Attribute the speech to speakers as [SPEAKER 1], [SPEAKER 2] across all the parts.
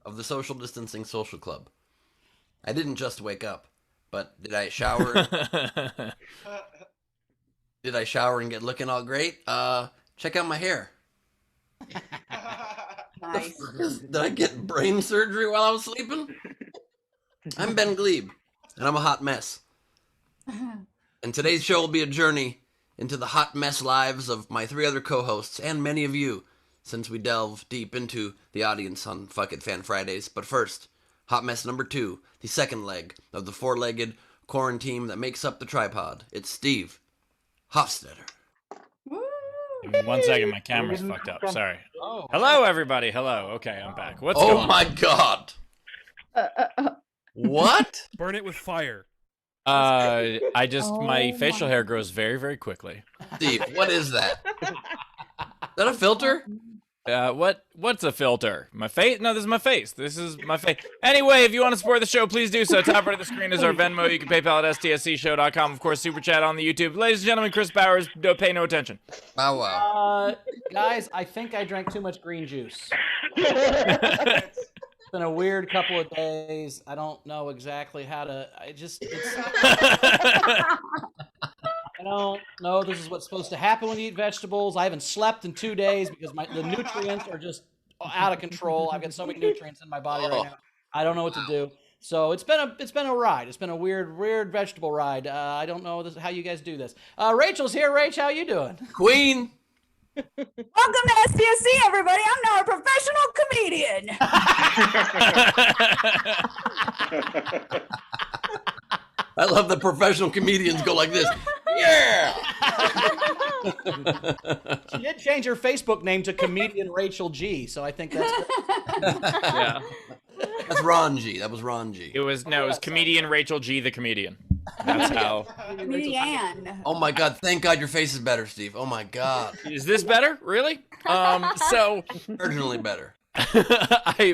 [SPEAKER 1] of the Social Distancing Social Club. I didn't just wake up, but did I shower? Did I shower and get looking all great? Check out my hair.
[SPEAKER 2] Nice.
[SPEAKER 1] Did I get brain surgery while I was sleeping? I'm Ben Glebe, and I'm a hot mess. And today's show will be a journey into the hot mess lives of my three other co-hosts and many of you, since we delve deep into the audience on Fuck It Fan Fridays. But first, hot mess number 2, the second leg of the four-legged quarantine that makes up the tripod. It's Steve Hofstetter.
[SPEAKER 3] Give me 1 second, my camera's fucked up. Sorry. Hello, everybody. Hello. Okay, I'm back. What's going on?
[SPEAKER 1] Oh my god! What?
[SPEAKER 4] Burn it with fire.
[SPEAKER 3] My facial hair grows very, very quickly.
[SPEAKER 1] Steve, what is that? Is that a filter?
[SPEAKER 3] What's a filter? My face? No, this is my face. This is my face. Anyway, if you want to support the show, please do so. Top right of the screen is our Venmo. You can PayPal at stscshow.com. Of course, Super Chat on the YouTube. Ladies and gentlemen, Chris Bowers, pay no attention.
[SPEAKER 1] Oh, wow.
[SPEAKER 5] Guys, I think I drank too much green juice. It's been a weird couple of days. I don't know exactly how to. I don't know this is what's supposed to happen when you eat vegetables. I haven't slept in 2 days because the nutrients are just out of control. I've got so many nutrients in my body right now. I don't know what to do. So it's been a ride. It's been a weird vegetable ride. I don't know how you guys do this. Rachel's here. Rach, how you doing?
[SPEAKER 1] Queen!
[SPEAKER 2] Welcome to SPSC, everybody. I'm now a professional comedian.
[SPEAKER 1] I love that professional comedians go like this. Yeah!
[SPEAKER 5] She did change her Facebook name to comedian Rachel G, so I think that's
[SPEAKER 3] Yeah.
[SPEAKER 1] That's Ron G. That was Ron G.
[SPEAKER 3] It was comedian Rachel G, the comedian. That's how.
[SPEAKER 2] Comedian.
[SPEAKER 1] Oh my god, thank god your face is better, Steve. Oh my god.
[SPEAKER 3] Is this better? Really? So
[SPEAKER 1] Urgently better.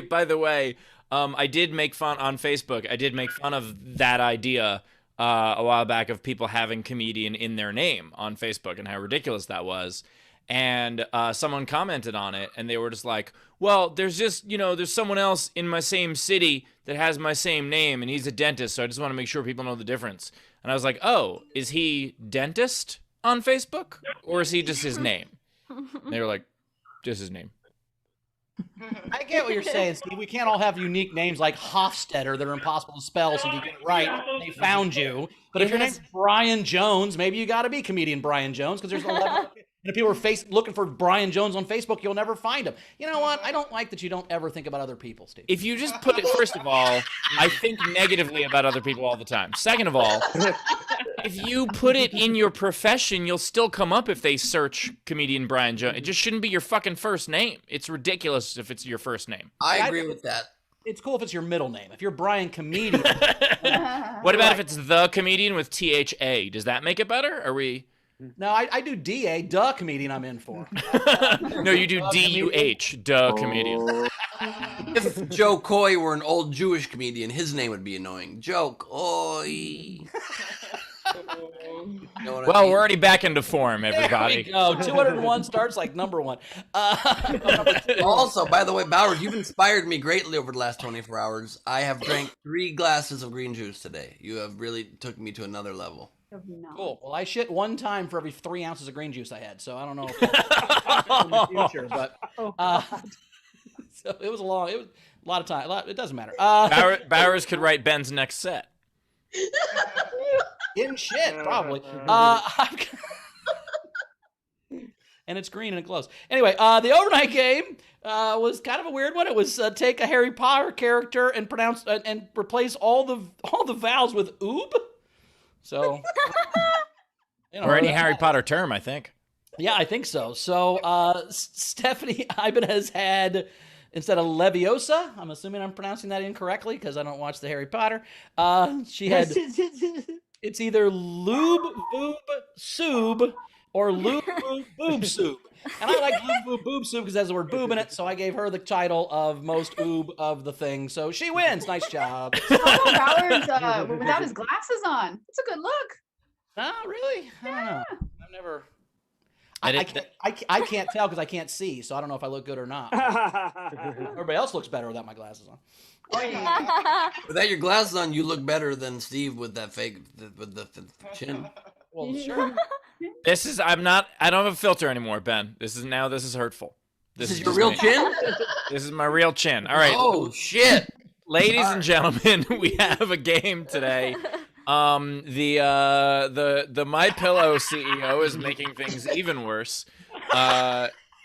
[SPEAKER 3] by the way, I did make fun on Facebook. I did make fun of that idea a while back of people having comedian in their name on Facebook and how ridiculous that was. And someone commented on it, and they were just like, well, there's just, there's someone else in my same city that has my same name, and he's a dentist, so I just want to make sure people know the difference. And I was like, oh, is he dentist on Facebook, or is he just his name? And they were like, just his name.
[SPEAKER 5] I get what you're saying, Steve. We can't all have unique names like Hofstetter that are impossible to spell, so if you get it right, they found you. But if your name's Brian Jones, maybe you got to be comedian Brian Jones, because there's 11. And if people are looking for Brian Jones on Facebook, you'll never find him. You know what? I don't like that you don't ever think about other people, Steve.
[SPEAKER 3] If you just put it, first of all, I think negatively about other people all the time. Second of all, if you put it in your profession, you'll still come up if they search comedian Brian Jones. It just shouldn't be your fucking first name. It's ridiculous if it's your first name.
[SPEAKER 1] I agree with that.
[SPEAKER 5] It's cool if it's your middle name. If you're Brian Comedian.
[SPEAKER 3] What about if it's the comedian with THA? Does that make it better? Are we...
[SPEAKER 5] No, I do DA, duh comedian I'm in for.
[SPEAKER 3] No, you do DUH, duh comedian.
[SPEAKER 1] If Joe Coy were an old Jewish comedian, his name would be annoying. Joe Coy.
[SPEAKER 3] Well, we're already back into form, everybody.
[SPEAKER 5] There we go. 201 starts like number 1.
[SPEAKER 1] Also, by the way, Bowers, you've inspired me greatly over the last 24 hours. I have drank 3 glasses of green juice today. You have really took me to another level.
[SPEAKER 5] Cool. Well, I shit 1 time for every 3 ounces of green juice I had, so I don't know if that's in the future, but so it was a lot of time. It doesn't matter.
[SPEAKER 3] Bowers could write Ben's next set.
[SPEAKER 5] In shit, probably. And it's green and it glows. Anyway, the overnight game was kind of a weird one. It was take a Harry Potter character and pronounce and replace all the vowels with oob. So,
[SPEAKER 3] or any Harry Potter term, I think.
[SPEAKER 5] Yeah, I think so. So, Stephanie Ibanez had, instead of Leviosa, I'm assuming I'm pronouncing that incorrectly because I don't watch the Harry Potter. She had, it's either lube, boob, soob, or lube, boob, soup. And I like lube, boob, soup because it has the word boob in it, so I gave her the title of most oob of the thing. So she wins. Nice job.
[SPEAKER 2] Bowers without his glasses on. It's a good look.
[SPEAKER 5] Oh, really? I don't know. I can't tell because I can't see, so I don't know if I look good or not. Everybody else looks better without my glasses on.
[SPEAKER 1] Without your glasses on, you look better than Steve with that with the chin.
[SPEAKER 5] Well, sure.
[SPEAKER 3] I don't have a filter anymore, Ben. This is hurtful.
[SPEAKER 1] This is your
[SPEAKER 3] just
[SPEAKER 1] real
[SPEAKER 3] me.
[SPEAKER 1] chin?
[SPEAKER 3] This is my real chin. All right.
[SPEAKER 1] Oh shit.
[SPEAKER 3] Ladies and gentlemen, we have a game today. The My Pillow CEO is making things even worse.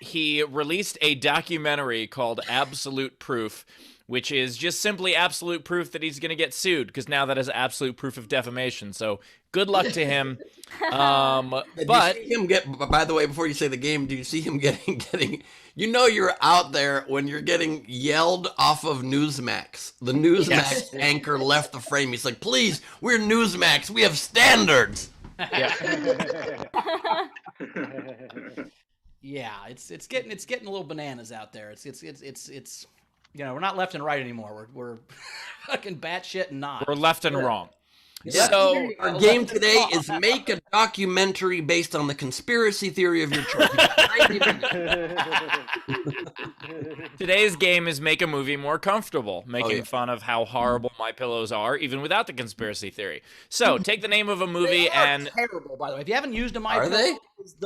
[SPEAKER 3] He released a documentary called Absolute Proof, which is just simply absolute proof that he's going to get sued, because now that is absolute proof of defamation. So good luck to him. But
[SPEAKER 1] Did you see him get? By the way, before you say the game, do you see him getting? You know you're out there when you're getting yelled off of Newsmax. The Newsmax anchor left the frame. He's like, "Please, we're Newsmax. We have standards."
[SPEAKER 3] yeah.
[SPEAKER 5] Yeah, it's getting a little bananas out there. It's we're not left and right anymore. We're fucking batshit and not.
[SPEAKER 3] We're left and wrong.
[SPEAKER 1] Yeah.
[SPEAKER 3] So
[SPEAKER 1] Our game today is make a documentary based on the conspiracy theory of your choice.
[SPEAKER 3] today's game is make a movie more comfortable, making fun of how horrible My Pillows are, even without the conspiracy theory. So take the name of a movie
[SPEAKER 5] They are
[SPEAKER 3] and
[SPEAKER 5] terrible, by the way. If you haven't used a My
[SPEAKER 1] Are
[SPEAKER 5] Pillow,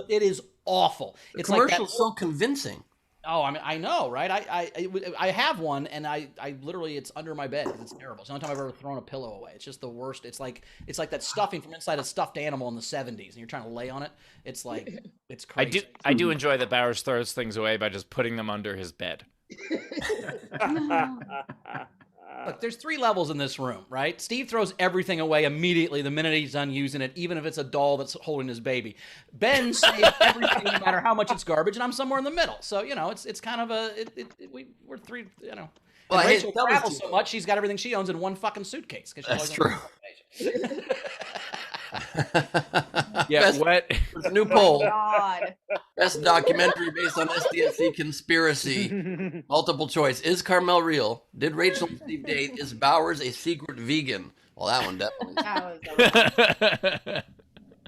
[SPEAKER 5] it is awful.
[SPEAKER 1] The
[SPEAKER 5] It's like that.
[SPEAKER 1] commercial's so convincing.
[SPEAKER 5] Oh, I mean, I know, right? I have one, and I literally, it's under my bed. It's terrible. It's the only time I've ever thrown a pillow away. It's just the worst. It's like that stuffing from inside a stuffed animal in the 70s, and you're trying to lay on it. It's like, it's crazy.
[SPEAKER 3] I do enjoy that Bowers throws things away by just putting them under his bed.
[SPEAKER 5] Look, there's 3 levels in this room, right? Steve throws everything away immediately the minute he's done using it, even if it's a doll that's holding his baby. Ben saves everything, no matter how much it's garbage, and I'm somewhere in the middle. So it's kind of we're 3,
[SPEAKER 1] Well,
[SPEAKER 5] And
[SPEAKER 1] I hate
[SPEAKER 5] Rachel
[SPEAKER 1] to tell
[SPEAKER 5] travels
[SPEAKER 1] this to
[SPEAKER 5] so
[SPEAKER 1] you.
[SPEAKER 5] much, she's got everything she owns in one fucking suitcase.
[SPEAKER 1] That's true.
[SPEAKER 3] Yeah,
[SPEAKER 1] Best-
[SPEAKER 3] what?
[SPEAKER 1] It's a new poll.
[SPEAKER 2] God.
[SPEAKER 1] Best documentary based on SDSC conspiracy. Multiple choice. Is Carmel real? Did Rachel and Steve date? Is Bowers a secret vegan? Well, that one definitely.
[SPEAKER 2] That was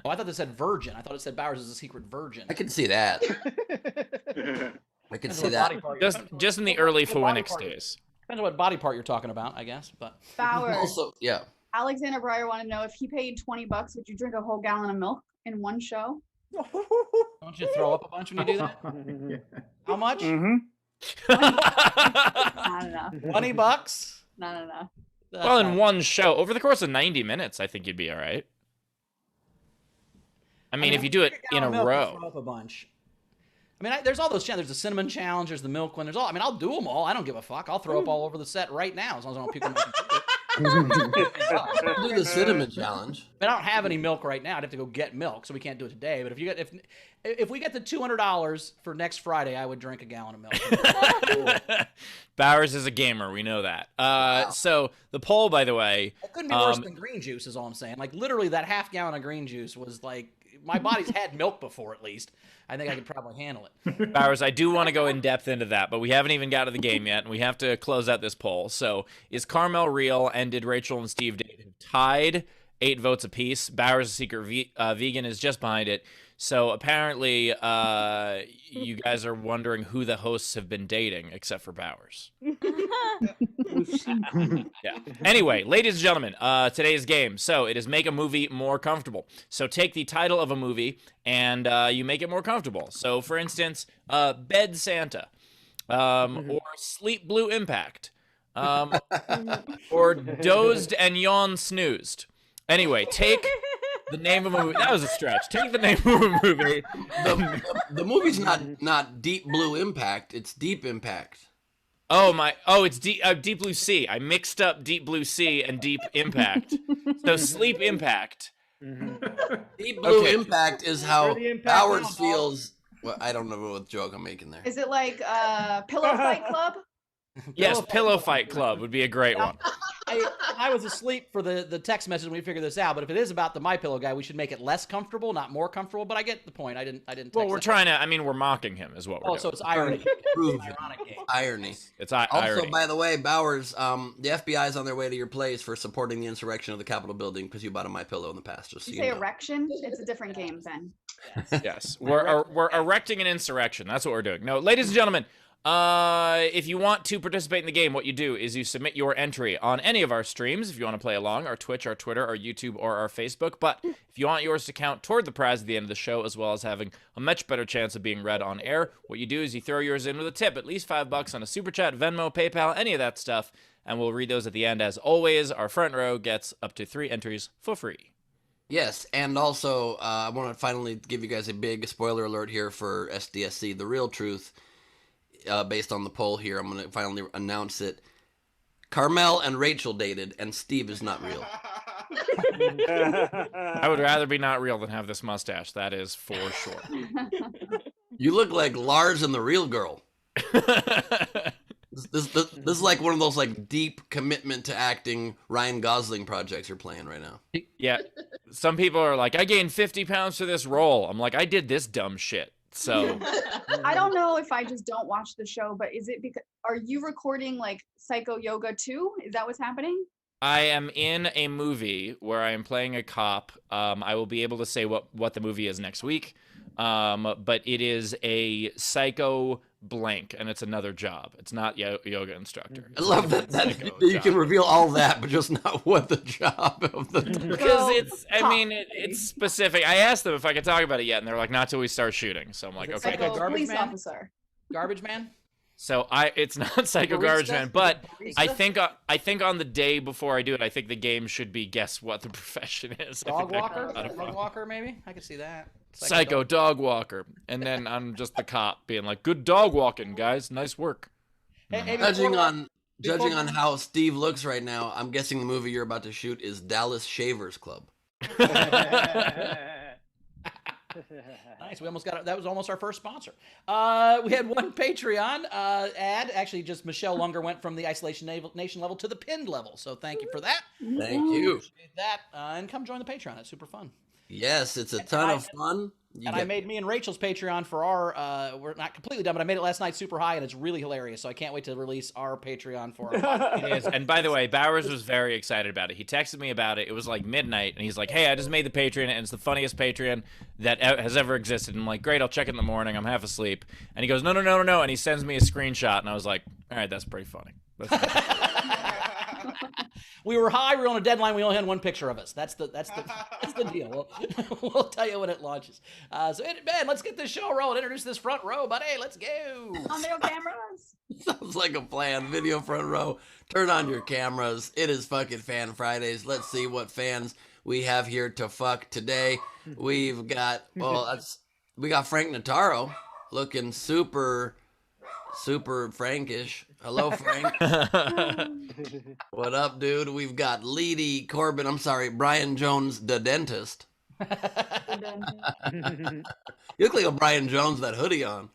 [SPEAKER 5] Oh, I thought this said virgin. I thought it said Bowers is a secret virgin.
[SPEAKER 1] I can see that. I can see that.
[SPEAKER 3] Just in the early
[SPEAKER 5] What body
[SPEAKER 3] Phoenix
[SPEAKER 5] part?
[SPEAKER 3] days.
[SPEAKER 5] Depends on what body part you're talking about, I guess. But
[SPEAKER 2] Bowers.
[SPEAKER 1] Also, yeah.
[SPEAKER 2] Alexander Breyer wanted to know if he paid $20, would you drink a whole gallon of milk in one show?
[SPEAKER 5] don't you throw up a bunch when you do that? How much?
[SPEAKER 2] Not enough.
[SPEAKER 5] $20?
[SPEAKER 2] Not enough.
[SPEAKER 3] Well, in one show, over the course of 90 minutes, I think you'd be all right. I mean, if you do it in a row.
[SPEAKER 5] Throw up a bunch. I mean, there's all those challenges. There's the cinnamon challenge. There's the milk one. There's all. I mean, I'll do them all. I don't give a fuck. I'll throw up all over the set right now as long as I don't puke on my computer.
[SPEAKER 1] Do the cinnamon challenge.
[SPEAKER 5] I don't have any milk right now. I'd have to go get milk, so we can't do it today. But if we get the $200 for next Friday, I would drink a gallon of milk.
[SPEAKER 3] Bowers is a gamer. We know that. So the poll, by the way,
[SPEAKER 5] It couldn't be worse than green juice, is all I'm saying. Like, literally, that half gallon of green juice was like, my body's had milk before, at least. I think I could probably handle it.
[SPEAKER 3] Bowers, I do want to go in depth into that, but we haven't even got to the game yet, and we have to close out this poll. So, is Carmel real, and did Rachel and Steve date? Tied, 8 votes apiece. Bowers, a secret vegan, is just behind it. So, apparently, you guys are wondering who the hosts have been dating, except for Bowers. Yeah. Anyway, ladies and gentlemen, today's game. So it is make a movie more comfortable. So take the title of a movie and you make it more comfortable. So for instance, Bed Santa, or Sleep Blue Impact, or Dozed and Yawn Snoozed. Anyway, take the name of a movie. That was a stretch. Take the name of a movie.
[SPEAKER 1] The movie's not Deep Blue Impact. It's Deep Impact.
[SPEAKER 3] It's Deep Blue Sea. I mixed up Deep Blue Sea and Deep Impact. So Sleep Impact.
[SPEAKER 1] Deep Blue Impact is how Bowers feels. Well, I don't know what joke I'm making there.
[SPEAKER 2] Is it like Pillow Fight Club?
[SPEAKER 3] Yes, Pillow Fight Club would be a great one.
[SPEAKER 5] I was asleep for the text message when we figured this out. But if it is about the MyPillow guy, we should make it less comfortable, not more comfortable. But I get the point. I didn't.
[SPEAKER 3] Well,
[SPEAKER 5] text
[SPEAKER 3] we're
[SPEAKER 5] that.
[SPEAKER 3] trying to. I mean, we're mocking him, is what we're doing.
[SPEAKER 5] So it's irony.
[SPEAKER 1] Prove
[SPEAKER 5] It's ironic game.
[SPEAKER 1] irony.
[SPEAKER 3] It's
[SPEAKER 1] Also,
[SPEAKER 3] irony.
[SPEAKER 1] by the way, Bowers, the FBI is on their way to your place for supporting the insurrection of the Capitol building because you bought a MyPillow in the past. Just so
[SPEAKER 2] You
[SPEAKER 1] you
[SPEAKER 2] say
[SPEAKER 1] know.
[SPEAKER 2] erection? It's a different game then.
[SPEAKER 3] Yes, we're erecting an insurrection. That's what we're doing. No, ladies and gentlemen, if you want to participate in the game, what you do is you submit your entry on any of our streams if you want to play along, our Twitch, our Twitter, our YouTube, or our Facebook. But if you want yours to count toward the prize at the end of the show, as well as having a much better chance of being read on air, what you do is you throw yours in with a tip, at least $5 on a Super Chat, Venmo, PayPal, any of that stuff, and we'll read those at the end. As always, our front row gets up to 3 entries for free.
[SPEAKER 1] Yes, and also I want to finally give you guys a big spoiler alert here for SDSC. The real truth, based on the poll here, I'm going to finally announce it. Carmel and Rachel dated, and Steve is not real.
[SPEAKER 3] I would rather be not real than have this mustache. That is for sure.
[SPEAKER 1] You look like Lars and the Real Girl. This is like one of those like deep commitment to acting Ryan Gosling projects you're playing right now.
[SPEAKER 3] Yeah, some people are like, I gained 50 pounds for this role. I'm like, I did this dumb shit. So
[SPEAKER 2] I don't know if I just don't watch the show, but is it because are you recording like Psycho Yoga too? Is that what's happening?
[SPEAKER 3] I am in a movie where I am playing a cop. I will be able to say what the movie is next week. But it is a psycho blank, and it's another job. It's not yoga instructor.
[SPEAKER 1] I love that
[SPEAKER 3] Psycho
[SPEAKER 1] you
[SPEAKER 3] job.
[SPEAKER 1] can reveal all that, but just not what the job of the.
[SPEAKER 3] Because it's, I
[SPEAKER 2] Cop.
[SPEAKER 3] mean, it's specific. I asked them if I could talk about it yet, and they're like, not till we start shooting. So I'm like,
[SPEAKER 5] Is it
[SPEAKER 3] okay.
[SPEAKER 5] Psycho
[SPEAKER 2] Psycho
[SPEAKER 5] Garbage
[SPEAKER 2] police
[SPEAKER 5] Man?
[SPEAKER 2] officer.
[SPEAKER 5] Garbage Man.
[SPEAKER 3] So it's not Psycho
[SPEAKER 5] Barista?
[SPEAKER 3] Garbage Man, but
[SPEAKER 5] Barista?
[SPEAKER 3] I think on the day before I do it, I think the game should be guess what the profession is. I
[SPEAKER 5] Dog
[SPEAKER 3] think that
[SPEAKER 5] walker.
[SPEAKER 3] could be a lot of
[SPEAKER 5] Dog
[SPEAKER 3] fun.
[SPEAKER 5] walker, maybe. I could see that.
[SPEAKER 3] Psycho dog walker, and then I'm just the cop being like, "Good dog walking, guys. Nice work."
[SPEAKER 5] Hey,
[SPEAKER 1] Judging
[SPEAKER 5] before-
[SPEAKER 1] on
[SPEAKER 5] before-
[SPEAKER 1] judging on how Steve looks right now, I'm guessing the movie you're about to shoot is Dallas Shavers Club.
[SPEAKER 5] Nice. We almost got it. That was almost our first sponsor. We had one Patreon ad. Actually, just Michelle Lunger went from the Isolation Nation level to the pinned level. So thank you for that.
[SPEAKER 1] Thank you.
[SPEAKER 5] Appreciate that. And come join the Patreon. It's super fun.
[SPEAKER 1] Yes, it's a ton of fun. You
[SPEAKER 5] And I
[SPEAKER 1] get-
[SPEAKER 5] made me and Rachel's Patreon for our, we're not completely done, but I made it last night super high, and it's really hilarious. So I can't wait to release our Patreon for our
[SPEAKER 3] It is. And by the way, Bowers was very excited about it. He texted me about it. It was like midnight, and he's like, "Hey, I just made the Patreon, and it's the funniest Patreon that has ever existed." And I'm like, "Great, I'll check it in the morning. I'm half asleep." And he goes, "No, no, no, no, no." And he sends me a screenshot, and I was like, "All right, that's pretty funny."
[SPEAKER 5] We were high. We were on a deadline. We only had one picture of us. That's the deal. We'll tell you when it launches. So, Ben, let's get this show rolling. Introduce this front row, buddy. Let's go.
[SPEAKER 2] On their cameras.
[SPEAKER 1] Sounds like a plan. Video front row. Turn on your cameras. It is fucking Fan Fridays. Let's see what fans we have here to fuck today. We've got we got Frank Notaro looking super Frankish. Hello, Frank. What up, dude? We've got Leedy Corbin. I'm sorry, Brian Jones, the dentist. You look like a Brian Jones with that hoodie on.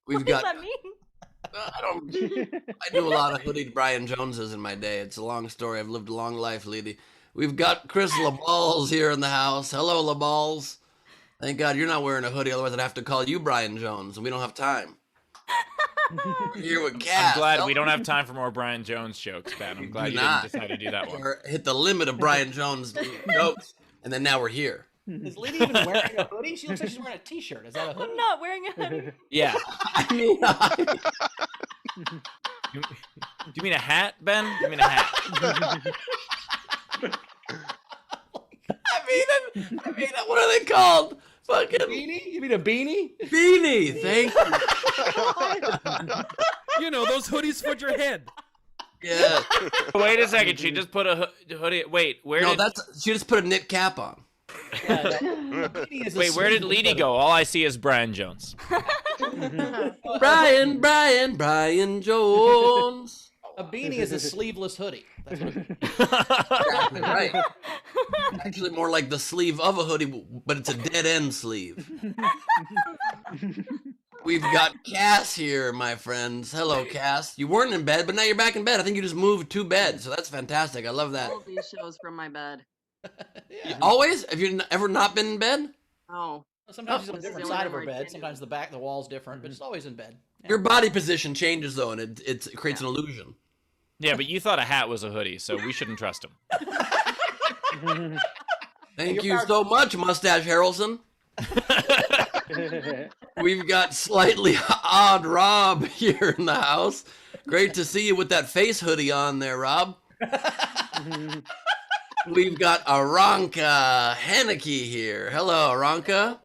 [SPEAKER 1] We've got.
[SPEAKER 4] What does that mean?
[SPEAKER 1] I do a lot of hoodied Brian Joneses in my day. It's a long story. I've lived a long life, Leedy. We've got Chris LaBalls here in the house. Hello, LaBalls. Thank God you're not wearing a hoodie, otherwise I'd have to call you Brian Jones, and we don't have time. We're here with Cass.
[SPEAKER 3] I'm glad we don't have time for more Brian Jones jokes, Ben. I'm glad
[SPEAKER 1] Do
[SPEAKER 3] you
[SPEAKER 1] not.
[SPEAKER 3] didn't decide to do that one.
[SPEAKER 1] We're hit the limit of Brian Jones jokes, and then now we're here.
[SPEAKER 5] Is Lydia even wearing a hoodie? She looks like she's wearing a t-shirt. Is that a hoodie?
[SPEAKER 4] I'm not wearing a hoodie.
[SPEAKER 3] Yeah.
[SPEAKER 1] I mean,
[SPEAKER 3] Do you mean a hat, Ben? Do you mean a hat?
[SPEAKER 1] I mean, what are they called? Fucking
[SPEAKER 5] Beanie? You mean a beanie?
[SPEAKER 1] beanie. Thank you.
[SPEAKER 6] You know, those hoodies for your head.
[SPEAKER 1] Yeah.
[SPEAKER 3] Wait a second. She just put a hoodie. Wait, where
[SPEAKER 1] No,
[SPEAKER 3] did
[SPEAKER 1] she just put a knit cap on.
[SPEAKER 5] Beanie is a
[SPEAKER 3] wait? Where did
[SPEAKER 5] sleeveless
[SPEAKER 3] Leedy
[SPEAKER 5] hoodie.
[SPEAKER 3] go? All I see is Brian Jones.
[SPEAKER 1] Brian Jones.
[SPEAKER 5] A beanie is a sleeveless hoodie. That's what
[SPEAKER 1] Exactly right. Actually, more like the sleeve of a hoodie, but it's a dead end sleeve. We've got Cass here, my friends. Hello, Cass. You weren't in bed, but now you're back in bed. I think you just moved to bed, so that's fantastic. I love that.
[SPEAKER 4] All these shows from my bed.
[SPEAKER 5] Yeah.
[SPEAKER 1] Always? Have you ever not been in bed?
[SPEAKER 4] Oh,
[SPEAKER 5] Sometimes she's on a
[SPEAKER 4] This is
[SPEAKER 5] different
[SPEAKER 4] the only
[SPEAKER 5] side of her
[SPEAKER 4] one where I
[SPEAKER 5] bed.
[SPEAKER 4] can
[SPEAKER 5] Sometimes
[SPEAKER 4] do
[SPEAKER 5] the wall's different, but she's always in bed. Yeah.
[SPEAKER 1] Your body position changes though, and it creates an illusion.
[SPEAKER 3] Yeah, but you thought a hat was a hoodie, so we shouldn't trust him.
[SPEAKER 1] Thank you so much, Mustache Harrelson. We've got slightly odd Rob here in the house. Great to see you with that face hoodie on there, Rob. We've got Aranka Haneke here. Hello, Aranka.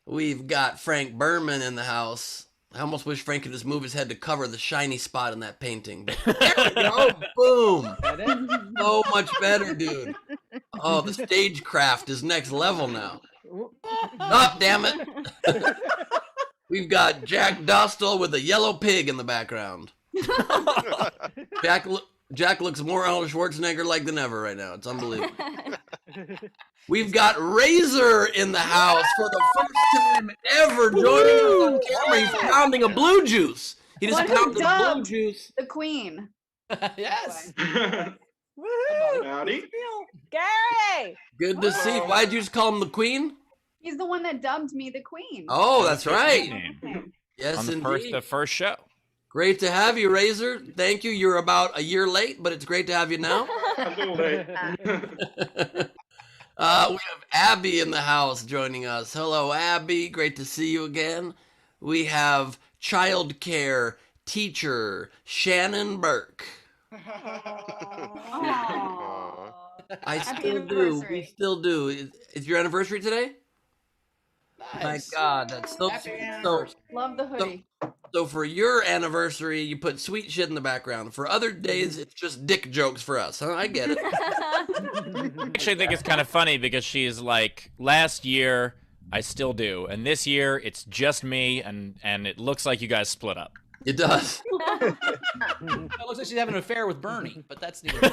[SPEAKER 1] We've got Frank Berman in the house. I almost wish Frank could just move his head to cover the shiny spot in that painting. But there we go. Boom. So much better, dude. Oh, the stagecraft is next level now. Oh, damn it. We've got Jack Dostal with a yellow pig in the background. Jack looks more Arnold Schwarzenegger like than ever right now. It's unbelievable. We've got Razor in the house for the first time ever joining us on camera. He's pounding a blue juice. He just
[SPEAKER 2] One who
[SPEAKER 1] pounded a blue
[SPEAKER 2] dubbed
[SPEAKER 1] juice.
[SPEAKER 2] The queen.
[SPEAKER 5] Yes.
[SPEAKER 7] Woohoo! Howdy.
[SPEAKER 8] Gary!
[SPEAKER 1] Good to see. Why'd you just call him the queen?
[SPEAKER 2] He's the one that dubbed me the queen.
[SPEAKER 1] Oh, that's right.
[SPEAKER 3] Name.
[SPEAKER 1] Yes,
[SPEAKER 3] On the
[SPEAKER 1] indeed.
[SPEAKER 3] first show.
[SPEAKER 1] Great to have you, Razor. Thank you. You're about a year late, but it's great to have you now.
[SPEAKER 7] A little late.
[SPEAKER 1] We have Abby in the house joining us. Hello, Abby. Great to see you again. We have child care teacher Shannon Burke.
[SPEAKER 2] Aw.
[SPEAKER 1] I
[SPEAKER 2] Happy
[SPEAKER 1] still do. We
[SPEAKER 2] anniversary.
[SPEAKER 1] still do. Is your anniversary today? My
[SPEAKER 5] Nice.
[SPEAKER 1] God, that's so
[SPEAKER 5] Happy
[SPEAKER 1] sweet. So,
[SPEAKER 5] anniversary.
[SPEAKER 2] Love the hoodie.
[SPEAKER 1] so for your anniversary, you put sweet shit in the background. For other days, it's just dick jokes for us. Huh? I get it.
[SPEAKER 3] Actually, I think it's kind of funny because she's like, last year I still do, and this year it's just me, and it looks like you guys split up.
[SPEAKER 1] It does.
[SPEAKER 5] It looks like she's having an affair with Bernie, but that's neither.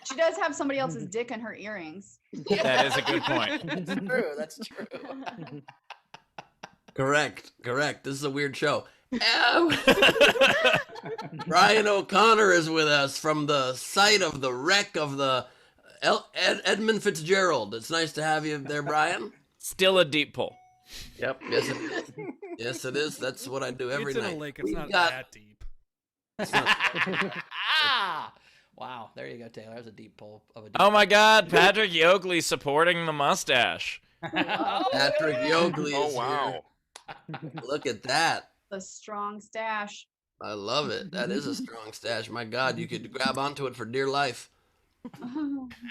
[SPEAKER 2] She does have somebody else's dick in her earrings.
[SPEAKER 3] That is a good point.
[SPEAKER 5] That's true. That's true.
[SPEAKER 1] Correct. This is a weird show. Brian O'Connor is with us from the site of the wreck of the Edmund Fitzgerald. It's nice to have you there, Brian.
[SPEAKER 3] Still a deep pull.
[SPEAKER 1] Yep. Yes, it is. Yes, it is. That's what I do every
[SPEAKER 6] It's in
[SPEAKER 1] night.
[SPEAKER 6] a lake. It's
[SPEAKER 1] We've
[SPEAKER 6] not
[SPEAKER 1] got-
[SPEAKER 6] that deep.
[SPEAKER 5] Ah! Wow, there you go, Taylor. That was a deep pull of a.
[SPEAKER 3] Oh my God, Patrick Yoakley supporting the mustache.
[SPEAKER 1] Patrick Yoakley
[SPEAKER 7] Oh
[SPEAKER 1] is
[SPEAKER 7] wow.
[SPEAKER 1] here. Look at that.
[SPEAKER 2] The strong stash.
[SPEAKER 1] I love it. That is a strong stash. My God, you could grab onto it for dear life.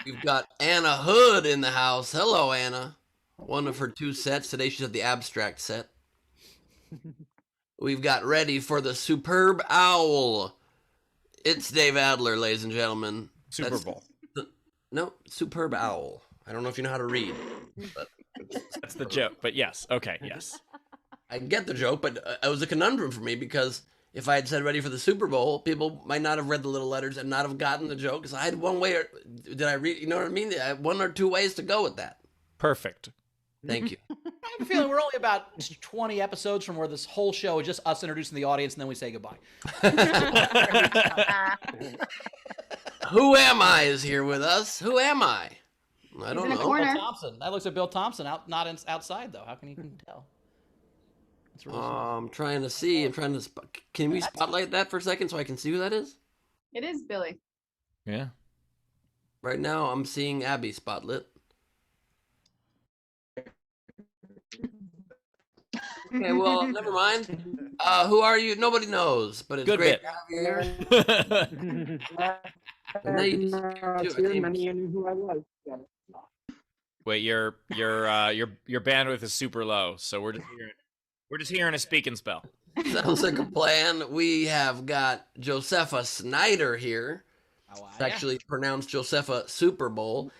[SPEAKER 1] We've got Anna Hood in the house. Hello, Anna. One of her two sets. Today she's at the abstract set. We've got ready for the superb owl. It's Dave Adler, ladies and gentlemen.
[SPEAKER 3] Super
[SPEAKER 1] That's-
[SPEAKER 3] Bowl.
[SPEAKER 1] No, superb owl. I don't know if you know how to read, but
[SPEAKER 3] That's the joke. But yes, okay, yes.
[SPEAKER 1] I get the joke, but it was a conundrum for me because if I had said ready for the Super Bowl, people might not have read the little letters and not have gotten the joke. Because I had one way, did I read? You know what I mean? I had one or two ways to go with that.
[SPEAKER 3] Perfect.
[SPEAKER 1] Thank you.
[SPEAKER 5] I have a feeling we're only about 20 episodes from where this whole show is just us introducing the audience and then we say goodbye.
[SPEAKER 1] Who am I is here with us. Who am I? I don't
[SPEAKER 2] in a
[SPEAKER 1] know.
[SPEAKER 2] corner.
[SPEAKER 5] Bill Thompson. That looks like Bill Thompson, outside though. How can you tell? That's really
[SPEAKER 1] I'm trying to see. I'm trying to. Can we spotlight that for a second so I can see who that is?
[SPEAKER 2] It is Billy.
[SPEAKER 3] Yeah.
[SPEAKER 1] Right now, I'm seeing Abby spotlit. Okay, well, never mind. Who are you? Nobody knows, but it's
[SPEAKER 3] Good
[SPEAKER 1] great
[SPEAKER 3] bit.
[SPEAKER 1] to have you here. And now you disappeared too, I think.
[SPEAKER 3] Wait, your bandwidth is super low, so we're just hearing a speak and spell.
[SPEAKER 1] Sounds like a plan. We have got Josepha Snyder here.
[SPEAKER 5] How are
[SPEAKER 1] It's
[SPEAKER 5] ya?
[SPEAKER 1] actually pronounced Josepha Super Bowl.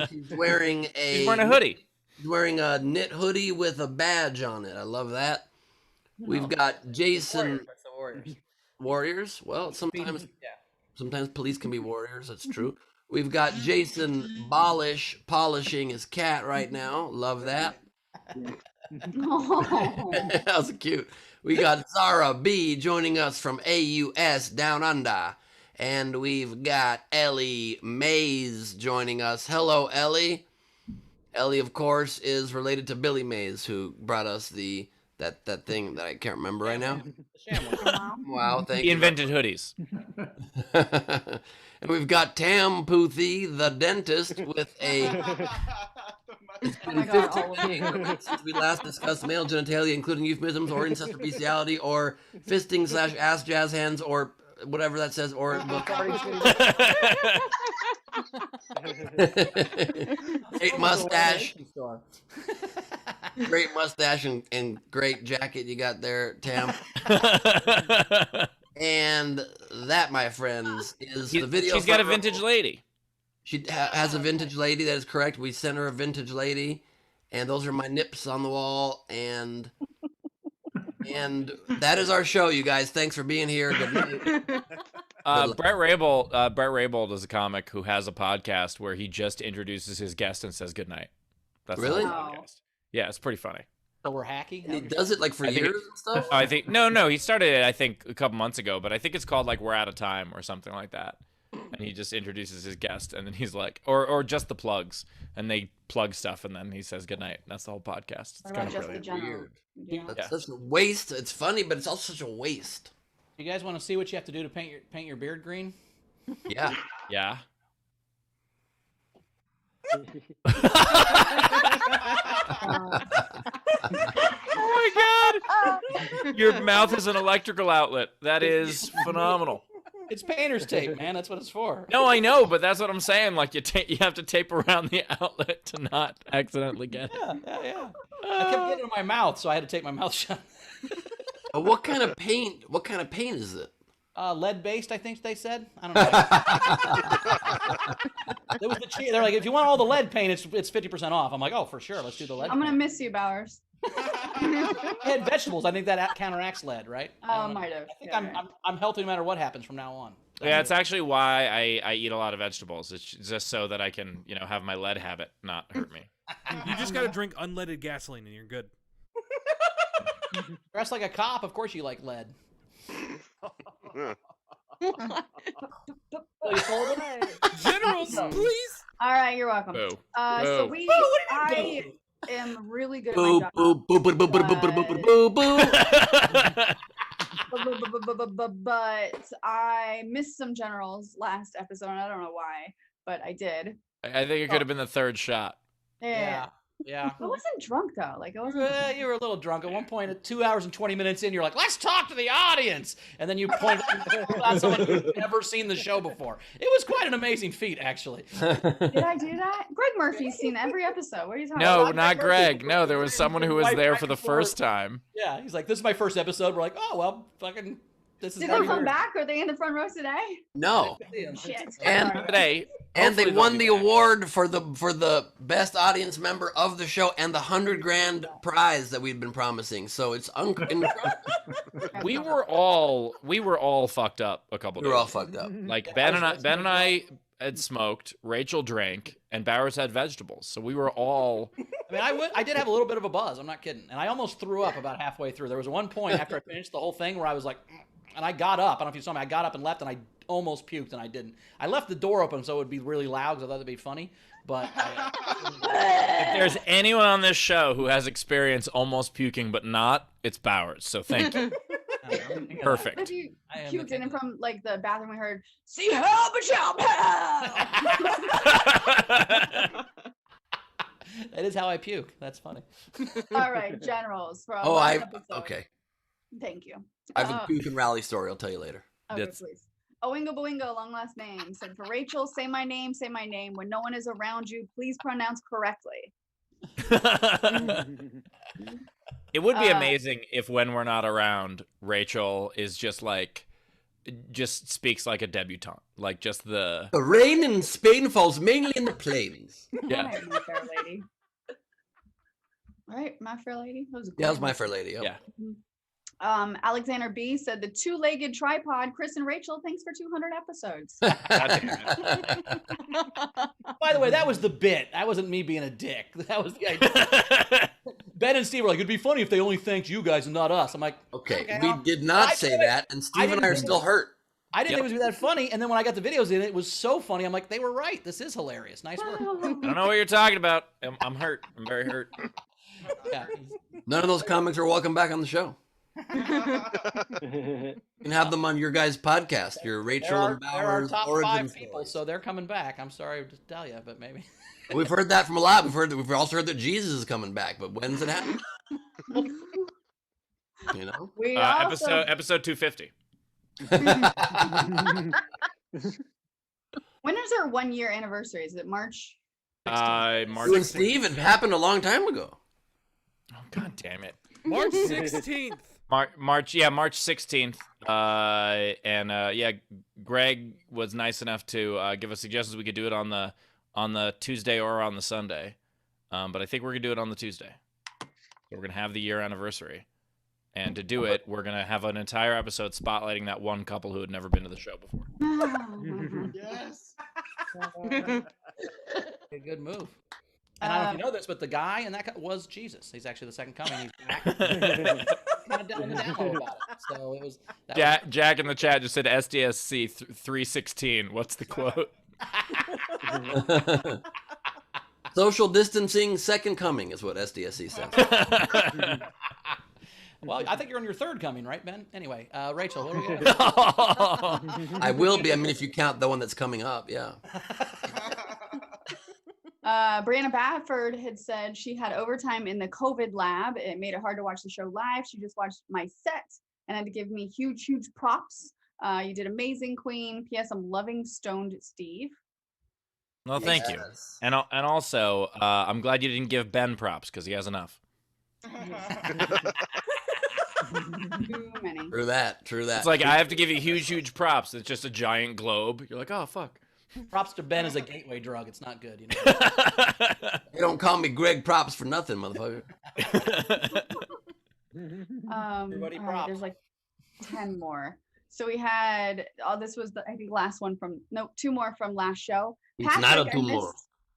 [SPEAKER 1] She's wearing
[SPEAKER 3] He's wearing a hoodie.
[SPEAKER 1] He's wearing a knit hoodie with a badge on it. I love that. We've got Jason
[SPEAKER 5] That's the Warriors.
[SPEAKER 1] Warriors. Well, sometimes
[SPEAKER 5] Yeah.
[SPEAKER 1] sometimes police can be warriors. That's true. We've got Jason Bolish polishing his cat right now. Love that.
[SPEAKER 2] Oh.
[SPEAKER 1] That was cute. We got Zara B joining us from AUS Down Under. And we've got Ellie Mays joining us. Hello, Ellie. Ellie, of course, is related to Billy Mays, who brought us that thing that I can't remember right now. Wow, thank
[SPEAKER 3] He
[SPEAKER 1] you.
[SPEAKER 3] invented hoodies.
[SPEAKER 1] And we've got Tam Puthie, the dentist, with a... It's
[SPEAKER 2] Oh
[SPEAKER 1] been
[SPEAKER 2] my God,
[SPEAKER 1] 15
[SPEAKER 2] all of
[SPEAKER 1] years since we last discussed male genitalia, including euphemisms or incest or bestiality or fisting / ass jazz hands or whatever that says, or great mustache, great mustache and great jacket you got there, Tam. And that, my friends, is the video.
[SPEAKER 3] She's got a
[SPEAKER 1] from-
[SPEAKER 3] vintage lady.
[SPEAKER 1] She has a vintage lady. That is correct. We sent her a vintage lady, and those are my nips on the wall. And that is our show, you guys. Thanks for being here. Good night.
[SPEAKER 3] Brett Rabel is a comic who has a podcast where he just introduces his guest and says goodnight. That's the whole
[SPEAKER 1] Really?
[SPEAKER 3] podcast. Yeah, it's pretty funny.
[SPEAKER 5] So we're hacky.
[SPEAKER 1] And he does it like for
[SPEAKER 3] I think
[SPEAKER 1] years and stuff.
[SPEAKER 3] I think no, he started it I think a couple months ago, but I think it's called like We're Out of Time or something like that. And he just introduces his guest, and then he's like, or just the plugs, and they plug stuff, and then he says goodnight. That's the whole podcast. It's
[SPEAKER 2] What
[SPEAKER 3] kind
[SPEAKER 2] about
[SPEAKER 3] of
[SPEAKER 2] just the
[SPEAKER 3] brilliant.
[SPEAKER 2] general?
[SPEAKER 1] Weird.
[SPEAKER 2] Yeah.
[SPEAKER 1] That's such a waste. It's funny, but it's also such a waste.
[SPEAKER 5] You guys want to see what you have to do to paint your beard green?
[SPEAKER 1] Yeah.
[SPEAKER 3] Yeah. Oh my god! Your mouth is an electrical outlet. That is phenomenal.
[SPEAKER 5] It's painter's tape, man. That's what it's for.
[SPEAKER 3] No, I know, but that's what I'm saying. Like you have to tape around the outlet to not accidentally get it.
[SPEAKER 5] Yeah. I kept getting it in my mouth, so I had to take my mouth shut.
[SPEAKER 1] What kind of paint? What kind of paint is it?
[SPEAKER 5] Lead-based, I think they said. I don't know. It was the cheap. They're like, if you want all the lead paint, it's 50% off. I'm like, oh, for sure, let's do the lead.
[SPEAKER 2] I'm gonna
[SPEAKER 5] paint.
[SPEAKER 2] miss you, Bowers.
[SPEAKER 5] I had vegetables. I think that counteracts lead, right? I don't know.
[SPEAKER 2] Might have.
[SPEAKER 5] I think
[SPEAKER 2] Yeah,
[SPEAKER 5] I'm healthy no matter what happens from now on.
[SPEAKER 3] Yeah, it's actually why I eat a lot of vegetables. It's just so that I can, have my lead habit not hurt me.
[SPEAKER 6] You just gotta drink unleaded gasoline and you're good.
[SPEAKER 5] Dressed like a cop, of course you like lead.
[SPEAKER 6] Generals, please.
[SPEAKER 2] All right, you're welcome.
[SPEAKER 3] Boo.
[SPEAKER 2] So
[SPEAKER 3] Boo.
[SPEAKER 2] I am really good at
[SPEAKER 1] Boo
[SPEAKER 2] my
[SPEAKER 1] boo
[SPEAKER 2] job.
[SPEAKER 1] boo boo boo boo boo boo boo boo boo.
[SPEAKER 2] But I missed some generals last episode, and I don't know why, but I did.
[SPEAKER 3] I think it could have been the third shot.
[SPEAKER 2] Yeah.
[SPEAKER 5] Yeah.
[SPEAKER 2] I wasn't drunk though. Like I wasn't.
[SPEAKER 5] You were a little drunk at one point. At 2 hours and 20 minutes in, you're like, "Let's talk to the audience," and then you point at someone who's never seen the show before. It was quite an amazing feat, actually.
[SPEAKER 2] Did I do that? Greg Murphy's seen every episode. What are you talking
[SPEAKER 3] No,
[SPEAKER 2] about?
[SPEAKER 3] not Greg. No, there was someone who was
[SPEAKER 5] Right
[SPEAKER 3] there
[SPEAKER 5] back
[SPEAKER 3] for the
[SPEAKER 5] and forth.
[SPEAKER 3] first time.
[SPEAKER 5] Yeah, he's like, "This is my first episode." We're like, "Oh well, fucking, this is."
[SPEAKER 2] Did
[SPEAKER 5] how
[SPEAKER 2] they
[SPEAKER 5] you
[SPEAKER 2] come
[SPEAKER 5] do it."
[SPEAKER 2] back? Are they in the front row today?
[SPEAKER 1] No.
[SPEAKER 2] Shit.
[SPEAKER 1] And
[SPEAKER 2] Sorry.
[SPEAKER 3] Today,
[SPEAKER 1] And they
[SPEAKER 3] hopefully they'll
[SPEAKER 1] won
[SPEAKER 3] be
[SPEAKER 1] the
[SPEAKER 3] back.
[SPEAKER 1] award for the best audience member of the show and the $100,000 prize that we'd been promising. So it's incredible.
[SPEAKER 3] We were all fucked up a couple
[SPEAKER 1] We were all
[SPEAKER 3] days.
[SPEAKER 1] fucked up.
[SPEAKER 3] Like Ben and I had smoked, Rachel drank, and Bowers had vegetables. So we were all
[SPEAKER 5] I mean, I did have a little bit of a buzz. I'm not kidding, and I almost threw up about halfway through. There was one point after I finished the whole thing where I was like, and I got up. I don't know if you saw me. I got up and left, and I almost puked, and I didn't. I left the door open so it would be really loud because I thought it'd be funny. But
[SPEAKER 3] if there's anyone on this show who has experience almost puking but not, it's Bowers. So thank you.
[SPEAKER 2] If
[SPEAKER 3] Perfect.
[SPEAKER 2] you
[SPEAKER 5] I am
[SPEAKER 2] puked
[SPEAKER 5] the
[SPEAKER 2] in
[SPEAKER 5] king.
[SPEAKER 2] from like the bathroom, we heard "See how but shall
[SPEAKER 5] that is how I puke. That's funny.
[SPEAKER 2] All right, generals from
[SPEAKER 1] Oh,
[SPEAKER 2] last episode.
[SPEAKER 1] okay.
[SPEAKER 2] Thank you.
[SPEAKER 1] I have a puke and rally story. I'll tell you later.
[SPEAKER 2] Okay,
[SPEAKER 3] That's-
[SPEAKER 2] please. Oingo Boingo, long last name. Said for Rachel, say my name, say my name. When no one is around you, please pronounce correctly.
[SPEAKER 3] It would be
[SPEAKER 2] Uh,
[SPEAKER 3] amazing if when we're not around, Rachel is just speaks like a debutante. Like just the
[SPEAKER 1] The rain in Spain falls mainly in the plains.
[SPEAKER 3] Yeah.
[SPEAKER 2] All right, My Fair Lady. All right, My Fair Lady. That was a
[SPEAKER 1] Yeah, that was
[SPEAKER 2] cool
[SPEAKER 1] My
[SPEAKER 2] one.
[SPEAKER 1] Fair Lady. Yep.
[SPEAKER 3] Yeah.
[SPEAKER 2] Alexander B said the two-legged tripod. Chris and Rachel, thanks for 200 episodes.
[SPEAKER 5] By the way, that was the bit. That wasn't me being a dick. That was the idea. Ben and Steve were like, it'd be funny if they only thanked you guys and not us. I'm like,
[SPEAKER 1] Okay, we did not say that, and Steve and I are still hurt.
[SPEAKER 5] I didn't think it was gonna be that funny. And then when I got the videos in, it was so funny. I'm like, they were right. This is hilarious. Nice work.
[SPEAKER 3] I don't know what you're talking about. I'm hurt. I'm very hurt.
[SPEAKER 5] Yeah.
[SPEAKER 1] None of those comics are welcome back on the show. You can have them on your guys' podcast, your Rachel and
[SPEAKER 5] There are
[SPEAKER 1] Bowers
[SPEAKER 5] top
[SPEAKER 1] origin
[SPEAKER 5] 5 people,
[SPEAKER 1] stories.
[SPEAKER 5] so they're coming back. I'm sorry to tell you, but maybe.
[SPEAKER 1] We've heard that from a lot. We've also heard that Jesus is coming back, but when's it happening? You know?
[SPEAKER 2] We also
[SPEAKER 3] Episode 250.
[SPEAKER 2] when is our 1 year anniversary? Is it March?
[SPEAKER 3] March.
[SPEAKER 1] You and Steve, it happened a long time ago.
[SPEAKER 3] Oh, God damn it.
[SPEAKER 6] March 16th.
[SPEAKER 3] March 16th. Yeah, Greg was nice enough to give us suggestions we could do it on the Tuesday or on the Sunday. But I think we're gonna do it on the Tuesday. So we're gonna have the year anniversary. And to do it, we're gonna have an entire episode spotlighting that one couple who had never been to the show before.
[SPEAKER 5] Yes. A good move. And I don't know if you know this, but the guy in that was Jesus. He's actually the second coming. He's back. Kind of down the download about it. So it was.
[SPEAKER 3] Jack in the chat just said SDSC 316. What's the quote?
[SPEAKER 1] Social distancing, second coming is what SDSC says.
[SPEAKER 5] Well, I think you're on your third coming, right, Ben? Anyway, Rachel, what are we going?
[SPEAKER 1] I will be. I mean, if you count the one that's coming up, yeah.
[SPEAKER 2] Brianna Bafford had said she had overtime in the COVID lab. It made it hard to watch the show live. She just watched my set and had to give me huge props. You did amazing, Queen. P.S. I'm loving Stoned Steve.
[SPEAKER 3] Well, thank you. And also, I'm glad you didn't give Ben props because he has enough.
[SPEAKER 2] Too many.
[SPEAKER 1] True that.
[SPEAKER 3] It's like I have to give you huge props. It's just a giant globe. You're like, oh fuck.
[SPEAKER 5] Props to Ben is a gateway drug. It's not good, you know.
[SPEAKER 1] They don't call me Greg Props for nothing, motherfucker.
[SPEAKER 5] Everybody
[SPEAKER 2] all right,
[SPEAKER 5] props.
[SPEAKER 2] there's like 10 more. So we had, this was the, I think, last one from, no, 2 more from last show.
[SPEAKER 1] It's not a
[SPEAKER 2] Patrick,
[SPEAKER 1] tumor.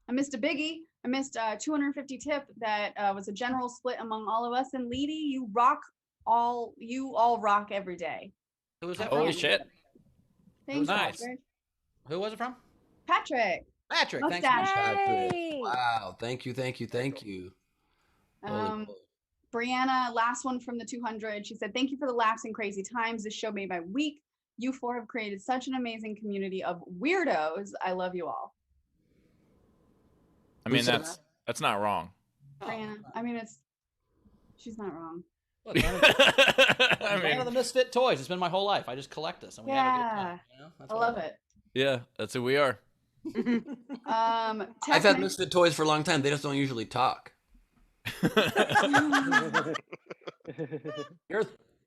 [SPEAKER 2] I missed a biggie. I missed a 250 tip that was a general split among all of us. And Leedy, you all rock every day.
[SPEAKER 5] Who was that
[SPEAKER 3] Holy
[SPEAKER 5] from?
[SPEAKER 3] shit.
[SPEAKER 2] Thanks,
[SPEAKER 3] Nice.
[SPEAKER 2] Patrick.
[SPEAKER 5] Who was it from?
[SPEAKER 2] Patrick.
[SPEAKER 5] Patrick. Thanks.
[SPEAKER 2] Mustache.
[SPEAKER 1] Patrick.
[SPEAKER 8] Yay!
[SPEAKER 1] Wow. Thank you. Holy moly.
[SPEAKER 2] Brianna, last one from the 200. She said, thank you for the laughs and crazy times. This show made my week. You 4 have created such an amazing community of weirdos. I love you all.
[SPEAKER 3] I mean,
[SPEAKER 1] Who said
[SPEAKER 3] that's not wrong.
[SPEAKER 2] Brianna, I mean, she's not wrong.
[SPEAKER 5] Look, one of the Misfit toys. It's been my whole life. I just collect this, and we have a good time. You know? That's
[SPEAKER 2] I
[SPEAKER 5] what
[SPEAKER 2] love it.
[SPEAKER 3] Yeah, that's who we are.
[SPEAKER 1] I've had Misfit toys for a long time. They just don't usually talk.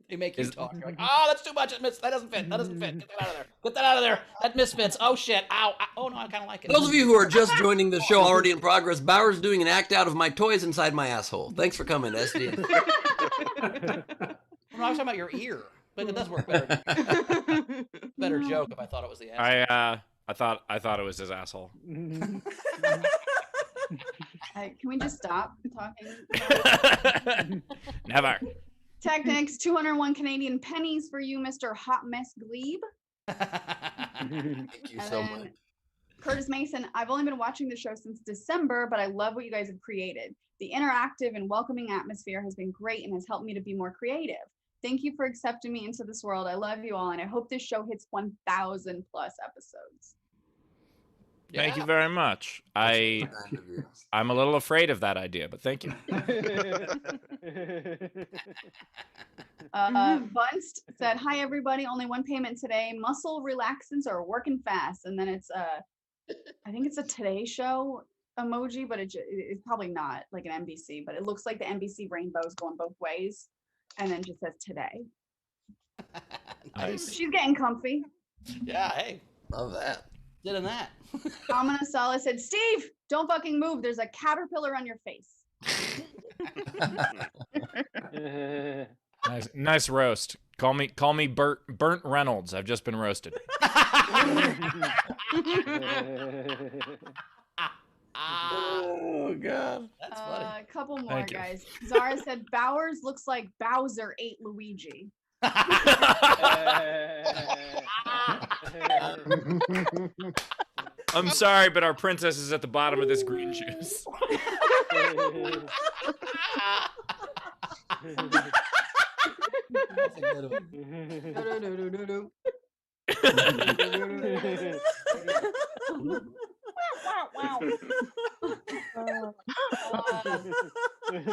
[SPEAKER 5] They make you talk. You're like, oh, that's too much. That doesn't fit. That doesn't fit. Get that out of there. Get that out of there. That misfits. Oh shit. Ow. Oh no, I kind of like it.
[SPEAKER 1] Those of you who are just joining the show already in progress, Bauer's doing an act out of my toys inside my asshole. Thanks for coming, SD.
[SPEAKER 5] No, I was talking about your ear, but it does work better. Better joke if I thought it was the ass.
[SPEAKER 3] I thought it was his asshole.
[SPEAKER 2] Can we just stop talking?
[SPEAKER 3] Never.
[SPEAKER 2] Technics, 201 Canadian pennies for you, Mr. Hot Mess Glebe.
[SPEAKER 1] Thank you
[SPEAKER 2] And
[SPEAKER 1] so
[SPEAKER 2] then
[SPEAKER 1] much.
[SPEAKER 2] Curtis Mason, I've only been watching the show since December, but I love what you guys have created. The interactive and welcoming atmosphere has been great and has helped me to be more creative. Thank you for accepting me into this world. I love you all, and I hope this show hits 1,000 plus episodes.
[SPEAKER 3] Thank you very much. I'm a little afraid of that idea, but thank you.
[SPEAKER 2] Bunst said, hi, everybody. Only one payment today. Muscle relaxants are working fast. And then it's, I think it's a Today Show emoji, but it's probably not like an NBC, but it looks like the NBC rainbow's going both ways. And then just says today.
[SPEAKER 3] Nice.
[SPEAKER 2] She's getting comfy.
[SPEAKER 5] Yeah, hey,
[SPEAKER 1] Love that.
[SPEAKER 5] did in that.
[SPEAKER 2] Amina Sala said, Steve, don't fucking move. There's a caterpillar on your face.
[SPEAKER 3] Nice roast. Call me Burnt Reynolds. I've just been roasted.
[SPEAKER 1] Oh god.
[SPEAKER 5] That's funny.
[SPEAKER 2] A couple more,
[SPEAKER 3] Thank you.
[SPEAKER 2] guys. Zara said Bowers looks like Bowser ate Luigi.
[SPEAKER 3] I'm sorry, but our princess is at the bottom of this green juice.
[SPEAKER 5] That's a good one.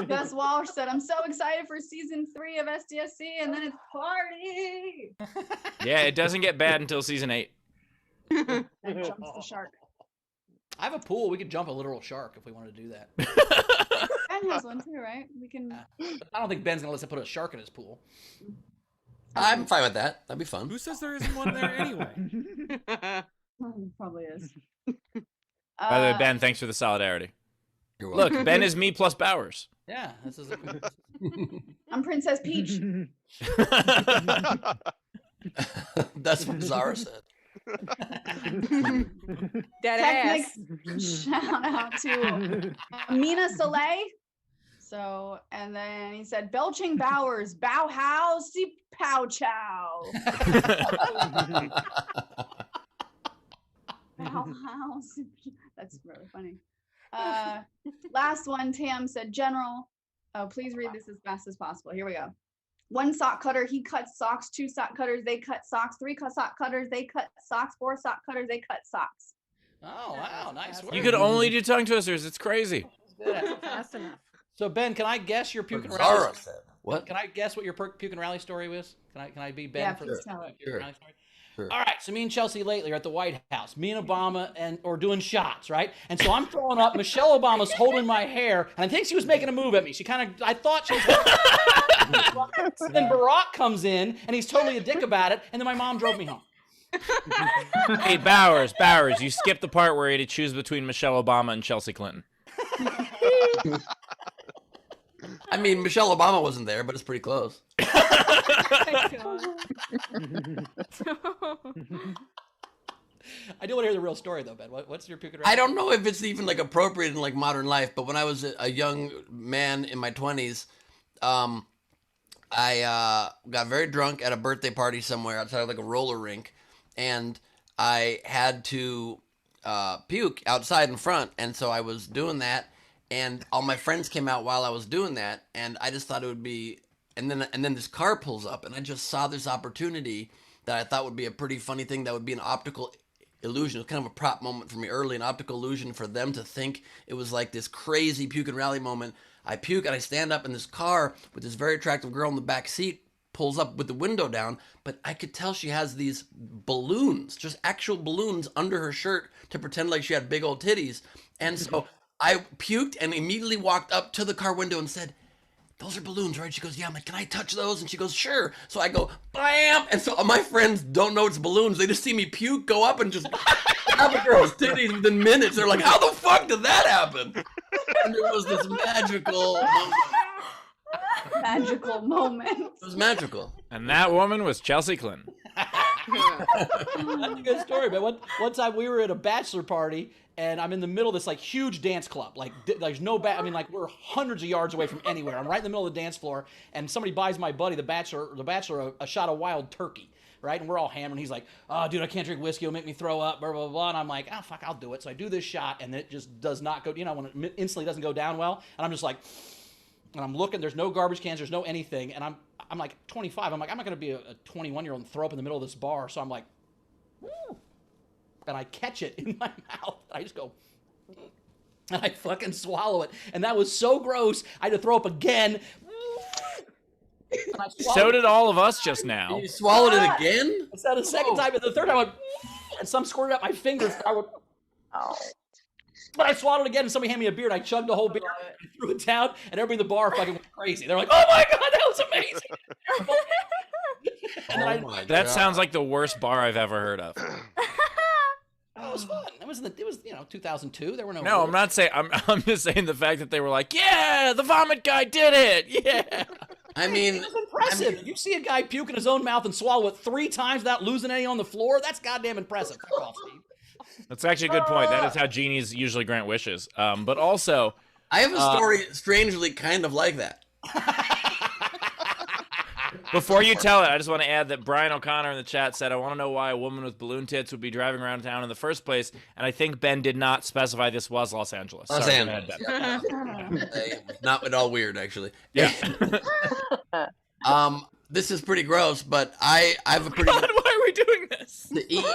[SPEAKER 2] Gus Walsh said, I'm so excited for season 3 of SDSC, and then it's party.
[SPEAKER 3] Yeah, it doesn't get bad until season 8.
[SPEAKER 2] Then jumps the shark.
[SPEAKER 5] I have a pool. We could jump a literal shark if we wanted to do that.
[SPEAKER 2] Ben has one too, right? We can.
[SPEAKER 5] I don't think Ben's gonna let us put a shark in his pool.
[SPEAKER 1] I'm fine with that. That'd be fun.
[SPEAKER 6] Who says there isn't one there anyway?
[SPEAKER 2] Probably is.
[SPEAKER 3] By the way, Ben, thanks for the solidarity.
[SPEAKER 1] You're
[SPEAKER 3] Look,
[SPEAKER 1] welcome.
[SPEAKER 3] Ben is me plus Bowers.
[SPEAKER 5] Yeah, this is.
[SPEAKER 2] I'm Princess Peach.
[SPEAKER 1] That's what Zara said.
[SPEAKER 8] Dead ass.
[SPEAKER 2] Technic shout out to Mina Soleil. So, and then he said, Belching Bowers, Bow How, Si Pow Chow. Bow How. That's really funny. Last one, Tam said, General. Oh, please read this as fast as possible. Here we go. 1 sock cutter, he cuts socks. 2 sock cutters, they cut socks. 3 sock cutters, they cut socks. 4 sock cutters, they cut socks.
[SPEAKER 5] Oh wow, nice work.
[SPEAKER 3] You could only do tongue twisters. It's crazy.
[SPEAKER 8] Fast enough.
[SPEAKER 5] So Ben, can I guess your puke and
[SPEAKER 1] What
[SPEAKER 5] rally?
[SPEAKER 1] Zara said. What?
[SPEAKER 5] Can I guess what your puke and rally story was? Can I be Ben
[SPEAKER 2] Yeah,
[SPEAKER 5] for
[SPEAKER 2] please
[SPEAKER 5] the
[SPEAKER 2] tell it.
[SPEAKER 5] puke and
[SPEAKER 1] Sure.
[SPEAKER 5] rally story?
[SPEAKER 1] Sure.
[SPEAKER 5] All right, so me and Chelsea lately are at the White House. Me and Obama or doing shots, right? And so I'm throwing up. Michelle Obama's holding my hair, and I think she was making a move at me. I thought she was. And then Barack comes in, and he's totally a dick about it. And then my mom drove me home.
[SPEAKER 3] Hey, Bowers, you skipped the part where he had to choose between Michelle Obama and Chelsea Clinton.
[SPEAKER 1] I mean, Michelle Obama wasn't there, but it's pretty close.
[SPEAKER 5] I do want to hear the real story, though, Ben. What's your puke and rally?
[SPEAKER 1] I don't know if it's even like appropriate in like modern life, but when I was a young man in my 20s, I got very drunk at a birthday party somewhere outside of like a roller rink, and I had to puke outside in front, and so I was doing that, and all my friends came out while I was doing that, and I just thought it would be, and then this car pulls up, and I just saw this opportunity that I thought would be a pretty funny thing that would be an optical illusion. It was kind of a prop moment for me early, an optical illusion for them to think it was like this crazy puke and rally moment. I puke and I stand up in this car with this very attractive girl in the back seat, pulls up with the window down, but I could tell she has these balloons, just actual balloons under her shirt to pretend like she had big old titties. And so I puked and immediately walked up to the car window and said, "Those are balloons, right?" She goes, "Yeah." I'm like, "Can I touch those?" And she goes, "Sure." So I go, bam! And so my friends don't know it's balloons. They just see me puke, go up, and just have a girl's titties within minutes. They're like, "How the fuck did that happen?" And it was this magical moment.
[SPEAKER 2] Magical moment.
[SPEAKER 1] It was magical.
[SPEAKER 3] And that woman was Chelsea Clinton.
[SPEAKER 5] That's a good story, but one time we were at a bachelor party, and I'm in the middle of this like huge dance club. Like there's no I mean, like we're hundreds of yards away from anywhere. I'm right in the middle of the dance floor, and somebody buys my buddy, the bachelor, a shot of wild turkey. Right, and we're all hammered. He's like, "Oh, dude, I can't drink whiskey. It'll make me throw up." Blah blah blah. And I'm like, "Oh fuck, I'll do it." So I do this shot, and it just does not go. You know, when it instantly doesn't go down well, and I'm just like, and I'm looking. There's no garbage cans. There's no anything. And I'm like 25. I'm like, I'm not gonna be a 21-year-old and throw up in the middle of this bar. So I'm like, "Woo." And I catch it in my mouth. I just go, and I fucking swallow it. And that was so gross. I had to throw up again. And I
[SPEAKER 3] So
[SPEAKER 5] swallowed
[SPEAKER 3] did all of us just now.
[SPEAKER 1] You swallowed it again?
[SPEAKER 5] it. So the second time, and the third time, I went, and some squirted up my fingers. I went, but I swallowed it again, and somebody handed me a beer, and I chugged the whole beer, and threw it down, and everybody in the bar fucking went crazy. They're like, "Oh my god, that was amazing!" And then
[SPEAKER 1] Oh my
[SPEAKER 3] That
[SPEAKER 1] God.
[SPEAKER 3] sounds like the worst bar I've ever heard of.
[SPEAKER 5] it was fun. It was 2002. There were no.
[SPEAKER 3] No,
[SPEAKER 5] rules.
[SPEAKER 3] I'm not saying. I'm just saying the fact that they were like, "Yeah, the vomit guy did it." Yeah.
[SPEAKER 1] I mean,
[SPEAKER 5] It's impressive. If you see a guy puke in his own mouth and swallow it 3 times without losing any on the floor, that's goddamn impressive. Fuck off, Steve.
[SPEAKER 3] That's actually a good point. That is how genies usually grant wishes. But also,
[SPEAKER 1] I have a story strangely kind of like that.
[SPEAKER 3] before you tell it, I just want to add that Brian O'Connor in the chat said, I want to know why a woman with balloon tits would be driving around town in the first place. And I think Ben did not specify this was Los Angeles.
[SPEAKER 1] Los
[SPEAKER 3] Sorry,
[SPEAKER 1] Angeles.
[SPEAKER 3] go ahead, Ben.
[SPEAKER 1] Not at all weird, actually.
[SPEAKER 3] Yeah.
[SPEAKER 1] This is pretty gross, but I have a pretty
[SPEAKER 3] God,
[SPEAKER 1] good
[SPEAKER 3] why are we doing this?
[SPEAKER 1] to eat.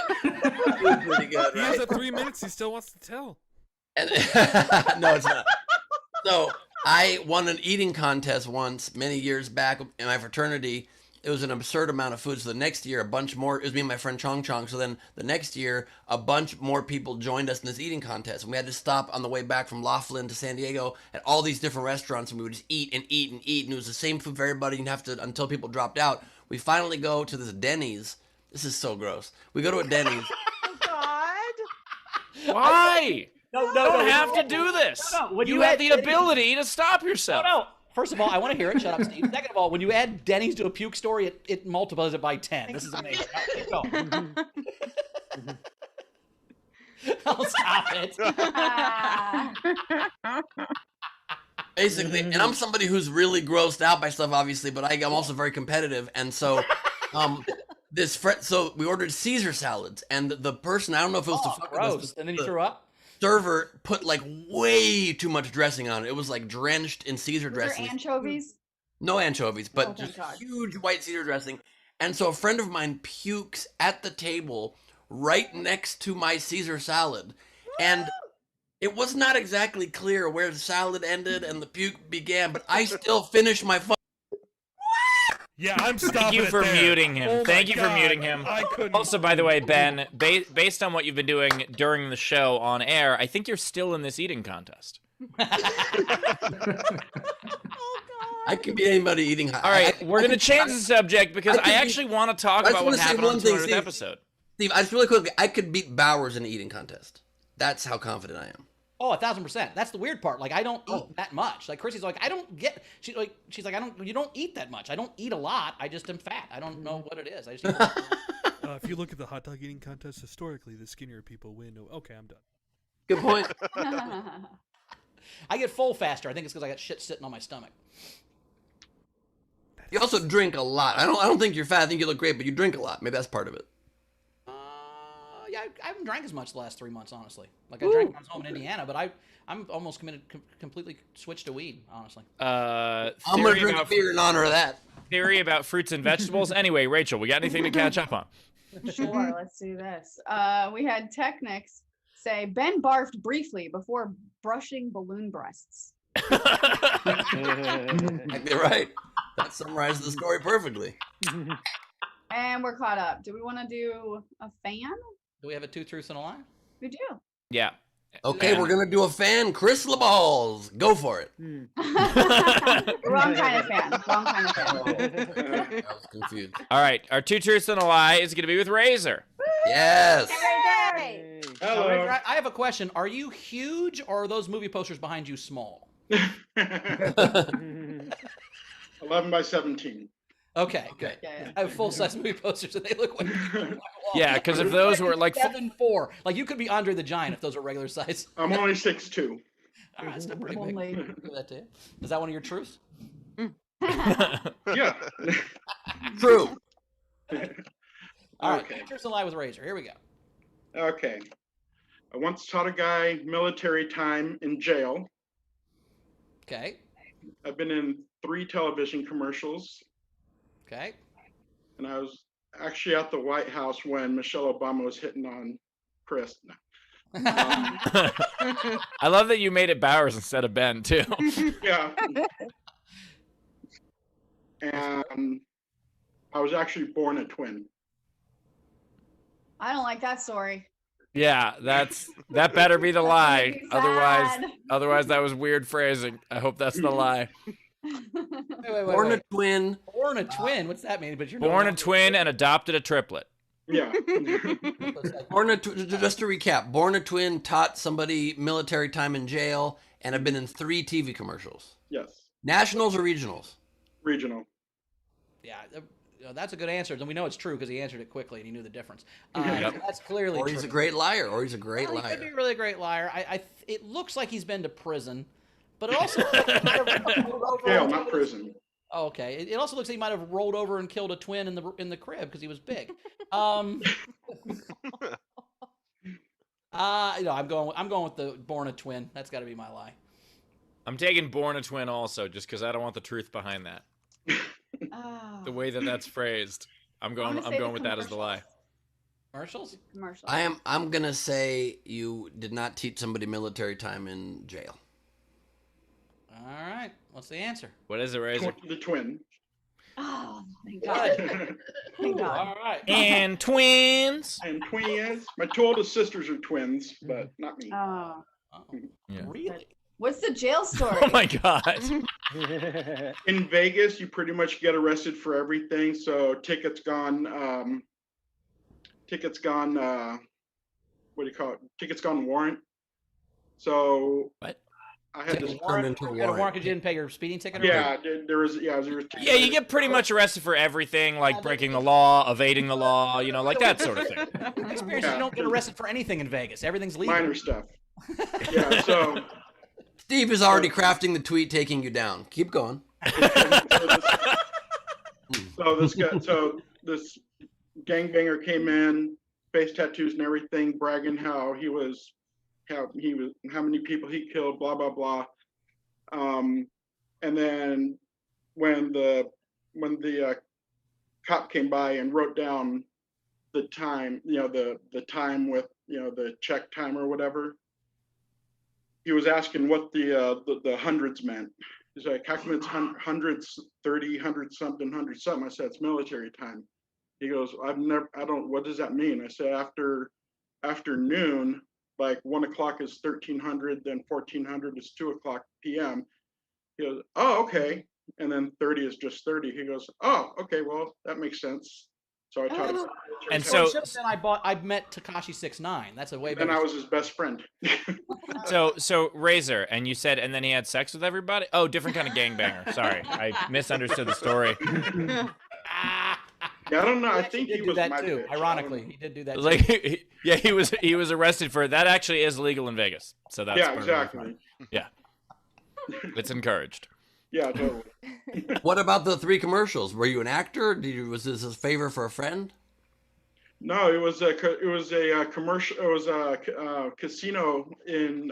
[SPEAKER 1] Pretty good,
[SPEAKER 6] He has
[SPEAKER 1] right?
[SPEAKER 6] at 3 minutes. He still wants to tell.
[SPEAKER 1] And, no, it's not. So I won an eating contest once many years back in my fraternity. It was an absurd amount of food. So the next year, a bunch more. It was me and my friend Chong Chong. So then the next year, a bunch more people joined us in this eating contest, and we had to stop on the way back from Laughlin to San Diego at all these different restaurants, and we would just eat and eat and eat, and it was the same food for everybody. You'd have to until people dropped out. We finally go to this Denny's. This is so gross. We go to a Denny's.
[SPEAKER 8] Oh God.
[SPEAKER 3] Why?
[SPEAKER 5] No,
[SPEAKER 3] You don't have to do this.
[SPEAKER 5] No, when
[SPEAKER 3] you
[SPEAKER 5] you
[SPEAKER 3] have
[SPEAKER 5] had
[SPEAKER 3] the
[SPEAKER 5] Denny's-
[SPEAKER 3] ability to stop
[SPEAKER 5] No,
[SPEAKER 3] yourself.
[SPEAKER 5] no. First of all, I want to hear it. Shut up, Steve. Second of all, when you add Denny's to a puke story, it multiplies it by 10. This is amazing. Keep going. Oh, stop it.
[SPEAKER 1] Basically, and I'm somebody who's really grossed out by stuff, obviously, but I'm also very competitive, and so, so we ordered Caesar salads, and the person, I don't know if it was
[SPEAKER 5] Oh,
[SPEAKER 1] to fuck with us,
[SPEAKER 5] gross. And then you threw up?
[SPEAKER 1] server put like way too much dressing on it. It was like drenched in Caesar
[SPEAKER 2] Was there
[SPEAKER 1] dressing.
[SPEAKER 2] anchovies?
[SPEAKER 1] No anchovies, but
[SPEAKER 2] Oh, thank
[SPEAKER 1] just
[SPEAKER 2] God.
[SPEAKER 1] huge white Caesar dressing. And so a friend of mine pukes at the table right next to my Caesar salad. And it was not exactly clear where the salad ended and the puke began, but I still finished my
[SPEAKER 6] Yeah, I'm stopping
[SPEAKER 3] Thank you
[SPEAKER 6] it
[SPEAKER 3] for
[SPEAKER 6] there.
[SPEAKER 3] muting him.
[SPEAKER 6] Oh my
[SPEAKER 3] Thank you for
[SPEAKER 6] God,
[SPEAKER 3] muting him.
[SPEAKER 6] I couldn't.
[SPEAKER 3] Also, by the way, Ben, based on what you've been doing during the show on air, I think you're still in this eating contest.
[SPEAKER 1] I could be anybody eating hot.
[SPEAKER 3] All right, we're going to change the subject because
[SPEAKER 1] I could
[SPEAKER 3] I
[SPEAKER 1] be-
[SPEAKER 3] actually want to talk
[SPEAKER 1] I just
[SPEAKER 3] about what
[SPEAKER 1] wanna say
[SPEAKER 3] happened on
[SPEAKER 1] one
[SPEAKER 3] the
[SPEAKER 1] thing,
[SPEAKER 3] 200th
[SPEAKER 1] Steve.
[SPEAKER 3] episode.
[SPEAKER 1] Steve, I just really quickly, I could beat Bowers in an eating contest. That's how confident I am.
[SPEAKER 5] Oh, 1,000%. That's the weird part. Like, I don't eat that much. Like, Chrissy's like, I don't get. She's like, you don't eat that much. I don't eat a lot. I just am fat. I don't know what it is. I just eat a lot.
[SPEAKER 6] If you look at the hot dog eating contest historically, the skinnier people win. Okay, I'm done.
[SPEAKER 1] Good point.
[SPEAKER 5] I get full faster. I think it's because I got shit sitting on my stomach.
[SPEAKER 1] You also drink a lot. I don't think you're fat. I think you look great, but you drink a lot. Maybe that's part of it.
[SPEAKER 5] Yeah, I haven't drank as much the last 3 months, honestly. Like, I drank when I was home in Indiana, but I'm almost completely switched to weed, honestly.
[SPEAKER 1] I'm gonna drink a beer in honor of that.
[SPEAKER 3] Theory about fruits and vegetables. Anyway, Rachel, we got anything to catch up on?
[SPEAKER 2] Sure, let's do this. We had Technics say Ben barfed briefly before brushing balloon breasts.
[SPEAKER 1] You're right. That summarizes the story perfectly.
[SPEAKER 2] And we're caught up. Do we want to do a fan?
[SPEAKER 5] Do we have a 2 truths and a lie?
[SPEAKER 2] We do.
[SPEAKER 3] Yeah.
[SPEAKER 1] Okay, we're gonna do a fan. Chris LaBalls. Go for it.
[SPEAKER 2] Wrong kind of fan. Wrong kind of fan.
[SPEAKER 1] I was confused.
[SPEAKER 3] All right, our 2 truths and a lie is going to be with Razor.
[SPEAKER 1] Yes.
[SPEAKER 7] Hello.
[SPEAKER 5] I have a question. Are you huge, or are those movie posters behind you small?
[SPEAKER 7] 11 by 17.
[SPEAKER 5] Okay, good.
[SPEAKER 1] Okay.
[SPEAKER 2] Yeah,
[SPEAKER 5] I have full-size movie posters, and they look like
[SPEAKER 3] Yeah, because if those were like
[SPEAKER 5] 7'4", like you could be Andre the Giant if those were regular size.
[SPEAKER 7] I'm only 6'2".
[SPEAKER 5] All right, that's still pretty
[SPEAKER 2] Only.
[SPEAKER 5] big. Give that to you. Is that one of your truths?
[SPEAKER 7] Yeah.
[SPEAKER 1] True.
[SPEAKER 5] All right,
[SPEAKER 7] Okay.
[SPEAKER 5] truths and lie with Razor. Here we go.
[SPEAKER 7] Okay. I once taught a guy military time in jail.
[SPEAKER 5] Okay.
[SPEAKER 7] I've been in 3 television commercials,
[SPEAKER 5] Okay.
[SPEAKER 7] and I was actually at the White House when Michelle Obama was hitting on Chris. No.
[SPEAKER 3] I love that you made it Bowers instead of Ben too.
[SPEAKER 7] Yeah. And I was actually born a twin.
[SPEAKER 2] I don't like that story.
[SPEAKER 3] Yeah, that better be the lie.
[SPEAKER 2] Makes me
[SPEAKER 3] Otherwise,
[SPEAKER 2] sad.
[SPEAKER 3] that was weird phrasing. I hope that's the lie.
[SPEAKER 5] Wait.
[SPEAKER 1] Born a twin.
[SPEAKER 5] Born a twin. What's that mean? But you're
[SPEAKER 3] Born a twin and adopted a triplet.
[SPEAKER 7] Yeah.
[SPEAKER 1] Just to recap, born a twin, taught somebody military time in jail, and have been in 3 TV commercials.
[SPEAKER 7] Yes.
[SPEAKER 1] Nationals or regionals?
[SPEAKER 7] Regional.
[SPEAKER 5] Yeah, that's a good answer. Then we know it's true because he answered it quickly and he knew the difference.
[SPEAKER 7] Yep.
[SPEAKER 5] So that's clearly
[SPEAKER 1] Or
[SPEAKER 5] true.
[SPEAKER 1] he's a great liar. Or he's a great
[SPEAKER 5] Well, he could be
[SPEAKER 1] liar.
[SPEAKER 5] a really great liar. It looks like he's been to prison, but it also
[SPEAKER 7] Jail, not prison.
[SPEAKER 5] Oh, okay. It also looks like he might have rolled over and killed a twin in the crib because he was big. I'm going with the born a twin. That's got to be my lie.
[SPEAKER 3] I'm taking born a twin also, just because I don't want the truth behind that.
[SPEAKER 2] Oh.
[SPEAKER 3] The way that that's phrased, I'm going with that as the lie.
[SPEAKER 5] Commercials?
[SPEAKER 2] Commercial.
[SPEAKER 1] I'm gonna say you did not teach somebody military time in jail.
[SPEAKER 5] All right. What's the answer?
[SPEAKER 3] What is it, Razor?
[SPEAKER 7] The twin.
[SPEAKER 2] Oh, thank God. Thank God.
[SPEAKER 5] All right.
[SPEAKER 3] And twins.
[SPEAKER 7] And twins. My two oldest sisters are twins, but not me.
[SPEAKER 2] Oh.
[SPEAKER 5] Oh,
[SPEAKER 3] Yeah.
[SPEAKER 5] really?
[SPEAKER 2] What's the jail story?
[SPEAKER 3] Oh my god.
[SPEAKER 7] In Vegas, you pretty much get arrested for everything. So tickets gone. What do you call it? Tickets gone warrant. So
[SPEAKER 3] What?
[SPEAKER 7] I had
[SPEAKER 1] Tickets
[SPEAKER 7] this.
[SPEAKER 1] turned into a
[SPEAKER 5] You got a warrant
[SPEAKER 1] warrant.
[SPEAKER 5] because you didn't pay your speeding ticket? Or
[SPEAKER 7] Yeah, there was. Yeah,
[SPEAKER 3] Yeah, you get pretty much arrested for everything, like breaking the law, evading the law, like that sort of thing.
[SPEAKER 5] what? Experience,
[SPEAKER 7] Yeah.
[SPEAKER 5] you don't get arrested for anything in Vegas. Everything's legal.
[SPEAKER 7] minor stuff. Yeah, so
[SPEAKER 1] Steve is already crafting the tweet taking you down. Keep going.
[SPEAKER 7] so this gangbanger came in, face tattoos and everything, bragging how many people he killed, blah blah blah. And then when the cop came by and wrote down the time, the time with the check time or whatever, he was asking what the hundreds meant. He's like, how come it's hundreds, 30, 100 something, 100 something? I said, it's military time. He goes, what does that mean? I said, after noon, like 1 o'clock is 1300, then 1400 is 2 o'clock PM. He goes, oh, okay. And then 30 is just 30. He goes, oh, okay, well, that makes sense. So I taught him.
[SPEAKER 3] And
[SPEAKER 5] So
[SPEAKER 3] so-
[SPEAKER 5] then I met Takashi 69. That's a way
[SPEAKER 7] Then
[SPEAKER 5] better.
[SPEAKER 7] I was his best friend.
[SPEAKER 3] So Razor, and you said, and then he had sex with everybody? Oh, different kind of gangbanger. Sorry, I misunderstood the story.
[SPEAKER 7] Yeah, I don't know. I
[SPEAKER 5] He
[SPEAKER 7] think
[SPEAKER 5] did
[SPEAKER 7] he
[SPEAKER 5] do
[SPEAKER 7] was
[SPEAKER 5] that
[SPEAKER 7] my
[SPEAKER 5] too.
[SPEAKER 7] bitch. I don't
[SPEAKER 5] Ironically,
[SPEAKER 7] know.
[SPEAKER 5] he did do that.
[SPEAKER 3] It was
[SPEAKER 5] too.
[SPEAKER 3] like, yeah, he was arrested for that. Actually, is legal in Vegas, so that's
[SPEAKER 7] Yeah,
[SPEAKER 3] perfectly
[SPEAKER 7] exactly.
[SPEAKER 3] fine. Yeah, it's encouraged.
[SPEAKER 7] Yeah, totally.
[SPEAKER 1] What about the 3 commercials? Were you an actor? Was this a favor for a friend?
[SPEAKER 7] No, it was a commercial. It was a casino in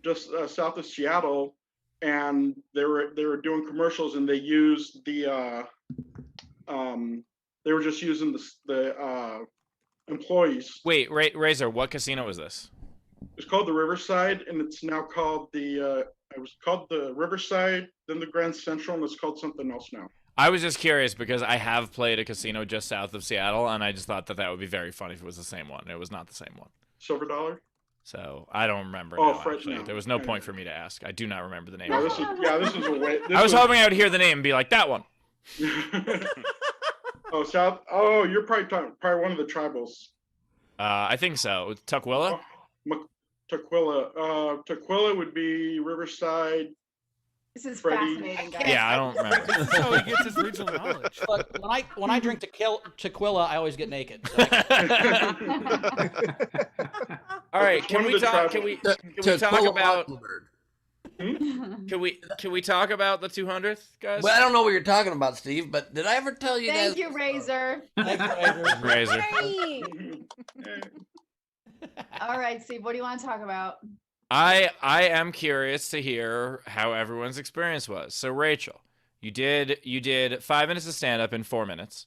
[SPEAKER 7] just south of Seattle, and they were doing commercials, and they used they were just using the employees.
[SPEAKER 3] Wait, Razor, what casino was this?
[SPEAKER 7] It's called the Riverside, and it's now called it was called the Riverside, then the Grand Central, and it's called something else now.
[SPEAKER 3] I was just curious because I have played a casino just south of Seattle, and I just thought that would be very funny if it was the same one. It was not the same one.
[SPEAKER 7] Silver Dollar.
[SPEAKER 3] So I don't remember
[SPEAKER 7] Oh,
[SPEAKER 3] now,
[SPEAKER 7] Fred,
[SPEAKER 3] actually.
[SPEAKER 7] no.
[SPEAKER 3] There was no
[SPEAKER 7] Yeah,
[SPEAKER 3] point
[SPEAKER 7] yeah.
[SPEAKER 3] for me to ask. I do not remember the name.
[SPEAKER 7] No,
[SPEAKER 3] of
[SPEAKER 7] this
[SPEAKER 3] it.
[SPEAKER 7] is a way.
[SPEAKER 3] I was hoping I would hear the name and be like, that one.
[SPEAKER 7] Oh, South. Oh, you're probably one of the tribals.
[SPEAKER 3] I think so. Tukwila?
[SPEAKER 7] Tukwila. Tukwila would be Riverside.
[SPEAKER 2] This is
[SPEAKER 7] Freddie.
[SPEAKER 2] fascinating, guys.
[SPEAKER 3] Yeah, I don't remember.
[SPEAKER 6] This is how he gets his regional knowledge.
[SPEAKER 5] Look, when I drink tequila, I always get naked. So
[SPEAKER 3] All right,
[SPEAKER 7] It's
[SPEAKER 3] can
[SPEAKER 7] one of
[SPEAKER 3] we
[SPEAKER 7] the
[SPEAKER 3] talk?
[SPEAKER 7] tribal-
[SPEAKER 3] Can we talk
[SPEAKER 1] Quilla
[SPEAKER 3] about?
[SPEAKER 1] Mockingbird.
[SPEAKER 3] Can we talk about the 200th, guys?
[SPEAKER 1] Well, I don't know what you're talking about, Steve, but did I ever tell you
[SPEAKER 2] Thank
[SPEAKER 1] guys?
[SPEAKER 2] you, Razor.
[SPEAKER 5] thanks, Razor.
[SPEAKER 3] Razor.
[SPEAKER 2] All right, Steve, what do you want to talk about?
[SPEAKER 3] I am curious to hear how everyone's experience was. So Rachel, you did 5 minutes of stand up in 4 minutes.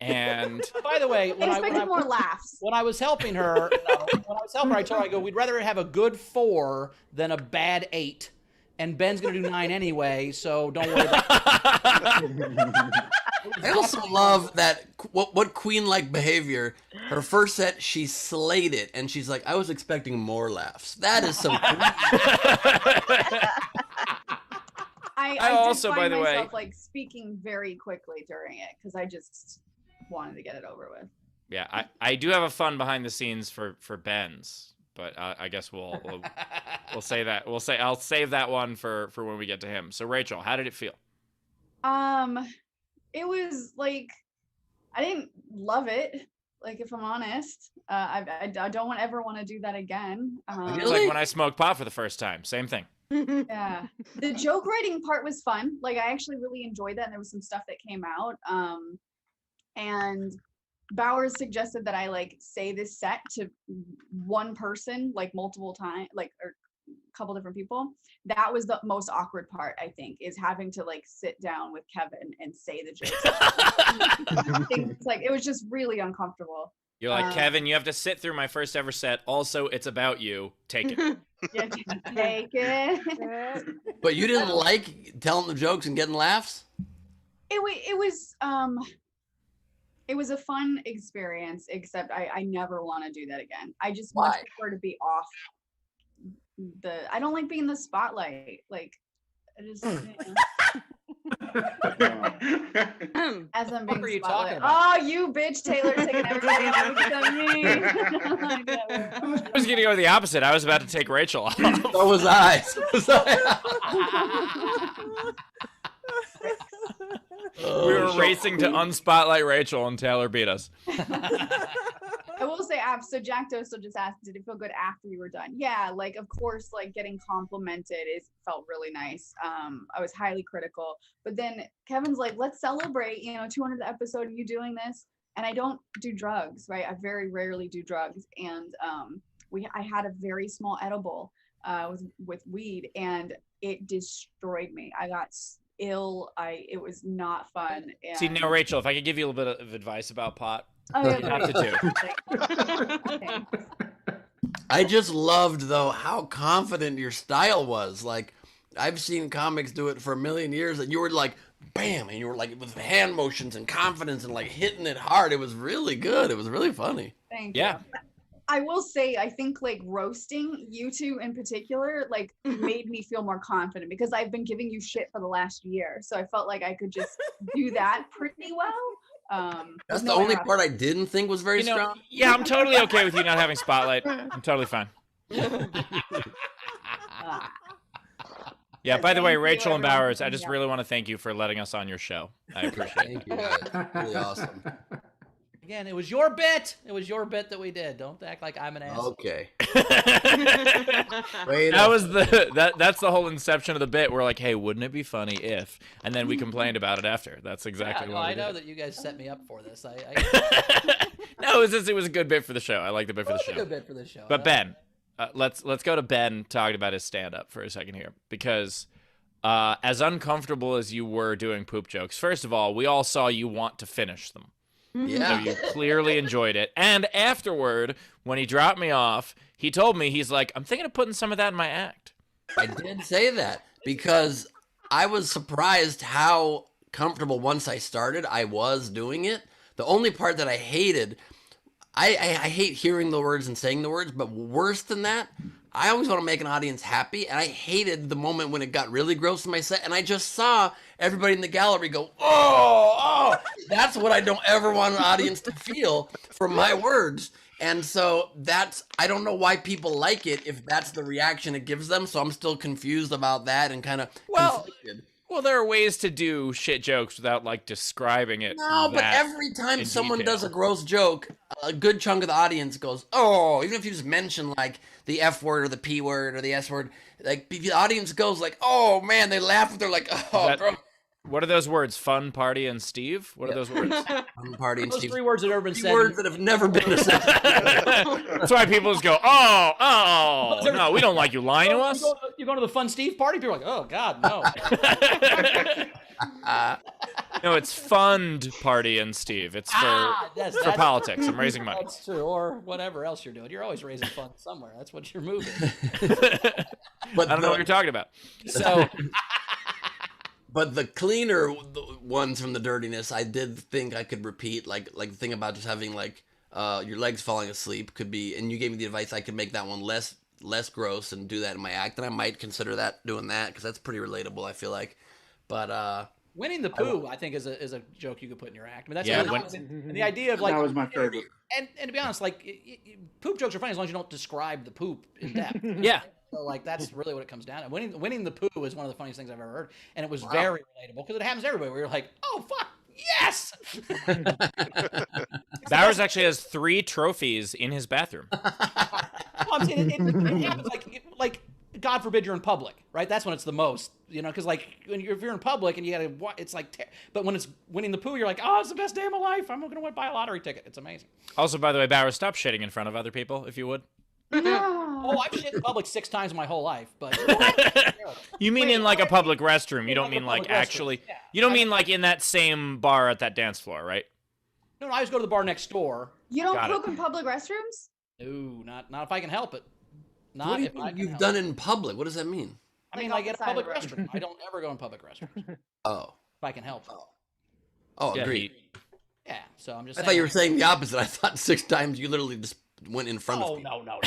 [SPEAKER 3] And
[SPEAKER 5] By the way,
[SPEAKER 2] I expected more laughs.
[SPEAKER 5] when I was helping her, I told her, I go, we'd rather have a good 4 than a bad 8. And Ben's going to do 9 anyway, so don't worry about it.
[SPEAKER 1] I also love that what queen-like behavior. Her first set, she slayed it, and she's like, "I was expecting more laughs." That is some.
[SPEAKER 2] I
[SPEAKER 3] also,
[SPEAKER 2] did
[SPEAKER 3] by
[SPEAKER 2] find
[SPEAKER 3] the way-
[SPEAKER 2] myself like speaking very quickly during it because I just wanted to get it over with.
[SPEAKER 3] yeah, I do have a fun behind the scenes for Ben's, but I guess we'll say that I'll save that one for when we get to him. So Rachel, how did it feel?
[SPEAKER 2] it was like I didn't love it. Like if I'm honest, I don't ever want to do that again.
[SPEAKER 3] It's
[SPEAKER 1] Really?
[SPEAKER 3] like when I smoked pot for the first time. Same thing.
[SPEAKER 2] Yeah, the joke writing part was fun. Like I actually really enjoyed that, and there was some stuff that came out. And Bowers suggested that I like say this set to one person like multiple times, like or a couple different people. That was the most awkward part, I think, is having to like sit down with Kevin and say the jokes. It's like it was just really uncomfortable.
[SPEAKER 3] You're like, Kevin, you have to sit through my first ever set. Also, it's about you. Take it.
[SPEAKER 2] Yeah, take it.
[SPEAKER 1] But you didn't like telling the jokes and getting laughs?
[SPEAKER 2] It was a fun experience, except I never want to do that again. I just much
[SPEAKER 1] Why?
[SPEAKER 2] prefer to be off I don't like being in the spotlight. Like I just as I'm being
[SPEAKER 5] What are you
[SPEAKER 2] spotlight.
[SPEAKER 5] talking about?
[SPEAKER 2] Oh, you bitch, Taylor, taking everybody off except me.
[SPEAKER 3] I was going to go the opposite. I was about to take Rachel off.
[SPEAKER 1] So was I. So was I. Oh,
[SPEAKER 3] We were racing to unspotlight Rachel, and Taylor beat us.
[SPEAKER 2] I will say, so Jack Dosto just asked, did it feel good after you were done? Yeah, like of course, like getting complimented felt really nice. I was highly critical, but then Kevin's like, let's celebrate, 200th episode of you doing this. And I don't do drugs, right? I very rarely do drugs. And I had a very small edible with weed, and it destroyed me. I got ill. It was not fun. And
[SPEAKER 3] See, now, Rachel, if I could give you a little bit of advice about pot,
[SPEAKER 2] oh, yeah,
[SPEAKER 3] you have to do.
[SPEAKER 2] Thanks.
[SPEAKER 1] I just loved, though, how confident your style was. Like, I've seen comics do it for a million years, and you were like, bam, and you were like with hand motions and confidence and like hitting it hard. It was really good. It was really funny.
[SPEAKER 2] Thank
[SPEAKER 3] Yeah.
[SPEAKER 2] you. I will say, I think like roasting you two in particular, like made me feel more confident because I've been giving you shit for the last year. So I felt like I could just do that pretty well.
[SPEAKER 1] That's
[SPEAKER 2] with
[SPEAKER 1] the
[SPEAKER 2] no
[SPEAKER 1] only
[SPEAKER 2] interrupt-
[SPEAKER 1] part I didn't think was very strong.
[SPEAKER 3] Yeah, I'm totally okay with you not having spotlight. I'm totally fine.
[SPEAKER 2] Uh,
[SPEAKER 3] Yeah, by the
[SPEAKER 2] Thank
[SPEAKER 3] way,
[SPEAKER 2] you,
[SPEAKER 3] Rachel and
[SPEAKER 2] everyone, for
[SPEAKER 3] Bowers, I
[SPEAKER 2] coming
[SPEAKER 3] just
[SPEAKER 2] out.
[SPEAKER 3] really want to thank you for letting us on your show. I appreciate it.
[SPEAKER 1] Thank you, guys. Really awesome.
[SPEAKER 5] Again, it was your bit. It was your bit that we did. Don't act like I'm an ass.
[SPEAKER 1] Okay.
[SPEAKER 3] That was that's the whole inception of the bit. We're like, hey, wouldn't it be funny if? And then we complained about it after. That's exactly
[SPEAKER 5] Yeah,
[SPEAKER 3] what
[SPEAKER 5] I
[SPEAKER 3] we
[SPEAKER 5] know
[SPEAKER 3] did.
[SPEAKER 5] that you guys set me up for this.
[SPEAKER 3] No, it was a good bit for the show. I like the bit for the
[SPEAKER 5] It was a
[SPEAKER 3] show.
[SPEAKER 5] good bit for the show.
[SPEAKER 3] But Ben, let's go to Ben talking about his stand-up for a second here, because as uncomfortable as you were doing poop jokes, first of all, we all saw you want to finish them. So
[SPEAKER 1] Yeah.
[SPEAKER 3] you clearly enjoyed it. And afterward, when he dropped me off, he told me, he's like, I'm thinking of putting some of that in my act.
[SPEAKER 1] I did say that because I was surprised how comfortable once I started I was doing it. The only part that I hated, I hate hearing the words and saying the words, but worse than that, I always want to make an audience happy, and I hated the moment when it got really gross in my set, and I just saw everybody in the gallery go, oh, that's what I don't ever want an audience to feel from my words. And so I don't know why people like it if that's the reaction it gives them, so I'm still confused about that and kind of conflicted.
[SPEAKER 3] Well, there are ways to do shit jokes without, like, describing it.
[SPEAKER 1] No, but
[SPEAKER 3] that
[SPEAKER 1] every time
[SPEAKER 3] in
[SPEAKER 1] someone
[SPEAKER 3] detail.
[SPEAKER 1] does a gross joke, a good chunk of the audience goes, oh, even if you just mention like the F word or the P word or the S word, like the audience goes like, oh man, they laugh. They're like, oh,
[SPEAKER 3] That-
[SPEAKER 1] bro.
[SPEAKER 3] What are those words? Fun, party, and Steve? What are those words?
[SPEAKER 1] Fun party and
[SPEAKER 5] Those
[SPEAKER 1] Steve.
[SPEAKER 5] three words that have ever been
[SPEAKER 1] Three
[SPEAKER 5] said.
[SPEAKER 1] words that have never been said.
[SPEAKER 3] That's why people just go, oh, no, we don't like you lying to us.
[SPEAKER 5] You go to the Fun Steve party? People are like, oh, God, no.
[SPEAKER 3] No, it's fund, party, and Steve. It's for
[SPEAKER 5] That's
[SPEAKER 3] politics. I'm raising money.
[SPEAKER 5] That's true. Or whatever else you're doing. You're always raising funds somewhere. That's what you're moving.
[SPEAKER 1] But
[SPEAKER 3] I don't know what you're talking about.
[SPEAKER 5] So,
[SPEAKER 1] But the cleaner ones from the dirtiness, I did think I could repeat, like the thing about just having like your legs falling asleep could be, and you gave me the advice I could make that one less gross and do that in my act, and I might consider doing that because that's pretty relatable, I feel like. But
[SPEAKER 5] winning the poo, I think, is a joke you could put in your act. I mean, that's
[SPEAKER 3] Yeah,
[SPEAKER 5] and the idea of like
[SPEAKER 7] That was my favorite.
[SPEAKER 5] And to be honest, like poop jokes are funny as long as you don't describe the poop in depth.
[SPEAKER 3] Yeah.
[SPEAKER 5] So like that's really what it comes down to. Winning the poo is one of the funniest things I've ever heard, and it was very relatable because it happens everywhere. Where you're like, oh fuck, Yes.
[SPEAKER 3] Bowers actually has 3 trophies in his bathroom.
[SPEAKER 5] Well, I'm saying it happens like God forbid you're in public, right? That's when it's the most, because like if you're in public and you gotta, it's like, but when it's winning the poo, you're like, oh, it's the best day of my life. I'm gonna buy a lottery ticket. It's amazing.
[SPEAKER 3] Also, by the way, Bowers, stop shitting in front of other people, if you would.
[SPEAKER 5] Oh, I've shit in public 6 times in my whole life, but
[SPEAKER 3] You mean in like a public restroom? You don't mean like
[SPEAKER 5] public restroom.
[SPEAKER 3] actually?
[SPEAKER 5] Yeah.
[SPEAKER 3] You don't mean like in that same bar at that dance floor, right?
[SPEAKER 5] no, I always go to the bar next door.
[SPEAKER 2] You don't
[SPEAKER 3] Got it.
[SPEAKER 2] poop in public restrooms?
[SPEAKER 5] No, not if I can help it. Not
[SPEAKER 1] What do you
[SPEAKER 5] if I
[SPEAKER 1] mean
[SPEAKER 5] can
[SPEAKER 1] you've
[SPEAKER 5] help
[SPEAKER 1] done
[SPEAKER 5] it.
[SPEAKER 1] it in public? What does that mean?
[SPEAKER 5] I mean,
[SPEAKER 2] Like
[SPEAKER 5] like at a
[SPEAKER 2] outside
[SPEAKER 5] public
[SPEAKER 2] of the
[SPEAKER 5] restroom. I don't ever go in public restrooms
[SPEAKER 1] Oh.
[SPEAKER 5] if I can help it.
[SPEAKER 1] Oh,
[SPEAKER 3] Yeah,
[SPEAKER 1] agreed.
[SPEAKER 5] Yeah, so I'm just.
[SPEAKER 1] I
[SPEAKER 5] saying,
[SPEAKER 1] thought you were saying the opposite. I thought 6 times you literally just went in front
[SPEAKER 5] Oh
[SPEAKER 1] of people.
[SPEAKER 5] no.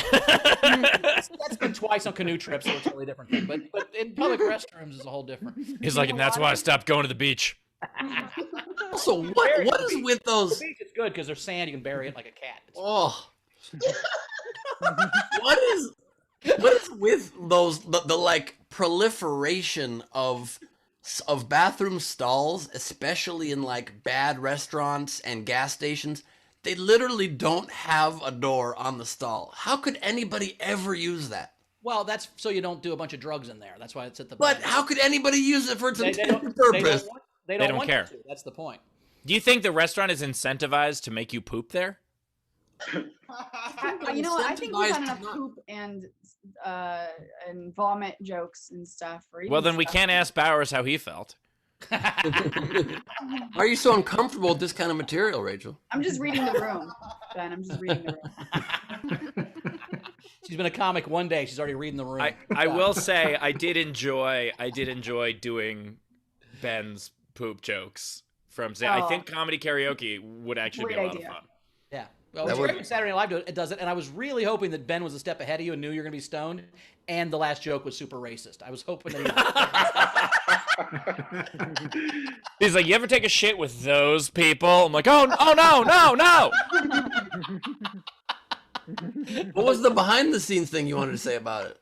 [SPEAKER 5] That's been twice on canoe trips, so it's a really different thing. But in public restrooms is a whole different.
[SPEAKER 3] He's like, and that's why I stopped going to the beach.
[SPEAKER 1] Also, what is with
[SPEAKER 5] The
[SPEAKER 1] those?
[SPEAKER 5] beach is good because there's sand. You can bury it like a cat. It's
[SPEAKER 1] Oh. what is with those the like proliferation of bathroom stalls, especially in like bad restaurants and gas stations? They literally don't have a door on the stall. How could anybody ever use that?
[SPEAKER 5] Well, that's so you don't do a bunch of drugs in there. That's why it's at the.
[SPEAKER 1] But how could anybody use it for its
[SPEAKER 5] They
[SPEAKER 1] intended
[SPEAKER 5] don't,
[SPEAKER 1] purpose?
[SPEAKER 5] they
[SPEAKER 3] don't
[SPEAKER 5] want
[SPEAKER 3] care.
[SPEAKER 5] you to. That's the point.
[SPEAKER 3] Do you think the restaurant is incentivized to make you poop there?
[SPEAKER 2] You know what? I think we've
[SPEAKER 1] Incentivized
[SPEAKER 2] had
[SPEAKER 1] to
[SPEAKER 2] enough
[SPEAKER 1] not.
[SPEAKER 2] poop and vomit jokes and stuff. Or
[SPEAKER 3] Well,
[SPEAKER 2] even
[SPEAKER 3] then we
[SPEAKER 2] stuff.
[SPEAKER 3] can't ask Bowers how he felt.
[SPEAKER 1] Why are you so uncomfortable with this kind of material, Rachel?
[SPEAKER 2] I'm just reading the room, Ben. I'm just reading the room.
[SPEAKER 5] She's been a comic one day. She's already reading the room.
[SPEAKER 3] I will say I did enjoy doing Ben's poop jokes from I
[SPEAKER 2] Oh.
[SPEAKER 3] think comedy karaoke would actually be a
[SPEAKER 2] Great
[SPEAKER 3] lot
[SPEAKER 2] idea.
[SPEAKER 3] of fun.
[SPEAKER 5] Yeah. Well,
[SPEAKER 1] That
[SPEAKER 5] it's
[SPEAKER 1] would-
[SPEAKER 5] great when Saturday Night Live does it, and I was really hoping that Ben was a step ahead of you and knew you were going to be stoned, and the last joke was super racist. I was hoping that
[SPEAKER 3] He's like, you ever take a shit with those people? I'm like, oh no.
[SPEAKER 1] What was the behind the scenes thing you wanted to say about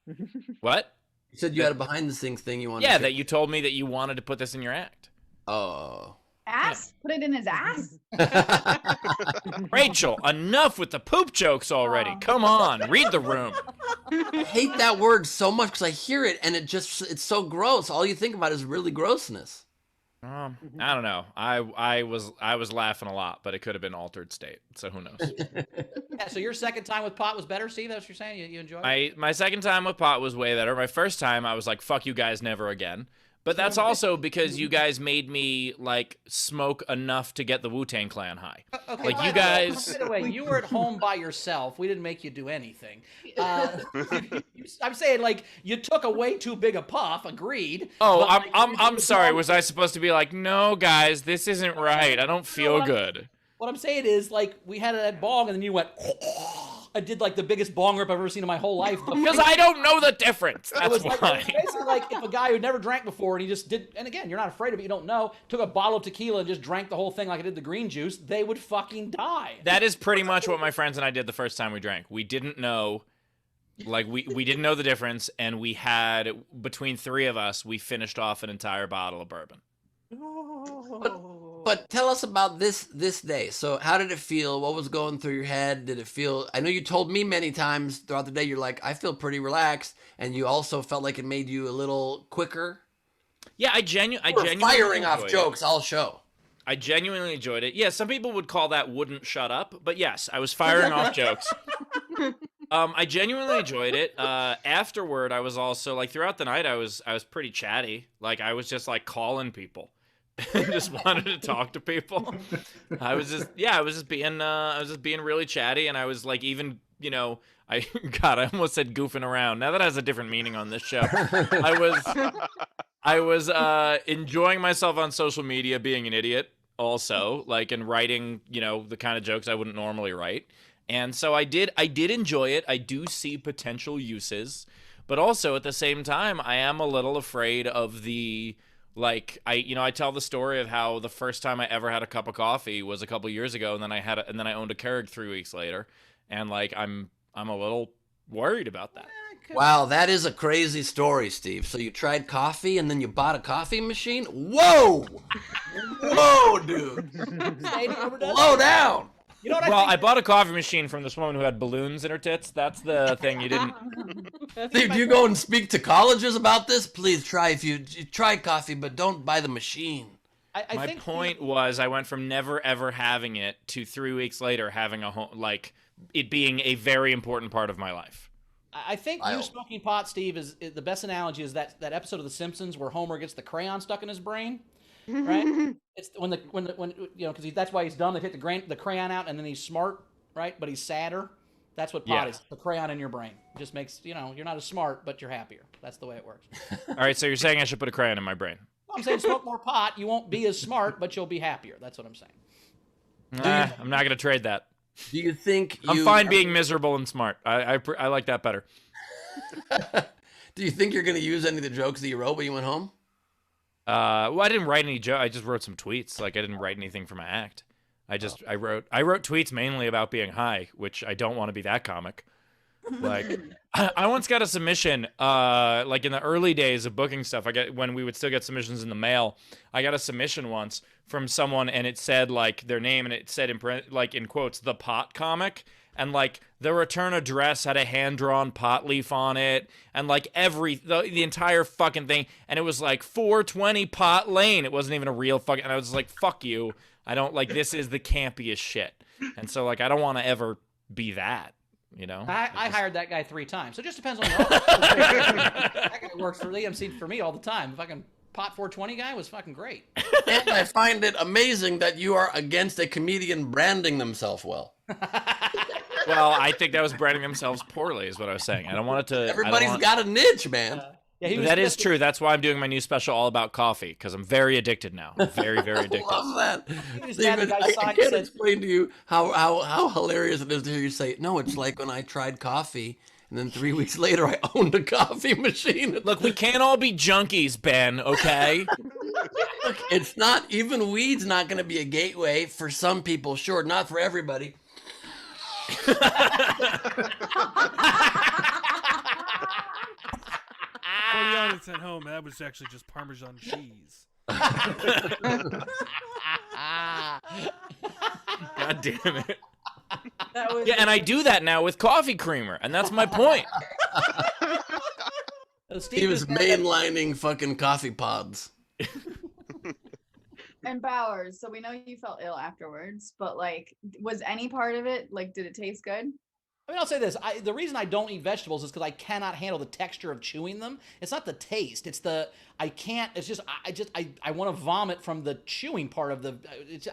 [SPEAKER 1] it?
[SPEAKER 3] What?
[SPEAKER 1] You said you had a behind the scenes thing you wanted
[SPEAKER 3] Yeah,
[SPEAKER 1] to say.
[SPEAKER 3] that you told me that you wanted to put this in your act.
[SPEAKER 1] Oh.
[SPEAKER 2] Ass? Put it in his ass?
[SPEAKER 3] Rachel, enough with the poop jokes already.
[SPEAKER 2] Oh.
[SPEAKER 3] Come on, read the room.
[SPEAKER 1] I hate that word so much because I hear it and it's so gross. All you think about is really grossness.
[SPEAKER 3] I don't know. I was laughing a lot, but it could have been altered state. So who knows?
[SPEAKER 5] Yeah, so your second time with pot was better, Steve? That's what you're saying? You enjoyed it?
[SPEAKER 3] My second time with pot was way better. My first time I was like, fuck you guys, never again. But that's also because you guys made me like smoke enough to get the Wu-Tang Clan high.
[SPEAKER 5] Okay,
[SPEAKER 3] Like,
[SPEAKER 5] by
[SPEAKER 3] you
[SPEAKER 5] the way-
[SPEAKER 3] guys-
[SPEAKER 5] By the way, you were at home by yourself. We didn't make you do anything. I'm saying, like, you took a way too big a puff. Agreed.
[SPEAKER 3] Oh,
[SPEAKER 5] but, like, you
[SPEAKER 3] I'm
[SPEAKER 5] did
[SPEAKER 3] sorry.
[SPEAKER 5] the-
[SPEAKER 3] Was I supposed to be like, no, guys, this isn't right. I don't feel
[SPEAKER 5] No,
[SPEAKER 3] good.
[SPEAKER 5] What I'm saying is, like, we had that bong, and then you went. I did like the biggest bong rip I've ever seen in my whole life.
[SPEAKER 3] Because I don't know the difference.
[SPEAKER 5] It
[SPEAKER 3] That's
[SPEAKER 5] was like,
[SPEAKER 3] why.
[SPEAKER 5] it was basically like if a guy who'd never drank before and he just did, and again, you're not afraid of it, you don't know, took a bottle of tequila and just drank the whole thing like I did the green juice, they would fucking die.
[SPEAKER 3] That is pretty much what my friends and I did the first time we drank. We didn't know, like, we didn't know the difference, and we had, between 3 of us, we finished off an entire bottle of bourbon.
[SPEAKER 1] But tell us about this day. So how did it feel? What was going through your head? Did it feel, I know you told me many times throughout the day, you're like, I feel pretty relaxed. And you also felt like it made you a little quicker.
[SPEAKER 3] Yeah, I
[SPEAKER 1] We're
[SPEAKER 3] genuinely
[SPEAKER 1] firing off
[SPEAKER 3] enjoyed it.
[SPEAKER 1] jokes all show.
[SPEAKER 3] I genuinely enjoyed it. Yeah, some people would call that wouldn't shut up, but yes, I was firing off jokes. I genuinely enjoyed it. Afterward, I was also like throughout the night, I was pretty chatty. Like I was just like calling people, just wanted to talk to people. I was just being really chatty, and I was like even I almost said goofing around. Now that has a different meaning on this show. I was enjoying myself on social media, being an idiot also, like, and writing, the kind of jokes I wouldn't normally write. And so I did enjoy it. I do see potential uses, but also at the same time, I am a little afraid of the, like, I tell the story of how the first time I ever had a cup of coffee was a couple years ago, and then I owned a Keurig 3 weeks later. And like, I'm a little worried about that.
[SPEAKER 1] Wow, that is a crazy story, Steve. So you tried coffee and then you bought a coffee machine? Whoa! Whoa, dude. Slow down.
[SPEAKER 5] You know what
[SPEAKER 3] Well,
[SPEAKER 5] I
[SPEAKER 3] I
[SPEAKER 5] think?
[SPEAKER 3] bought a coffee machine from this woman who had balloons in her tits. That's the thing you didn't.
[SPEAKER 1] Steve, do you go and speak to colleges about this? Please try you try coffee, but don't buy the machine.
[SPEAKER 5] I
[SPEAKER 3] My
[SPEAKER 5] think
[SPEAKER 3] point was, I went from never ever having it to 3 weeks later having a home, like it being a very important part of my life.
[SPEAKER 5] I think you
[SPEAKER 1] Wild.
[SPEAKER 5] smoking pot, Steve, is the best analogy. Is that episode of The Simpsons where Homer gets the crayon stuck in his brain, right? It's when you know, because that's why he's dumb. They take the crayon out, and then he's smart, right? But he's sadder. That's what pot
[SPEAKER 3] Yeah.
[SPEAKER 5] is. The crayon in your brain just makes you're not as smart, but you're happier. That's the way it works.
[SPEAKER 3] All right, so you're saying I should put a crayon in my brain?
[SPEAKER 5] I'm saying smoke more pot. You won't be as smart, but you'll be happier. That's what I'm saying.
[SPEAKER 3] Nah, I'm not gonna trade that.
[SPEAKER 1] Do you think
[SPEAKER 3] I'm fine being miserable and smart. I like that better.
[SPEAKER 1] Do you think you're going to use any of the jokes that you wrote when you went home?
[SPEAKER 3] Well, I didn't write any joke. I just wrote some tweets. Like I didn't write anything for my act. I wrote tweets mainly about being high, which I don't want to be that comic. Like I once got a submission, like in the early days of booking stuff. When we would still get submissions in the mail. I got a submission once from someone, and it said like their name, and it said in quotes, "the pot comic," and like the return address had a hand-drawn pot leaf on it, and like the entire fucking thing, and it was like 420 Pot Lane. It wasn't even a real fucking. And I was just like, "Fuck you! I don't like this. Is the campiest shit." And so like I don't want to ever be that. You know,
[SPEAKER 5] I hired that guy 3 times, so it just depends on the that guy works for the EMC for me all the time. Fucking pot 420 guy was fucking great.
[SPEAKER 1] And I find it amazing that you are against a comedian branding themselves well.
[SPEAKER 3] Well, I think that was branding themselves poorly, is what I was saying. I don't want it to.
[SPEAKER 1] Everybody's got a niche, man.
[SPEAKER 5] Yeah, he was
[SPEAKER 3] That is
[SPEAKER 5] supposed to-
[SPEAKER 3] true. That's why I'm doing my new special all about coffee, because I'm very addicted now. I'm very, very
[SPEAKER 1] I
[SPEAKER 3] addicted.
[SPEAKER 1] love that.
[SPEAKER 5] was mad the
[SPEAKER 1] Steven,
[SPEAKER 5] guy
[SPEAKER 1] I
[SPEAKER 5] signed
[SPEAKER 1] can't
[SPEAKER 5] said-
[SPEAKER 1] explain to you how hilarious it is to hear you say, no, it's like when I tried coffee, and then 3 weeks later I owned a coffee machine.
[SPEAKER 3] Look, we can't all be junkies, Ben, okay?
[SPEAKER 1] Look, it's not, even weed's not going to be a gateway for some people, sure, not for everybody.
[SPEAKER 6] For the audience at home, that was actually just Parmesan cheese.
[SPEAKER 3] God damn it.
[SPEAKER 8] That was
[SPEAKER 3] Yeah, and I do that now with coffee creamer, and that's my point.
[SPEAKER 5] Steve
[SPEAKER 1] He
[SPEAKER 5] is
[SPEAKER 1] was
[SPEAKER 5] mad that-
[SPEAKER 1] mainlining fucking coffee pods.
[SPEAKER 2] And Bowers, so we know you felt ill afterwards, but like, was any part of it, like, did it taste good?
[SPEAKER 5] I mean, I'll say this. The reason I don't eat vegetables is because I cannot handle the texture of chewing them. It's not the taste. It's the, I can't, it's just, I want to vomit from the chewing part of the,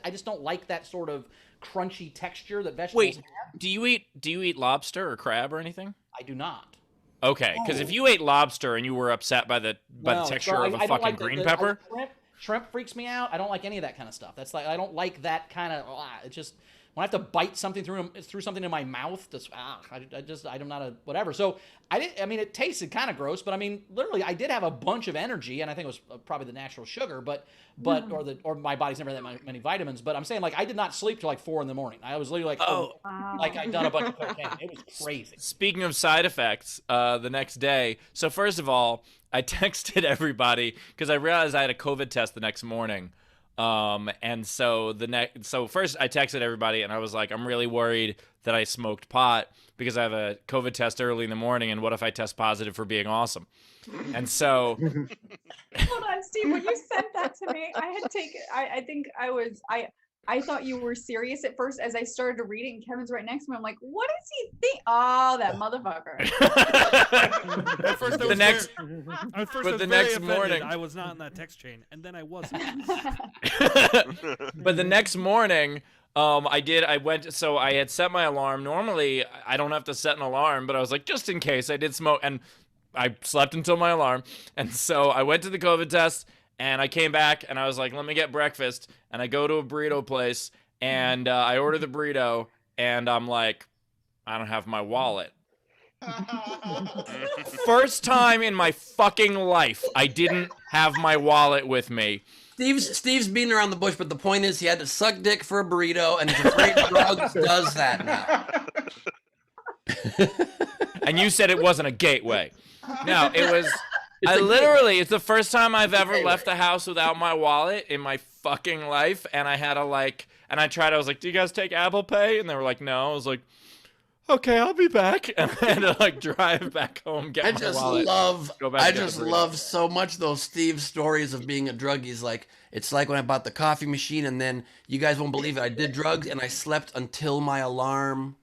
[SPEAKER 5] I just don't like that sort of crunchy texture that vegetables
[SPEAKER 3] Wait,
[SPEAKER 5] have.
[SPEAKER 3] do you eat lobster or crab or anything?
[SPEAKER 5] I do not.
[SPEAKER 3] Okay, because if you ate lobster and you were upset by the
[SPEAKER 5] No,
[SPEAKER 3] texture
[SPEAKER 5] so
[SPEAKER 3] of a
[SPEAKER 5] I don't
[SPEAKER 3] fucking
[SPEAKER 5] like
[SPEAKER 3] green pepper,
[SPEAKER 5] Shrimp freaks me out. I don't like any of that kind of stuff. That's like, I don't like that kind of, it's just, when I have to bite something through something in my mouth, I'm not a whatever. So I mean, it tasted kind of gross, but I mean, literally, I did have a bunch of energy, and I think it was probably the natural sugar, or my body's never had that many vitamins. But I'm saying, like, I did not sleep till like 4 a.m. I was literally like,
[SPEAKER 2] Wow.
[SPEAKER 5] like I'd done a bunch of cocaine. It was crazy.
[SPEAKER 3] speaking of side effects, the next day. So first of all, I texted everybody because I realized I had a COVID test the next morning. And so first I texted everybody and I was like, I'm really worried that I smoked pot because I have a COVID test early in the morning. And what if I test positive for being awesome? And so
[SPEAKER 2] Hold on, Steve, when you sent that to me, I had taken, I think I thought you were serious at first as I started to read it, and Kevin's right next to me. I'm like, what does he think? Oh, that motherfucker.
[SPEAKER 6] At first, I
[SPEAKER 3] The
[SPEAKER 6] was
[SPEAKER 3] next-
[SPEAKER 6] very, at first
[SPEAKER 3] but
[SPEAKER 6] I was
[SPEAKER 3] the
[SPEAKER 6] very
[SPEAKER 3] next
[SPEAKER 6] offended.
[SPEAKER 3] morning-
[SPEAKER 6] I was not in that text chain, and then I wasn't.
[SPEAKER 3] but the next morning, so I had set my alarm. Normally, I don't have to set an alarm, but I was like, just in case I did smoke, and I slept until my alarm. And so I went to the COVID test, and I came back, and I was like, let me get breakfast. And I go to a burrito place, and I order the burrito, and I'm like, I don't have my wallet. First time in my fucking life, I didn't have my wallet with me.
[SPEAKER 1] Steve's beating around the bush, but the point is he had to suck dick for a burrito, and he's afraid drugs does that now.
[SPEAKER 3] And you said it wasn't a gateway. No, it was. It's the first time I've ever left the house without my wallet in my fucking life, and I had to I was like, do you guys take Apple Pay? And they were like, no. I was like, okay, I'll be back. And I had to drive back home, get my wallet.
[SPEAKER 1] I just love so much those Steve stories of being a druggie. He's like, it's like when I bought the coffee machine, and then you guys won't believe it, I did drugs and I slept until my alarm.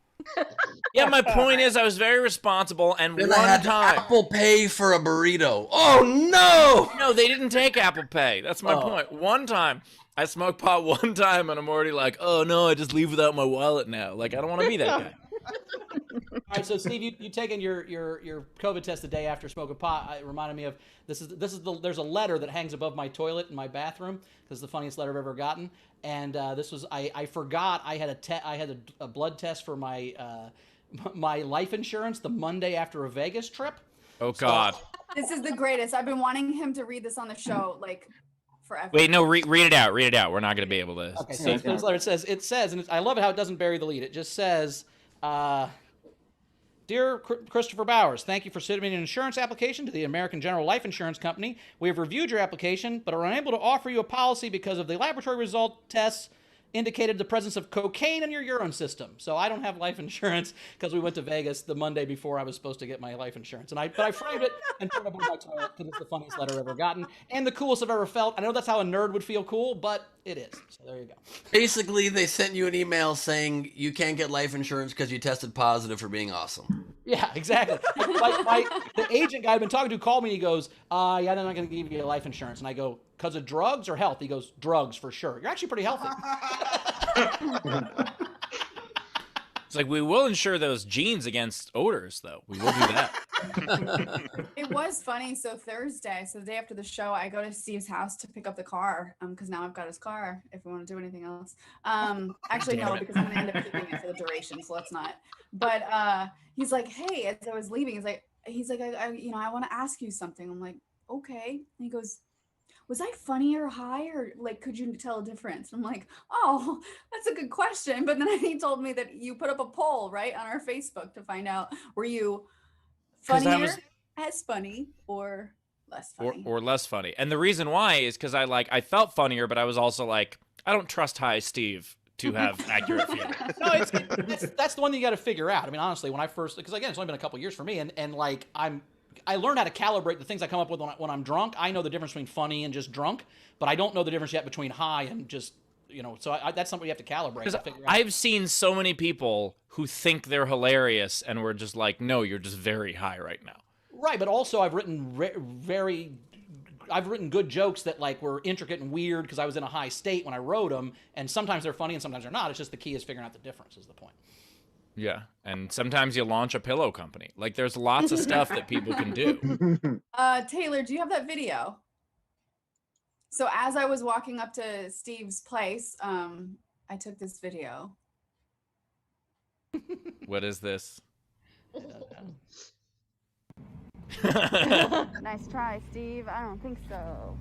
[SPEAKER 3] Yeah, my point is I was very responsible, and
[SPEAKER 1] Then
[SPEAKER 3] one
[SPEAKER 1] I had
[SPEAKER 3] time
[SPEAKER 1] to Apple Pay for a burrito. Oh no!
[SPEAKER 3] No, they didn't take Apple Pay. That's my point. One time, I smoked pot one time, and I'm already like, oh no, I just leave without my wallet now. Like, I don't want to be that guy.
[SPEAKER 5] All right, so Steve, you taken your COVID test the day after smoking pot. It reminded me of there's a letter that hangs above my toilet in my bathroom because it's the funniest letter I've ever gotten. And this was I forgot I had a blood test for my my life insurance the Monday after a Vegas trip.
[SPEAKER 3] Oh God.
[SPEAKER 2] This is the greatest. I've been wanting him to read this on the show forever.
[SPEAKER 3] Wait, no, read it out. Read it out. We're not going to be able to.
[SPEAKER 5] Okay, so this letter it says, and I love how it doesn't bury the lead. It just says, Dear Christopher Bowers, thank you for submitting an insurance application to the American General Life Insurance Company. We have reviewed your application, but are unable to offer you a policy because of the laboratory result tests indicated the presence of cocaine in your urine system. So I don't have life insurance because we went to Vegas the Monday before I was supposed to get my life insurance. But I framed it and put it above my toilet because it's the funniest letter I've ever gotten and the coolest I've ever felt. I know that's how a nerd would feel cool, but it is. So there you go.
[SPEAKER 1] Basically, they sent you an email saying you can't get life insurance because you tested positive for being awesome.
[SPEAKER 5] Yeah, exactly. The agent guy I've been talking to called me and he goes, yeah, they're not going to give you life insurance. And I go, because of drugs or health? He goes, drugs for sure. You're actually pretty healthy.
[SPEAKER 3] It's like, we will insure those genes against odors, though. We will do that.
[SPEAKER 2] It was funny. So Thursday, so the day after the show, I go to Steve's house to pick up the car because now I've got his car if we want to do anything else. Actually, no, because I'm going to end up keeping it for the duration, so let's not. But he's like, hey, as I was leaving, he's like, I want to ask you something. I'm like, okay. And he goes, was I funny or high, or could you tell a difference? I'm like, oh, that's a good question. But then he told me that you put up a poll, right, on our Facebook to find out, were you funnier, as funny, or less funny?
[SPEAKER 3] Or less funny. And the reason why is because I felt funnier, but I was also like, I don't trust High Steve to have accurate feeling.
[SPEAKER 5] No, that's the one thing you got to figure out. I mean, honestly, when I first, because again, it's only been a couple years for me, and I learned how to calibrate the things I come up with when I'm drunk. I know the difference between funny and just drunk, but I don't know the difference yet between high and just, so that's something you have to calibrate. To figure out.
[SPEAKER 3] I've seen so many people who think they're hilarious and we're just like, no, you're just very high right now.
[SPEAKER 5] Right, but also I've written good jokes that were intricate and weird because I was in a high state when I wrote them, and sometimes they're funny and sometimes they're not. It's just the key is figuring out the difference is the point.
[SPEAKER 3] Yeah, and sometimes you launch a pillow company. There's lots of stuff that people can do.
[SPEAKER 2] Taylor, do you have that video? So as I was walking up to Steve's place, I took this video.
[SPEAKER 3] What is this?
[SPEAKER 4] Nice try, Steve. I don't think so.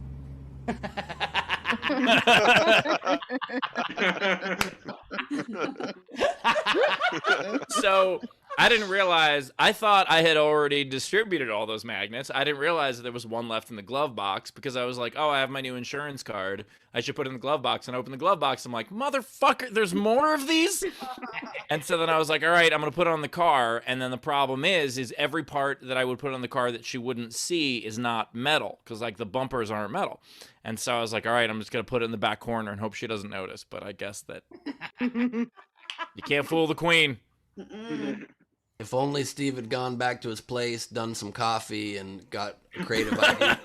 [SPEAKER 3] So I didn't realize, I thought I had already distributed all those magnets. I didn't realize that there was one left in the glove box because I was like, oh, I have my new insurance card. I should put it in the glove box, and open the glove box. I'm like, motherfucker, there's more of these? And so then I was like, all right, I'm going to put it on the car. And then the problem is every part that I would put on the car that she wouldn't see is not metal because the bumpers aren't metal. And so I was like, all right, I'm just going to put it in the back corner and hope she doesn't notice. But I guess that you can't fool the queen.
[SPEAKER 1] If only Steve had gone back to his place, done some coffee, and got a creative idea.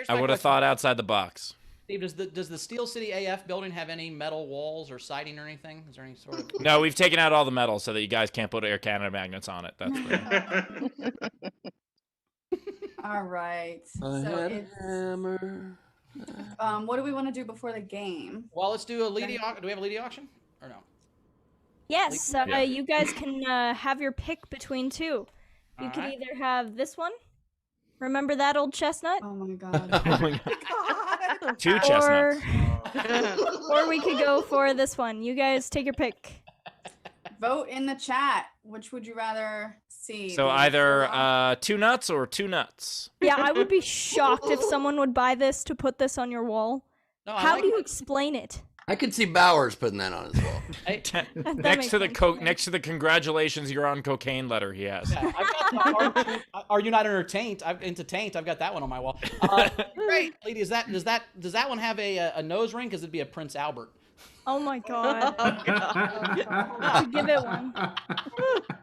[SPEAKER 3] I would have thought outside the box.
[SPEAKER 5] Steve, does the Steel City AF building have any metal walls or siding or anything? Is there any sort of...
[SPEAKER 3] No, we've taken out all the metal so that you guys can't put Air Canada magnets on it. That's
[SPEAKER 2] All right. So
[SPEAKER 1] hammer.
[SPEAKER 2] what do we want to do before the game?
[SPEAKER 5] Well, let's do a Leedy auction. Do we have a Leedy auction or no?
[SPEAKER 4] Yes,
[SPEAKER 3] Yeah.
[SPEAKER 4] you guys can have your pick between two. You could either have this one. Remember that old chestnut?
[SPEAKER 2] Oh my god.
[SPEAKER 3] Oh my God. Two chestnuts.
[SPEAKER 4] Or we could go for this one. You guys take your pick.
[SPEAKER 2] Vote in the chat. Which would you rather see.
[SPEAKER 3] So
[SPEAKER 2] the
[SPEAKER 3] either 2 nuts or 2 nuts.
[SPEAKER 4] Yeah, I would be shocked if someone would buy this to put this on your wall.
[SPEAKER 5] No, I
[SPEAKER 4] How
[SPEAKER 5] like
[SPEAKER 4] do you
[SPEAKER 5] it.
[SPEAKER 4] explain it?
[SPEAKER 1] I could see Bowers putting that on his wall.
[SPEAKER 5] Hey,
[SPEAKER 4] That
[SPEAKER 3] Next
[SPEAKER 4] makes
[SPEAKER 3] to the
[SPEAKER 4] sense.
[SPEAKER 3] next to the congratulations you're on cocaine letter he has.
[SPEAKER 5] yeah, I've got the are you not entertained? I've into taint. I've got that one on my wall. Great, lady. Does that one have a nose ring? Because it'd be a Prince Albert.
[SPEAKER 4] Oh my god. Give it one.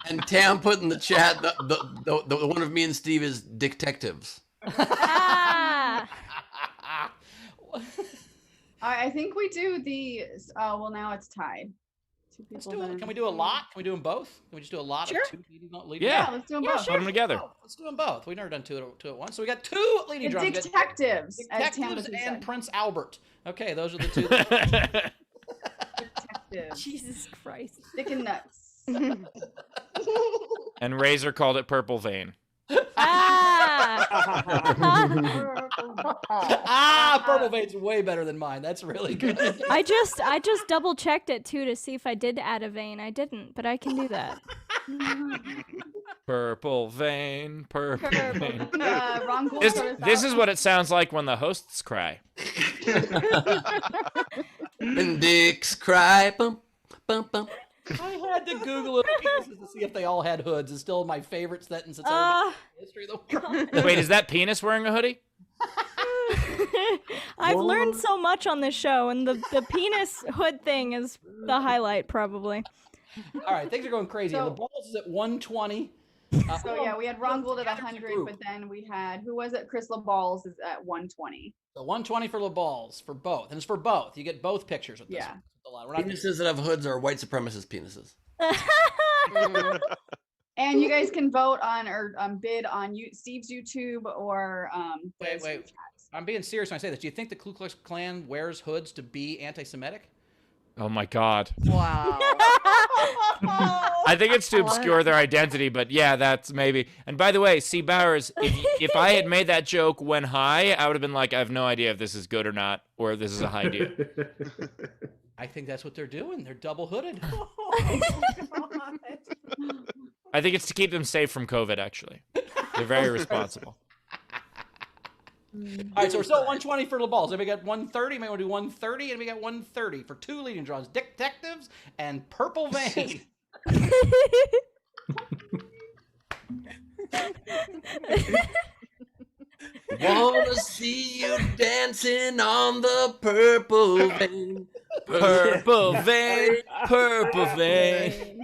[SPEAKER 1] And Tam put in the chat the one of me and Steve is detectives.
[SPEAKER 4] Ah!
[SPEAKER 2] I think we do the. Well, now it's tied. Two
[SPEAKER 5] Let's
[SPEAKER 2] people
[SPEAKER 5] do
[SPEAKER 2] that
[SPEAKER 5] it. Can
[SPEAKER 2] are-
[SPEAKER 5] we do a lot? Can we do them both? Can we just do a lot
[SPEAKER 4] Sure.
[SPEAKER 5] of 2 leading?
[SPEAKER 3] Yeah.
[SPEAKER 2] Let's do them
[SPEAKER 4] Yeah,
[SPEAKER 2] both.
[SPEAKER 3] Put them together.
[SPEAKER 5] Let's do them both. We've never done two at once. So we got 2 leading
[SPEAKER 2] The
[SPEAKER 5] drums. We got
[SPEAKER 2] detectives, as
[SPEAKER 5] Detectives
[SPEAKER 2] Tammy
[SPEAKER 5] and
[SPEAKER 2] said.
[SPEAKER 5] Prince Albert. Okay, those are the 2.
[SPEAKER 2] Detectives.
[SPEAKER 4] Jesus Christ.
[SPEAKER 2] Dick and nuts.
[SPEAKER 3] And Razor called it Purple Vein.
[SPEAKER 4] Ah!
[SPEAKER 5] Purple Vein's way better than mine. That's really good.
[SPEAKER 4] I just double checked it too to see if I did add a vein. I didn't, but I can do that.
[SPEAKER 3] Purple Vein, Purple Vein.
[SPEAKER 2] Ron Gould
[SPEAKER 3] This,
[SPEAKER 2] put us
[SPEAKER 3] this
[SPEAKER 2] out.
[SPEAKER 3] is what it sounds like when the hosts cry.
[SPEAKER 1] And dicks cry. Bum, bum, bum.
[SPEAKER 5] I had to Google it to see if they all had hoods. It's still my favorite sentence that's ever been
[SPEAKER 4] Ah.
[SPEAKER 5] in the history of the world.
[SPEAKER 3] Wait, is that penis wearing a hoodie?
[SPEAKER 4] I've learned so much on this show, and the penis hood thing is the highlight, probably.
[SPEAKER 5] All right, things are going crazy.
[SPEAKER 2] So-
[SPEAKER 5] And the balls is at 120.
[SPEAKER 2] So yeah, we had Ron Gould at
[SPEAKER 5] Category
[SPEAKER 2] 100,
[SPEAKER 5] group.
[SPEAKER 2] but then we had who was it? Chris LaBalls is at 120.
[SPEAKER 5] So 120 for the balls for both, and it's for both. You get both pictures with this.
[SPEAKER 2] Yeah.
[SPEAKER 5] One. It's a lot. We're not
[SPEAKER 1] Penises that have hoods are white supremacist penises.
[SPEAKER 2] And you guys can vote on or bid on Steve's YouTube or
[SPEAKER 5] Wait,
[SPEAKER 2] the
[SPEAKER 5] wait.
[SPEAKER 2] Super Chats.
[SPEAKER 5] I'm being serious when I say this. Do you think the Ku Klux Klan wears hoods to be anti-Semitic?
[SPEAKER 3] Oh my god.
[SPEAKER 8] Wow.
[SPEAKER 3] I think it's to obscure their identity, but yeah, that's maybe. And by the way, C. Bowers, if I had made that joke when high, I would have been like, I have no idea if this is good or not, or if this is a high deal.
[SPEAKER 5] I think that's what they're doing. They're double hooded.
[SPEAKER 3] I think it's to keep them safe from COVID, actually. They're very responsible.
[SPEAKER 5] All right, so we're still at 120 for the balls. Then we got 130. Maybe we'll do 130, and we got 130 for 2 leading draws: Detectives and Purple Vein.
[SPEAKER 1] Wanna see you dancing on the purple vein.
[SPEAKER 3] Purple vein, purple vein.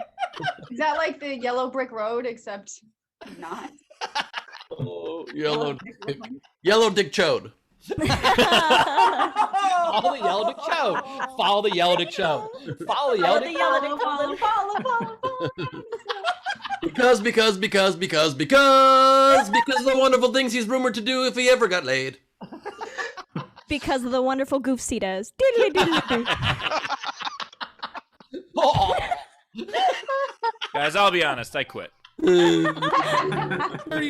[SPEAKER 2] Is that like the Yellow Brick Road except not?
[SPEAKER 1] Oh, yellow dick chode.
[SPEAKER 5] Follow the Yellow Dick Show. Follow the Yellow Dick Show. Follow the Yellow
[SPEAKER 4] the
[SPEAKER 5] Dick
[SPEAKER 4] yellow
[SPEAKER 5] Show.
[SPEAKER 4] dick follow.
[SPEAKER 1] Because of the wonderful things he's rumored to do if he ever got laid.
[SPEAKER 4] Because of the wonderful goofs he does. Doodly doodly doo.
[SPEAKER 5] Oh,
[SPEAKER 3] Guys, I'll be honest, I quit.
[SPEAKER 6] 30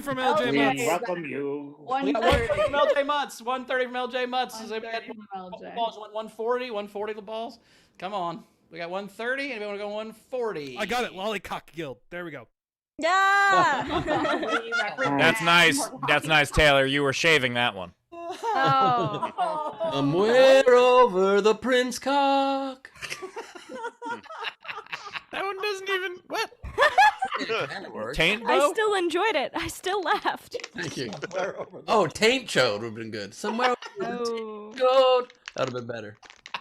[SPEAKER 6] from LJ
[SPEAKER 2] Okay.
[SPEAKER 6] Mutz.
[SPEAKER 9] welcome you.
[SPEAKER 5] we got 130 from LJ Mutz. 130 from LJ Mutz. So we got
[SPEAKER 2] 130 from LJ.
[SPEAKER 5] balls. 140. 140 the balls. Come on. We got 130, and we want to go 140.
[SPEAKER 6] I got it. Lollipop Guild. There we go.
[SPEAKER 4] Yeah.
[SPEAKER 3] That's nice. That's nice, Taylor. You were shaving that one.
[SPEAKER 4] Oh.
[SPEAKER 1] Somewhere over the Prince cock.
[SPEAKER 3] That one doesn't even. What?
[SPEAKER 1] It kinda works.
[SPEAKER 3] Taint
[SPEAKER 4] I
[SPEAKER 3] bow?
[SPEAKER 4] still enjoyed it. I still laughed.
[SPEAKER 1] Thank you. Oh, taint chode would have been good. Somewhere over the
[SPEAKER 4] Oh.
[SPEAKER 1] chode. That would have been better.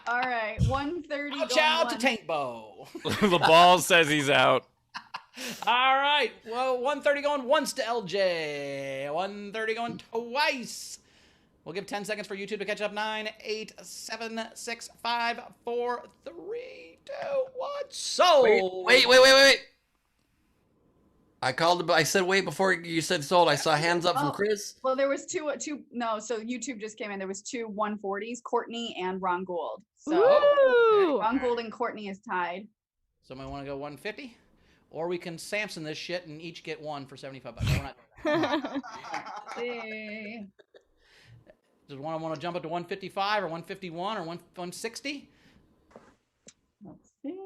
[SPEAKER 2] All right, 130.
[SPEAKER 5] Watch
[SPEAKER 2] going
[SPEAKER 5] out to
[SPEAKER 2] one.
[SPEAKER 5] Taint Bow.
[SPEAKER 3] The ball says he's out.
[SPEAKER 5] All right. Well, 130 going once to LJ. 130 going twice. We'll give 10 seconds for YouTube to catch up. 9, 8, 7, 6, 5, 4, 3, 2, 1. Sold.
[SPEAKER 1] Wait. I called. I said wait before you said sold. I saw hands up from
[SPEAKER 2] Oh.
[SPEAKER 1] Chris.
[SPEAKER 2] Well, there was two. No, so YouTube just came in. There was two 140s, Courtney and Ron Gould. So
[SPEAKER 4] Ooh.
[SPEAKER 2] Ron Gould and Courtney is tied.
[SPEAKER 5] Somebody want to go 150? Or we can Samson this shit and each get one for 75 bucks. No, we're not.
[SPEAKER 2] See.
[SPEAKER 5] Does one want to jump up to 155 or 151 or 160?
[SPEAKER 2] Let's see.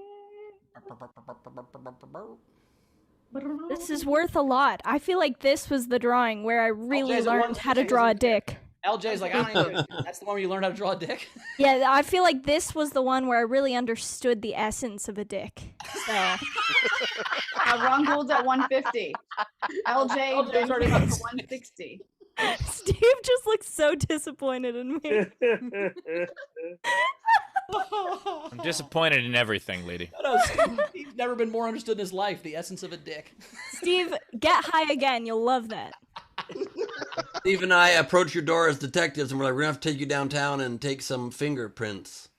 [SPEAKER 4] This is worth a lot. I feel like this was the drawing where I really
[SPEAKER 5] LJ's the one
[SPEAKER 4] learned how to
[SPEAKER 5] LJ
[SPEAKER 4] draw a
[SPEAKER 5] isn't there.
[SPEAKER 4] dick.
[SPEAKER 5] LJ's like, I don't even. That's the one where you learned how to draw a dick.
[SPEAKER 4] Yeah, I feel like this was the one where I really understood the essence of a dick. So
[SPEAKER 2] Ron Gould's at 150. LJ
[SPEAKER 5] LJ's
[SPEAKER 2] Ben
[SPEAKER 5] already
[SPEAKER 2] came up
[SPEAKER 5] got
[SPEAKER 2] to 160.
[SPEAKER 4] Steve just looks so disappointed in me.
[SPEAKER 3] I'm disappointed in everything, lady.
[SPEAKER 5] No, Steve's never been more understood in his life. The essence of a dick.
[SPEAKER 4] Steve, get high again. You'll love that.
[SPEAKER 1] Steve and I approach your door as detectives, and we're like, we're gonna have to take you downtown and take some fingerprints.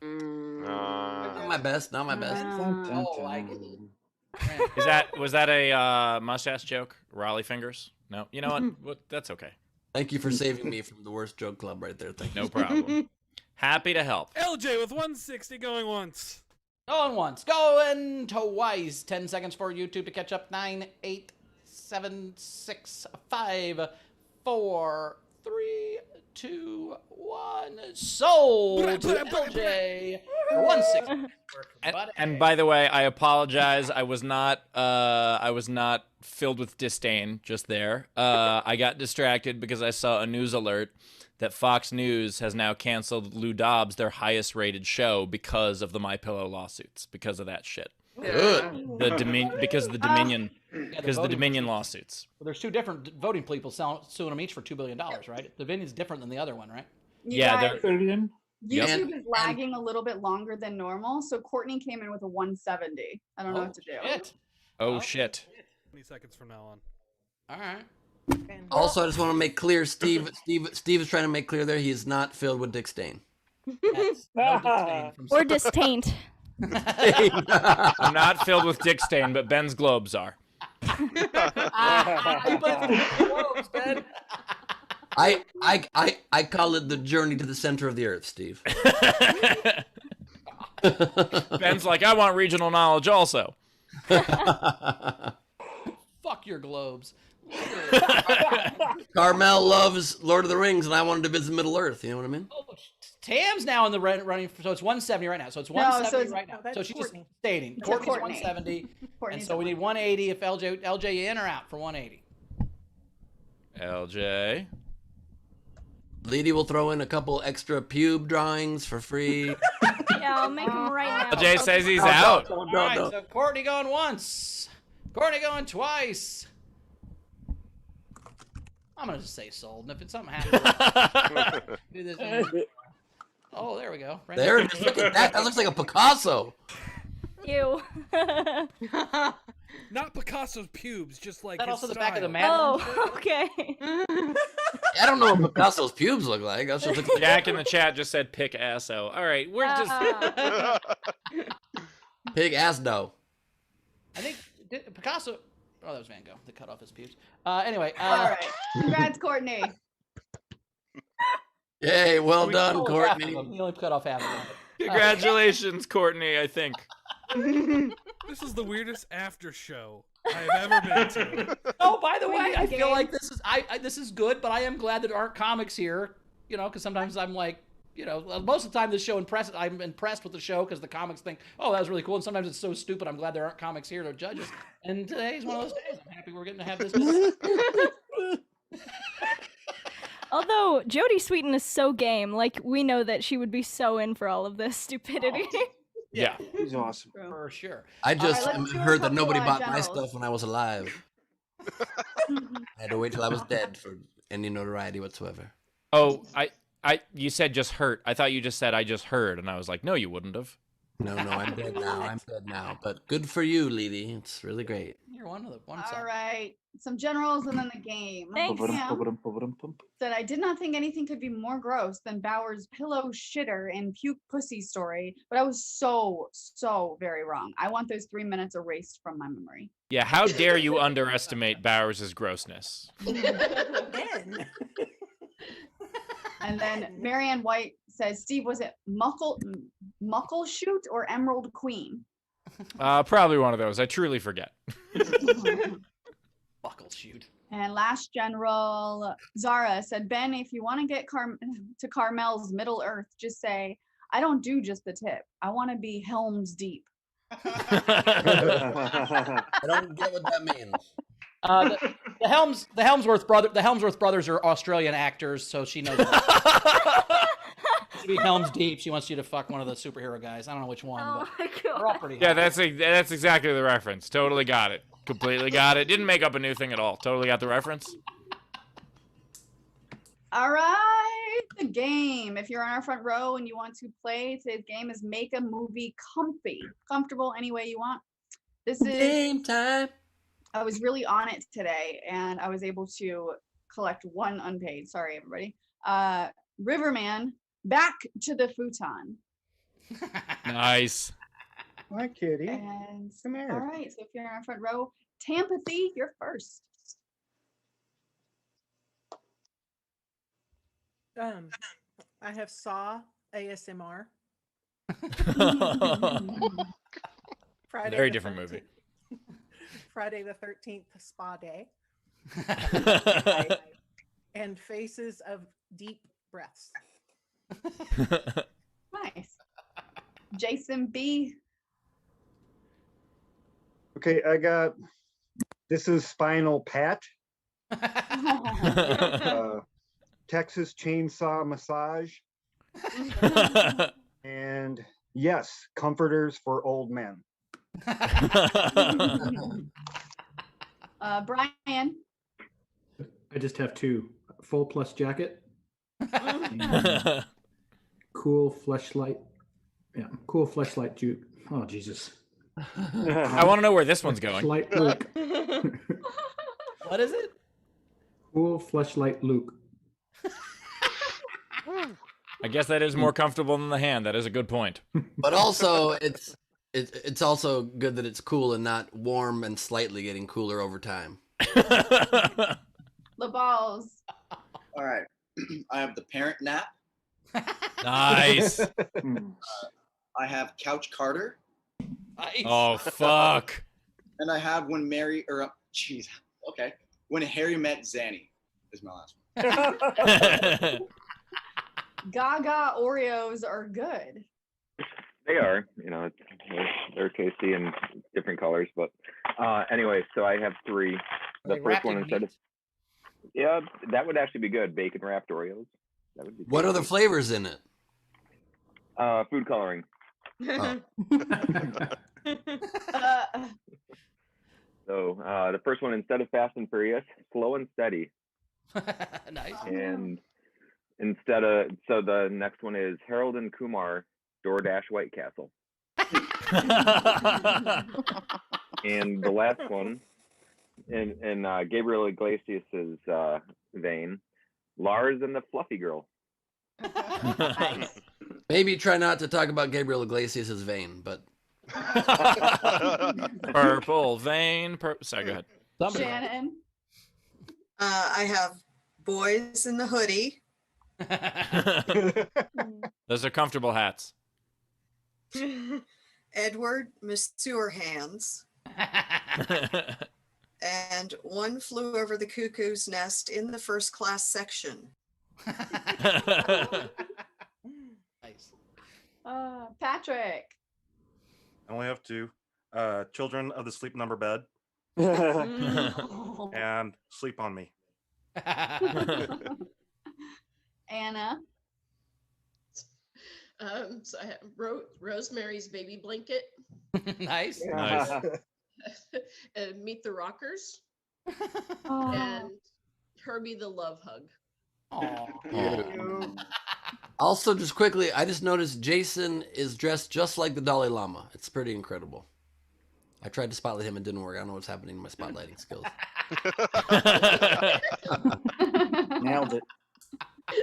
[SPEAKER 1] Not my best. Not my best.
[SPEAKER 5] Oh, I get it.
[SPEAKER 3] Was that a mustache joke? Raleigh fingers? No. You know what? That's okay.
[SPEAKER 1] Thank you for saving me from the worst joke club right there. Thank you.
[SPEAKER 3] No problem. Happy to help.
[SPEAKER 6] LJ with 160 going once.
[SPEAKER 5] Going once, going twice. 10 seconds for YouTube to catch up. 9, 8, 7, 6, 5, 4, 3, 2, 1. Sold to LJ for 160.
[SPEAKER 3] And by the way, I apologize. I was not filled with disdain just there. I got distracted because I saw a news alert that Fox News has now canceled Lou Dobbs, their highest rated show, because of the MyPillow lawsuits, because of that shit.
[SPEAKER 1] Good.
[SPEAKER 3] Because of the Dominion, because of the Dominion lawsuits.
[SPEAKER 5] Well, there's two different voting people suing them each for $2 billion, right? Dominion's different than the other one, right?
[SPEAKER 3] Yeah,
[SPEAKER 2] guys,
[SPEAKER 3] they're
[SPEAKER 2] YouTube is lagging a little bit longer than normal, so Courtney came in with a 170. I don't know what to do.
[SPEAKER 5] Shit.
[SPEAKER 3] Oh shit.
[SPEAKER 6] 20 seconds from now on.
[SPEAKER 5] All right.
[SPEAKER 1] Also, I just want to make clear, Steve is trying to make clear there he is not filled with disdain.
[SPEAKER 5] That's no disdain from
[SPEAKER 4] Or distaint.
[SPEAKER 3] I'm not filled with dick stain, but Ben's globes are.
[SPEAKER 5] You put it in the globes, Ben.
[SPEAKER 1] I call it the journey to the center of the earth, Steve.
[SPEAKER 3] Ben's like, I want regional knowledge also.
[SPEAKER 5] Fuck your globes.
[SPEAKER 1] Carmel loves Lord of the Rings, and I wanted to visit Middle Earth. You know what I mean?
[SPEAKER 5] Oh, Tam's now in the running, so it's 170 right now. So it's
[SPEAKER 2] No,
[SPEAKER 5] 170
[SPEAKER 2] so
[SPEAKER 5] right now.
[SPEAKER 8] that's
[SPEAKER 5] So she's just
[SPEAKER 8] Courtney.
[SPEAKER 5] stating.
[SPEAKER 2] It's
[SPEAKER 5] Courtney's
[SPEAKER 2] Courtney.
[SPEAKER 5] 170, and
[SPEAKER 2] Courtney's
[SPEAKER 5] so we
[SPEAKER 2] at
[SPEAKER 5] need 180 if LJ in or out for 180.
[SPEAKER 3] LJ.
[SPEAKER 1] Lady will throw in a couple extra pube drawings for free.
[SPEAKER 4] Yeah, I'll make him right now.
[SPEAKER 3] LJ says he's
[SPEAKER 1] No, no,
[SPEAKER 3] out.
[SPEAKER 1] no,
[SPEAKER 5] All
[SPEAKER 1] no,
[SPEAKER 5] right,
[SPEAKER 1] no.
[SPEAKER 5] so Courtney going once. Courtney going twice. I'm gonna just say sold, and if something happens, do this. Oh, there we go. Right
[SPEAKER 1] There it is. Look at that. That looks like a Picasso.
[SPEAKER 4] Ew.
[SPEAKER 6] Not Picasso's pubes, just like
[SPEAKER 5] Is that
[SPEAKER 6] his
[SPEAKER 5] also the back of the
[SPEAKER 6] style.
[SPEAKER 5] map?
[SPEAKER 4] Oh, okay.
[SPEAKER 1] I don't know what Picasso's pubes look like. That's just like
[SPEAKER 3] Jack in the chat just said pick asso. All right, we're just
[SPEAKER 1] pig ass dough.
[SPEAKER 5] I think Picasso. Oh, that was Van Gogh. They cut off his pubes. Anyway.
[SPEAKER 2] All right. Congrats, Courtney.
[SPEAKER 1] Yay, well
[SPEAKER 5] we
[SPEAKER 1] done,
[SPEAKER 5] stole half of
[SPEAKER 1] Courtney.
[SPEAKER 5] them. He only cut off half of them.
[SPEAKER 3] congratulations, Courtney. I think.
[SPEAKER 6] This is the weirdest after show I have ever been to.
[SPEAKER 5] Oh, by the way,
[SPEAKER 2] Wait,
[SPEAKER 5] I
[SPEAKER 2] game.
[SPEAKER 5] feel like this is this is good, but I am glad that there aren't comics here. You know, because sometimes I'm like, you know, most of the time this show I'm impressed with the show because the comics think, oh, that was really cool, and sometimes it's so stupid. I'm glad there aren't comics here to judge us. And today's one of those days. I'm happy we're getting to have this.
[SPEAKER 4] Although Jodie Sweetin is so game, like we know that she would be so in for all of this stupidity.
[SPEAKER 3] Yeah.
[SPEAKER 9] He's awesome.
[SPEAKER 5] For sure.
[SPEAKER 1] I just
[SPEAKER 2] All right, let's do a
[SPEAKER 1] heard that
[SPEAKER 2] couple,
[SPEAKER 1] nobody bought my
[SPEAKER 2] generals.
[SPEAKER 1] stuff when I was alive. I had to wait till I was dead for any notoriety whatsoever.
[SPEAKER 3] Oh, you said just hurt. I thought you just said I just heard, and I was like, no, you wouldn't have.
[SPEAKER 1] No, I'm dead now. I'm dead now. But good for you, Lily. It's really great.
[SPEAKER 5] You're one of the one.
[SPEAKER 2] All right. Some generals and then the game.
[SPEAKER 4] Thanks.
[SPEAKER 2] Sam said, I did not think anything could be more gross than Bauer's pillow shitter and puke pussy story, but I was so very wrong. I want those 3 minutes erased from my memory.
[SPEAKER 3] Yeah, how dare you underestimate Bowers' grossness?
[SPEAKER 8] Ben.
[SPEAKER 2] And then Marianne White says, Steve, was it Muckleshoot or Emerald Queen?
[SPEAKER 3] Probably one of those. I truly forget.
[SPEAKER 5] Buckle shoot.
[SPEAKER 2] And last general, Zara said, Ben, if you want to get to Carmel's Middle Earth, just say, I don't do just the tip. I want to be Helm's Deep.
[SPEAKER 1] I don't get what that means.
[SPEAKER 5] The Helmsworth brothers are Australian actors, so she knows. To be Helm's Deep, she wants you to fuck one of the superhero guys. I don't know which one,
[SPEAKER 4] Oh
[SPEAKER 5] but
[SPEAKER 4] my
[SPEAKER 5] they're all
[SPEAKER 4] god.
[SPEAKER 5] pretty.
[SPEAKER 3] Yeah,
[SPEAKER 5] hot.
[SPEAKER 3] that's exactly the reference. Totally got it. Completely got it. Didn't make up a new thing at all. Totally got the reference.
[SPEAKER 2] All right, the game. If you're on our front row and you want to play, today's game is Make a Movie Comfy. Comfortable any way you want. This is
[SPEAKER 1] Game time.
[SPEAKER 2] I was really on it today, and I was able to collect one unpaid. Sorry, everybody. Riverman, Back to the Futon.
[SPEAKER 3] Nice.
[SPEAKER 9] Hi, kitty.
[SPEAKER 2] And
[SPEAKER 9] Come here.
[SPEAKER 2] all right, so if you're in our front row, Tampathy, you're first.
[SPEAKER 8] I have Saw ASMR. Friday
[SPEAKER 3] Very
[SPEAKER 8] the
[SPEAKER 3] different movie.
[SPEAKER 8] 13th Friday the 13th Spa Day. And Faces of Deep Breaths.
[SPEAKER 2] Nice. Jason B.
[SPEAKER 9] Okay, I got. This is Spinal Pat. Texas Chainsaw Massage. And yes, comforters for old men.
[SPEAKER 2] Brian.
[SPEAKER 10] I just have two: full plus jacket, and cool fleshlight. Yeah, cool fleshlight juke. Oh Jesus!
[SPEAKER 3] I want to know where this one's going.
[SPEAKER 10] Fleshlight Luke.
[SPEAKER 5] What is it?
[SPEAKER 10] Cool fleshlight Luke.
[SPEAKER 3] I guess that is more comfortable than the hand. That is a good point.
[SPEAKER 1] But also, it's also good that it's cool and not warm and slightly getting cooler over time.
[SPEAKER 2] The balls.
[SPEAKER 11] All right. I have the parent nap.
[SPEAKER 3] Nice.
[SPEAKER 11] I have Couch Carter.
[SPEAKER 5] Nice.
[SPEAKER 3] Oh fuck.
[SPEAKER 11] And I have when Mary or jeez. Okay. When Harry Met Zanny is my last one.
[SPEAKER 2] Gaga Oreos are good.
[SPEAKER 12] They are, they're tasty in different colors. But anyway, so I have three. The first one instead of that would actually be good. Bacon wrapped Oreos. That would be.
[SPEAKER 1] What are the flavors in it?
[SPEAKER 12] Food coloring.
[SPEAKER 1] Oh.
[SPEAKER 12] So the first one instead of Fast and Furious, Slow and Steady.
[SPEAKER 5] Nice.
[SPEAKER 12] And instead of the next one is Harold and Kumar, DoorDash White Castle. And the last one, in Gabriel Iglesias's vein, Lars and the Fluffy Girl.
[SPEAKER 1] Maybe try not to talk about Gabriel Iglesias' vein, but
[SPEAKER 3] Purple vein. Sorry, go ahead.
[SPEAKER 2] Shannon.
[SPEAKER 8] I have Boys in the Hoodie.
[SPEAKER 3] Those are comfortable hats.
[SPEAKER 8] Edward Mature Hands. And One Flew Over the Cuckoo's Nest in the first class section.
[SPEAKER 5] Nice.
[SPEAKER 2] Patrick.
[SPEAKER 13] I only have two. Children of the Sleep Number Bed and Sleep on Me.
[SPEAKER 2] Anna.
[SPEAKER 14] So I have Rosemary's Baby Blanket.
[SPEAKER 5] Nice.
[SPEAKER 3] Nice.
[SPEAKER 14] And Meet the Rockers.
[SPEAKER 2] Oh.
[SPEAKER 14] And Herbie the Love Hug.
[SPEAKER 1] Oh. Also, just quickly, I just noticed Jason is dressed just like the Dalai Lama. It's pretty incredible. I tried to spotlight him, it didn't work. I don't know what's happening to my spotlighting skills.
[SPEAKER 9] Nailed it.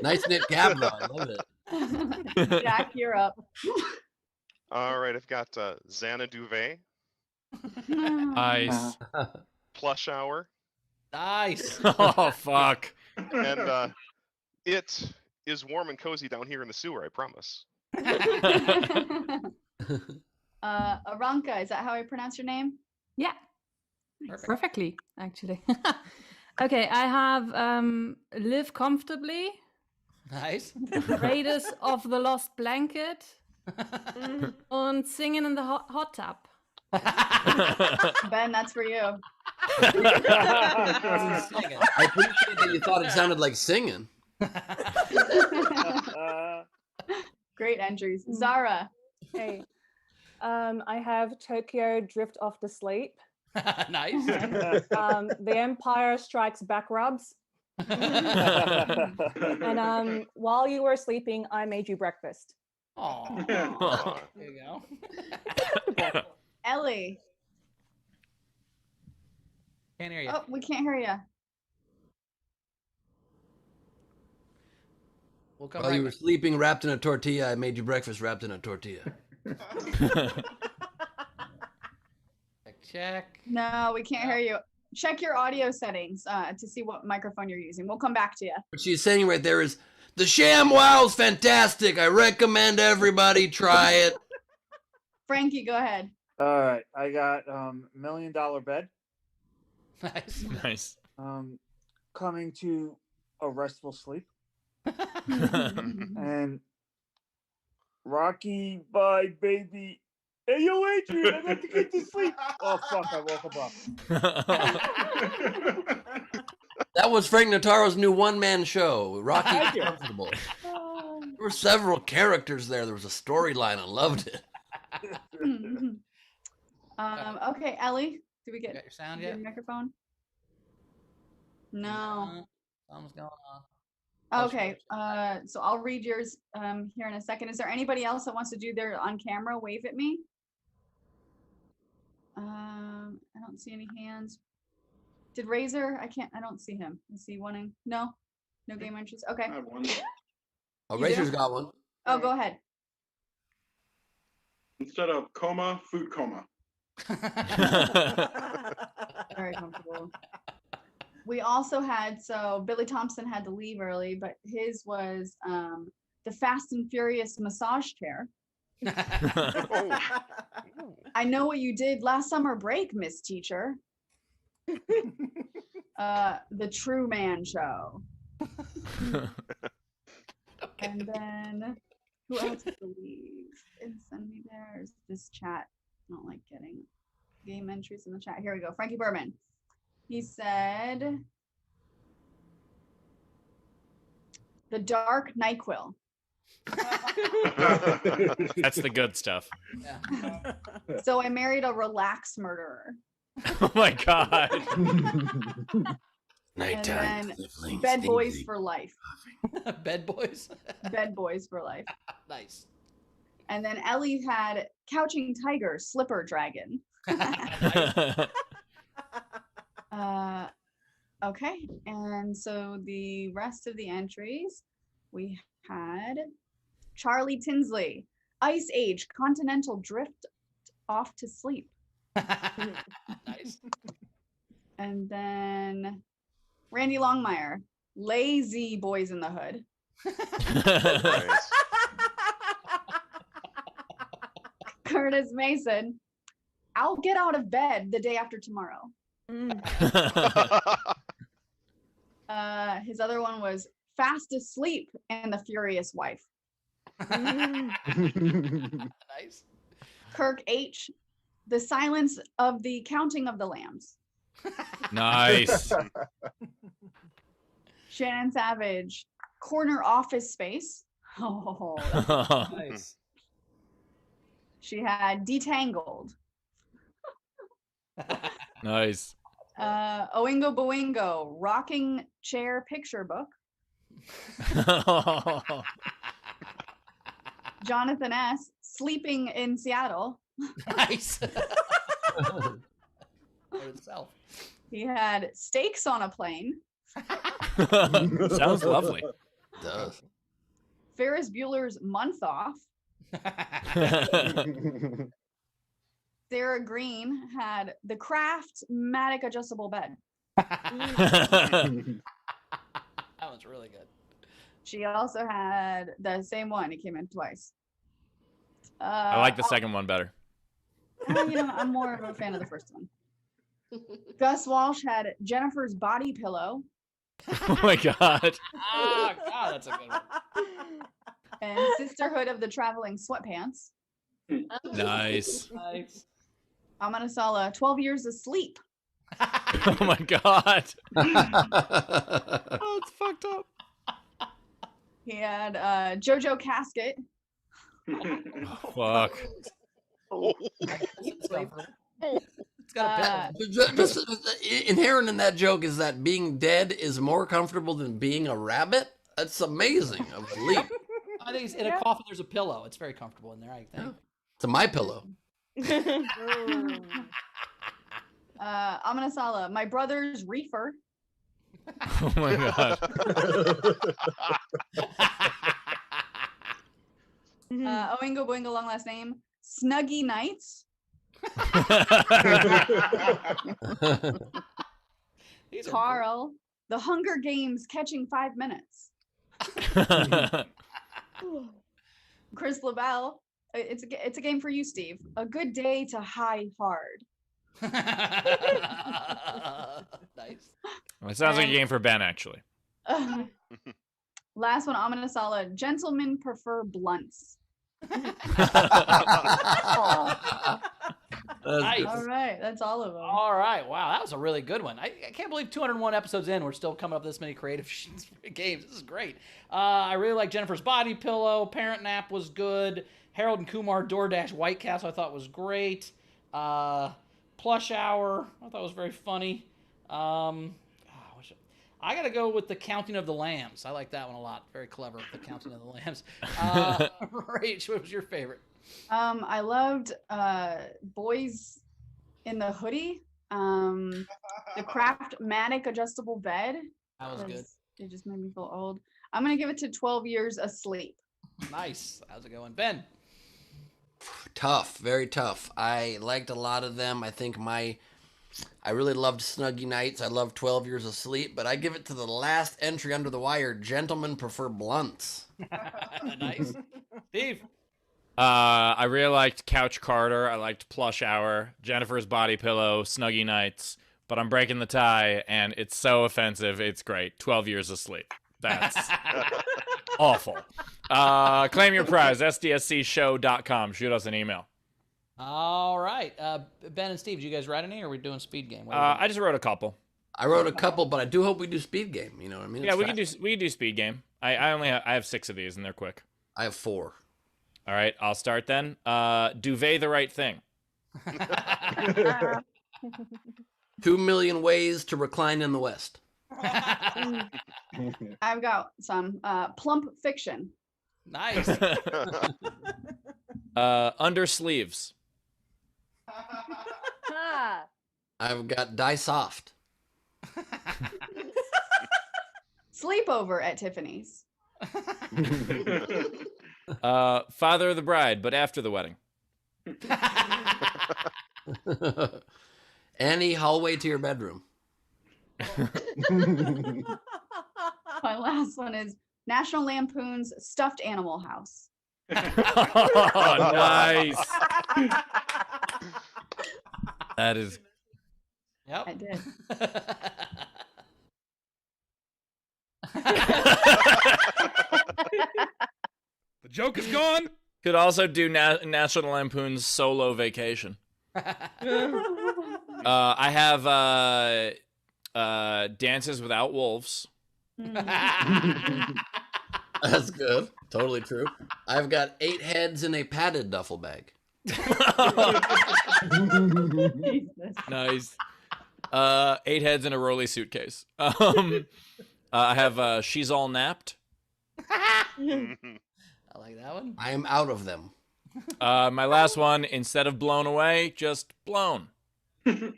[SPEAKER 1] Nice knit Gabra. I love it.
[SPEAKER 2] Jack, you're up.
[SPEAKER 15] All right, I've got Xana Duvet,
[SPEAKER 3] Nice.
[SPEAKER 15] Plush Hour,
[SPEAKER 5] Nice.
[SPEAKER 3] Oh fuck.
[SPEAKER 15] and it is warm and cozy down here in the sewer, I promise.
[SPEAKER 2] Aranka, is that how I pronounce your name?
[SPEAKER 16] Yeah,
[SPEAKER 2] Perfect.
[SPEAKER 16] perfectly, actually. Okay, I have Live Comfortably,
[SPEAKER 5] Nice.
[SPEAKER 16] Raiders of the Lost Blanket, and Singing in the Hot Tub.
[SPEAKER 2] Ben, that's for you.
[SPEAKER 1] I appreciate that you thought it sounded like singing.
[SPEAKER 2] Great entries. Zara.
[SPEAKER 17] Hey. I have Tokyo Drift Off to Sleep.
[SPEAKER 5] Nice.
[SPEAKER 17] The Empire Strikes Back rubs. And while you were sleeping, I made you breakfast.
[SPEAKER 5] Oh, there you go.
[SPEAKER 2] Ellie.
[SPEAKER 5] Can't hear you.
[SPEAKER 2] Oh, we can't hear you.
[SPEAKER 5] We'll come
[SPEAKER 1] While
[SPEAKER 5] right
[SPEAKER 1] you were sleeping wrapped in a tortilla, I made you breakfast wrapped in a tortilla.
[SPEAKER 5] Check.
[SPEAKER 2] No, we can't hear you. Check your audio settings to see what microphone you're using. We'll come back to you.
[SPEAKER 1] What she's saying right there is, the ShamWow's fantastic. I recommend everybody try it.
[SPEAKER 2] Frankie, go ahead.
[SPEAKER 18] All right, I got $1 Million Bed.
[SPEAKER 5] Nice.
[SPEAKER 3] Nice.
[SPEAKER 18] Coming to a Restful Sleep. And Rocky Bye Baby. Hey, yo, Adrian, I'd like to get to sleep. Oh, fuck, I woke him up.
[SPEAKER 1] That was Frank Notaro's new one-man show, Rocky
[SPEAKER 18] Thank you.
[SPEAKER 1] Comfortable. There were several characters there. There was a storyline. I loved it.
[SPEAKER 2] Okay, Ellie, did we get
[SPEAKER 5] your sound
[SPEAKER 2] your
[SPEAKER 5] yet?
[SPEAKER 2] microphone? No.
[SPEAKER 5] Something's going on.
[SPEAKER 2] Okay, so I'll read yours here in a second. Is there anybody else that wants to do their on camera? Wave at me. I don't see any hands. Did Razor? I don't see him. Is he wanting? No game entries. Okay.
[SPEAKER 7] I have one.
[SPEAKER 1] Oh,
[SPEAKER 2] You
[SPEAKER 1] Razor's
[SPEAKER 2] do?
[SPEAKER 1] got one.
[SPEAKER 2] Oh, go ahead.
[SPEAKER 7] Instead of coma, food coma.
[SPEAKER 2] Very comfortable. We also had, so Billy Thompson had to leave early, but his was the Fast and Furious massage chair. I know what you did last summer break, Miss Teacher. The True Man Show. And then who else to leave? And send me theirs. This chat. I don't like getting game entries in the chat. Here we go. Frankie Berman. He said the Dark NyQuil.
[SPEAKER 3] That's the good stuff.
[SPEAKER 2] So I married a relax murderer.
[SPEAKER 3] Oh my god.
[SPEAKER 2] And then Bed Boys for Life.
[SPEAKER 5] Bed Boys?
[SPEAKER 2] Bed Boys for Life.
[SPEAKER 5] Nice.
[SPEAKER 2] And then Ellie had Couching Tiger, Slipper Dragon. Okay, and so the rest of the entries, we had Charlie Tinsley, Ice Age, Continental Drift Off to Sleep.
[SPEAKER 5] Nice.
[SPEAKER 2] And then Randy Longmire, Lazy Boys in the Hood. Curtis Mason, I'll get out of bed the day after tomorrow. His other one was Fast Asleep and the Furious Wife.
[SPEAKER 5] Nice.
[SPEAKER 2] Kirk H, The Silence of the Counting of the Lambs.
[SPEAKER 3] Nice.
[SPEAKER 2] Shannon Savage, Corner Office Space. Oh,
[SPEAKER 5] Nice.
[SPEAKER 2] She had Detangled.
[SPEAKER 3] Nice.
[SPEAKER 2] Oingo Boingo, Rocking Chair Picture Book. Jonathan S, Sleeping in Seattle.
[SPEAKER 5] Nice. For itself.
[SPEAKER 2] He had Steaks on a Plane.
[SPEAKER 3] Sounds lovely.
[SPEAKER 1] It does.
[SPEAKER 2] Ferris Bueller's Month Off. Sarah Green had the Craft Matic Adjustable Bed.
[SPEAKER 5] That one's really good.
[SPEAKER 2] She also had the same one. It came in twice.
[SPEAKER 3] I like the second one better.
[SPEAKER 2] I'm more of a fan of the first one. Gus Walsh had Jennifer's Body Pillow.
[SPEAKER 3] Oh my god.
[SPEAKER 5] Oh, God, that's a good one.
[SPEAKER 2] And Sisterhood of the Traveling Sweatpants.
[SPEAKER 3] Nice.
[SPEAKER 5] Nice.
[SPEAKER 2] Amanasala, 12 years of sleep.
[SPEAKER 3] Oh my god. Oh, it's fucked up.
[SPEAKER 2] He had Jojo Casket.
[SPEAKER 3] Fuck.
[SPEAKER 1] Just inherent in that joke is that being dead is more comfortable than being a rabbit. That's amazing. Of a leap.
[SPEAKER 5] I think it's in a coffin. There's a pillow. It's very comfortable in there. I think.
[SPEAKER 1] It's a my pillow.
[SPEAKER 2] Amanasala, my brother's reefer.
[SPEAKER 3] Oh my god.
[SPEAKER 2] Oingo Boingo, long last name. Snuggy Nights. Carl, The Hunger Games, Catching 5 Minutes. Chris LaBelle, it's a game for you, Steve. A Good Day to High Hard.
[SPEAKER 5] Nice.
[SPEAKER 3] Well, it sounds like a game for Ben, actually.
[SPEAKER 2] Last one, Amanasala, Gentlemen Prefer Blunts.
[SPEAKER 5] Nice.
[SPEAKER 2] All right, that's all of them.
[SPEAKER 5] All right, wow, that was a really good one. I can't believe 201 episodes in, we're still coming up with this many creative games. This is great. I really like Jennifer's Body Pillow. Parent Nap was good. Harold and Kumar DoorDash White Castle I thought was great. Plush Hour I thought was very funny. I gotta go with the Counting of the Lambs. I like that one a lot. Very clever, the Counting of the Lambs. Rach, what was your favorite?
[SPEAKER 2] I loved Boys in the Hoodie. The Craftmatic adjustable bed.
[SPEAKER 5] That was good.
[SPEAKER 2] It just made me feel old. I'm gonna give it to 12 Years Asleep.
[SPEAKER 5] Nice. How's it going, Ben?
[SPEAKER 1] Tough, very tough. I liked a lot of them. I think I really loved Snuggy Nights. I loved 12 Years of Sleep, but I give it to the last entry under the wire. Gentlemen Prefer Blunts.
[SPEAKER 5] Nice. Steve?
[SPEAKER 3] I really liked Couch Carter. I liked Plush Hour, Jennifer's Body Pillow, Snuggy Nights, but I'm breaking the tie, and it's so offensive. It's great. 12 Years of Sleep. That's awful. Claim your prize, sdscshow.com. Shoot us an email.
[SPEAKER 5] All right. Ben and Steve, did you guys write any, or are we doing speed game?
[SPEAKER 3] I just wrote a couple.
[SPEAKER 1] I wrote a couple, but I do hope we do speed game. You know what I mean?
[SPEAKER 3] Yeah,
[SPEAKER 1] It's
[SPEAKER 3] we
[SPEAKER 1] fast.
[SPEAKER 3] can do speed game. I have 6 of these, and they're quick.
[SPEAKER 1] I have 4.
[SPEAKER 3] All right, I'll start then. Duvet the right thing.
[SPEAKER 1] 2 Million Ways to Recline in the West.
[SPEAKER 2] I've got some Plump Fiction.
[SPEAKER 5] Nice.
[SPEAKER 3] Under sleeves.
[SPEAKER 1] I've got Die Soft.
[SPEAKER 2] Sleepover at Tiffany's.
[SPEAKER 3] Father of the Bride, but after the wedding.
[SPEAKER 1] Any Hallway to Your Bedroom.
[SPEAKER 2] My last one is National Lampoon's Stuffed Animal House.
[SPEAKER 3] Oh, nice. That is.
[SPEAKER 5] Yep.
[SPEAKER 2] I did.
[SPEAKER 6] The joke is gone.
[SPEAKER 3] Could also do National Lampoon's Solo Vacation. I have Dances Without Wolves.
[SPEAKER 1] That's good. Totally true. I've got 8 heads in a padded duffel bag.
[SPEAKER 3] Nice. 8 heads in a Rolly suitcase. I have She's All Napped.
[SPEAKER 5] I like that one.
[SPEAKER 1] I am out of them.
[SPEAKER 3] My last one, instead of blown away, just blown.
[SPEAKER 5] Comfortable.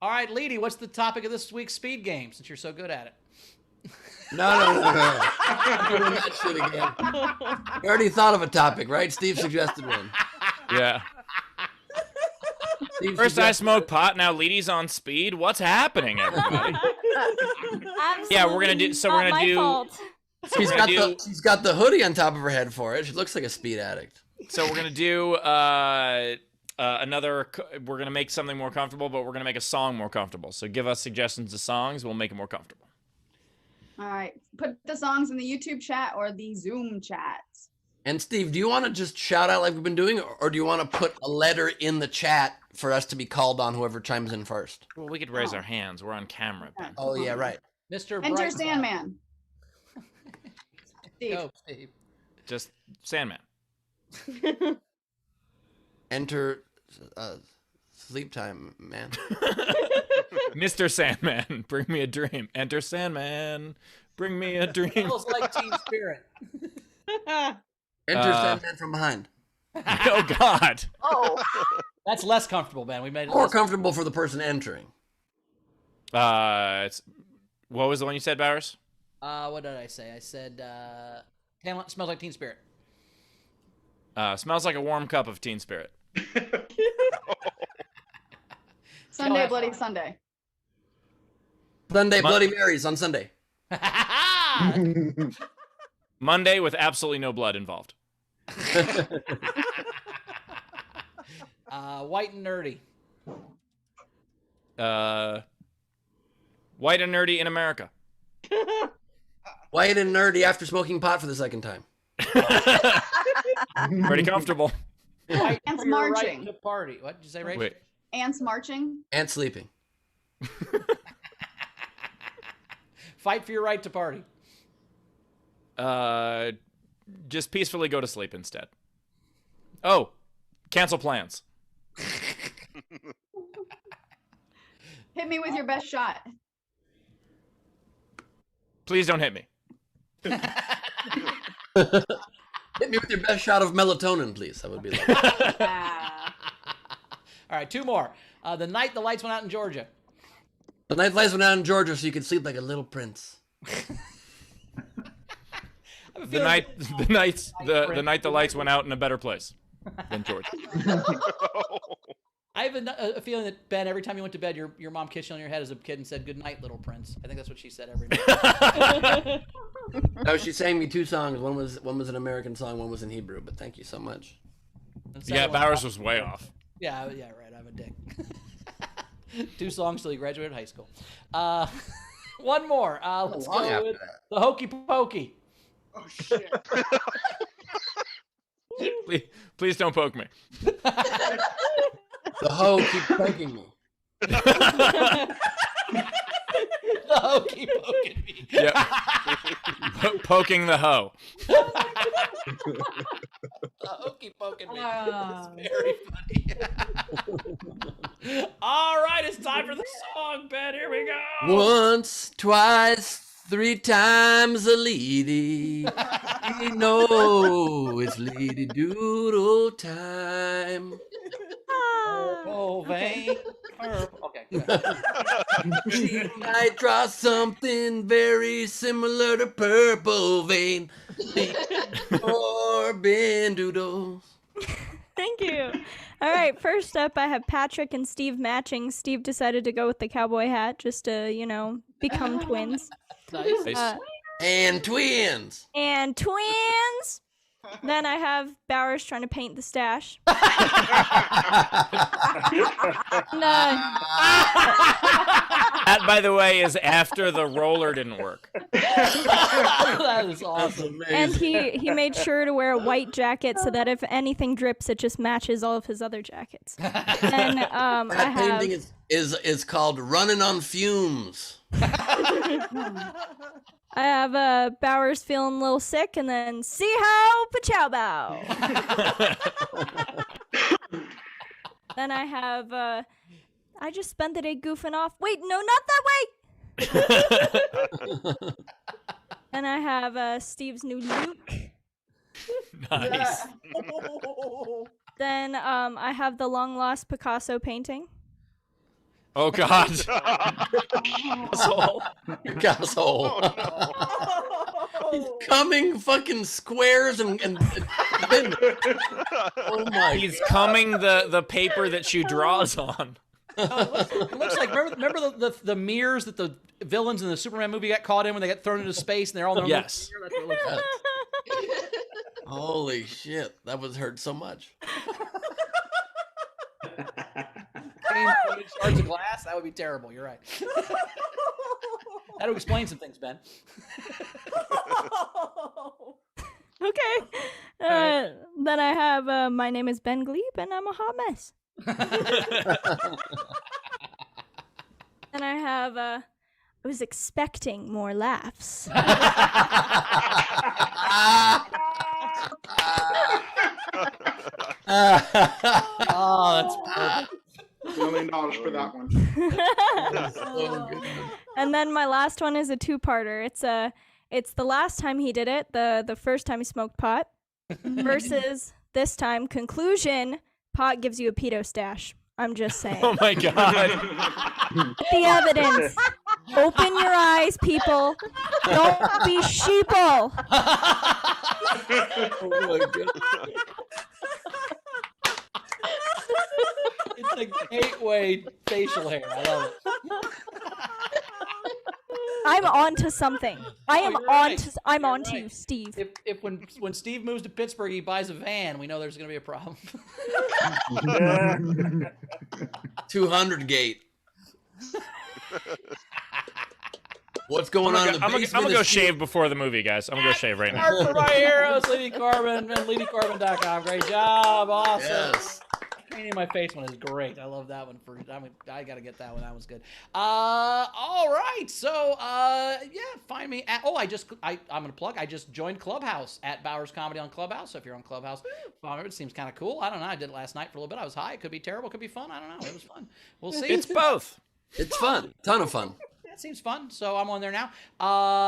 [SPEAKER 5] All right, Leedy, what's the topic of this week's speed game, since you're so good at it?
[SPEAKER 1] No. I'm doing that shit again. We already thought of a topic, right? Steve suggested one.
[SPEAKER 3] Yeah. First I smoke pot, now Leedy's on speed. What's happening, everybody? Yeah, we're gonna do. So we're gonna do.
[SPEAKER 1] She's got the hoodie on top of her head for it. She looks like a speed addict.
[SPEAKER 3] So we're gonna do another. We're gonna make something more comfortable, but we're gonna make a song more comfortable. So give us suggestions of songs. We'll make it more comfortable.
[SPEAKER 2] All right. Put the songs in the YouTube chat or the Zoom chat.
[SPEAKER 1] And Steve, do you want to just shout out like we've been doing, or do you want to put a letter in the chat for us to be called on whoever chimes in first?
[SPEAKER 3] Well, we could raise our hands. We're on camera, Ben.
[SPEAKER 1] Oh yeah, right.
[SPEAKER 5] Mr.
[SPEAKER 2] Enter
[SPEAKER 5] Brightside.
[SPEAKER 2] Sandman. Steve.
[SPEAKER 5] Go, Steve.
[SPEAKER 3] Just Sandman.
[SPEAKER 1] Enter sleep time, man.
[SPEAKER 3] Mr. Sandman, bring me a dream. Enter Sandman, bring me a dream.
[SPEAKER 5] Smells like Teen Spirit.
[SPEAKER 1] Enter Sandman from behind.
[SPEAKER 3] Oh God.
[SPEAKER 2] Oh.
[SPEAKER 5] That's less comfortable, Ben. We made it
[SPEAKER 1] More
[SPEAKER 5] less
[SPEAKER 1] comfortable for the person entering.
[SPEAKER 3] It's what was the one you said, Bowers?
[SPEAKER 5] What did I say? I said smells like Teen Spirit.
[SPEAKER 3] Smells like a warm cup of Teen Spirit.
[SPEAKER 2] Sunday, Bloody Sunday.
[SPEAKER 1] Sunday, Bloody Marys on Sunday.
[SPEAKER 3] Monday with absolutely no blood involved.
[SPEAKER 5] White and nerdy.
[SPEAKER 3] White and nerdy in America.
[SPEAKER 1] White and nerdy after smoking pot for the second time.
[SPEAKER 3] Pretty comfortable.
[SPEAKER 5] White
[SPEAKER 2] Ants
[SPEAKER 5] for your
[SPEAKER 2] marching.
[SPEAKER 5] right to party. What did you say, Rachel?
[SPEAKER 3] Wait.
[SPEAKER 2] Ants marching.
[SPEAKER 1] And sleeping.
[SPEAKER 5] Fight for your right to party.
[SPEAKER 3] Just peacefully go to sleep instead. Oh, cancel plans.
[SPEAKER 2] Hit me with your best shot.
[SPEAKER 3] Please don't hit me.
[SPEAKER 1] Hit me with your best shot of melatonin, please. That would be lovely.
[SPEAKER 5] All right, two more. The night the lights went out in Georgia.
[SPEAKER 1] The night lights went out in Georgia so you could sleep like a little prince.
[SPEAKER 3] The night the lights went out in a better place than Georgia.
[SPEAKER 5] I have a feeling that, Ben, every time you went to bed, your mom kissed you on your head as a kid and said, "Good night, little prince." I think that's what she said every night.
[SPEAKER 1] No, she sang me two songs. One was an American song, one was in Hebrew. But thank you so much.
[SPEAKER 3] Yeah, Bowers was way off.
[SPEAKER 5] Yeah, right. I'm a dick. 2 songs till you graduated high school. One more. Let's go with the Hokey Pokey.
[SPEAKER 11] Oh shit.
[SPEAKER 3] Please don't poke me.
[SPEAKER 1] The hoe keeps poking me.
[SPEAKER 5] The hoe keep poking me.
[SPEAKER 3] Yep. Poking the hoe.
[SPEAKER 5] The hoe keep poking me. It's very funny. All right, it's time for the song, Ben. Here we go.
[SPEAKER 1] Once, twice, 3 times a lady. We know it's Lady Doodle time.
[SPEAKER 5] Purple vein. Okay.
[SPEAKER 1] She might draw something very similar to Purple Vein. Or Ben Doodles.
[SPEAKER 4] Thank you. All right, first up, I have Patrick and Steve matching. Steve decided to go with the cowboy hat just to, become twins.
[SPEAKER 5] Nice.
[SPEAKER 1] And twins.
[SPEAKER 4] And twins. Then I have Bowers trying to paint the stash.
[SPEAKER 3] That, by the way, is after the roller didn't work.
[SPEAKER 5] That is awesome.
[SPEAKER 4] And he made sure to wear a white jacket so that if anything drips, it just matches all of his other jackets. And
[SPEAKER 1] That painting is called Running on Fumes.
[SPEAKER 4] I have Bowers feeling a little sick, and then see how Pachow Bow. Then I have I just spent the day goofing off. Wait, no, not that way. Then I have Steve's new Luke.
[SPEAKER 3] Nice.
[SPEAKER 4] Then I have the long lost Picasso painting.
[SPEAKER 3] Oh God.
[SPEAKER 1] Picasso. He's coming fucking squares and oh my.
[SPEAKER 3] He's coming the paper that she draws on.
[SPEAKER 5] It looks like remember the mirrors that the villains in the Superman movie got caught in when they got thrown into space and they're all in their
[SPEAKER 3] Yes.
[SPEAKER 5] mirror? That's what it looks like.
[SPEAKER 1] Holy shit, that was hurt so much.
[SPEAKER 5] Shards of glass? That would be terrible. You're right. That would explain some things, Ben.
[SPEAKER 4] Okay. Then I have my name is Ben Glebe and I'm a hot mess. And I have I was expecting more laughs.
[SPEAKER 5] Oh, that's perfect.
[SPEAKER 7] $1 million for that one.
[SPEAKER 4] And then my last one is a two-parter. It's the last time he did it, the first time he smoked pot, versus this time conclusion, pot gives you a pedo stash. I'm just saying.
[SPEAKER 3] Oh my god.
[SPEAKER 4] The evidence. Open your eyes, people. Don't be sheeple.
[SPEAKER 1] Oh my god.
[SPEAKER 5] It's a gateway facial hair. I love it.
[SPEAKER 4] I'm on to something. I am
[SPEAKER 5] you're
[SPEAKER 4] on
[SPEAKER 5] right.
[SPEAKER 4] to. I'm
[SPEAKER 5] You're
[SPEAKER 4] on to
[SPEAKER 5] right.
[SPEAKER 4] you, Steve.
[SPEAKER 5] If when Steve moves to Pittsburgh, he buys a van, we know there's going to be a problem.
[SPEAKER 1] 200 gate. What's going on in the
[SPEAKER 3] I'm
[SPEAKER 1] basement?
[SPEAKER 3] gonna go
[SPEAKER 1] is-
[SPEAKER 3] shave before the movie, guys. I'm gonna go shave right now.
[SPEAKER 5] Art for my heroes, Lady Carbon and LadyCarbon.com. Great job, awesome.
[SPEAKER 1] Yes.
[SPEAKER 5] Painting my face one is great. I love that one. I gotta get that one. That was good. All right. So yeah, find me at. Oh, I'm gonna plug. I just joined Clubhouse at Bowers Comedy on Clubhouse. So if you're on Clubhouse, follow it. Seems kind of cool. I don't know. I did it last night for a little bit. I was high. It could be terrible. It could be fun. I don't know. It was fun. We'll see.
[SPEAKER 3] It's both.
[SPEAKER 1] It's fun. Ton of fun.
[SPEAKER 5] That seems fun. So I'm on there now.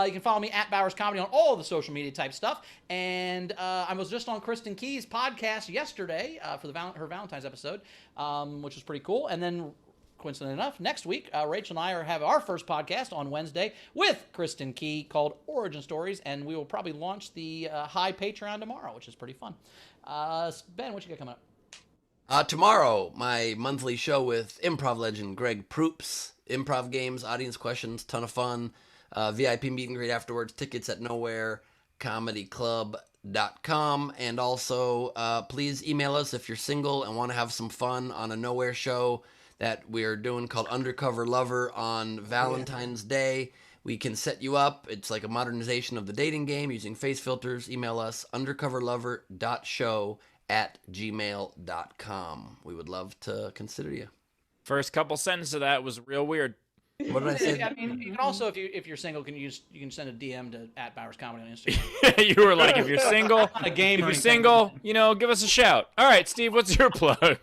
[SPEAKER 5] You can follow me at Bowers Comedy on all the social media type stuff. And I was just on Kristen Key's podcast yesterday for her Valentine's episode, which was pretty cool. And then, coincidentally enough, next week, Rachel and I have our first podcast on Wednesday with Kristen Key called Origin Stories. And we will probably launch the High Patreon tomorrow, which is pretty fun. Ben, what you got coming up?
[SPEAKER 1] Tomorrow, my monthly show with improv legend Greg Proops. Improv games, audience questions, ton of fun. VIP meet and greet afterwards. Tickets at nowherecomedyclub.com. And also, please email us if you're single and want to have some fun on a Nowhere show that we're doing called Undercover Lover on Valentine's Day. We can set you up. It's like a modernization of the dating game using face filters. Email us undercoverlover.show@gmail.com. We would love to consider you.
[SPEAKER 3] First couple sentences of that was real weird.
[SPEAKER 1] What did I say?
[SPEAKER 5] I mean, you can also, if you're single, you can send a DM to at Bowers Comedy on Instagram.
[SPEAKER 3] You were like, if you're single,
[SPEAKER 5] a game
[SPEAKER 3] if
[SPEAKER 5] or
[SPEAKER 3] you're
[SPEAKER 5] anything.
[SPEAKER 3] single, give us a shout. All right, Steve, what's your plug?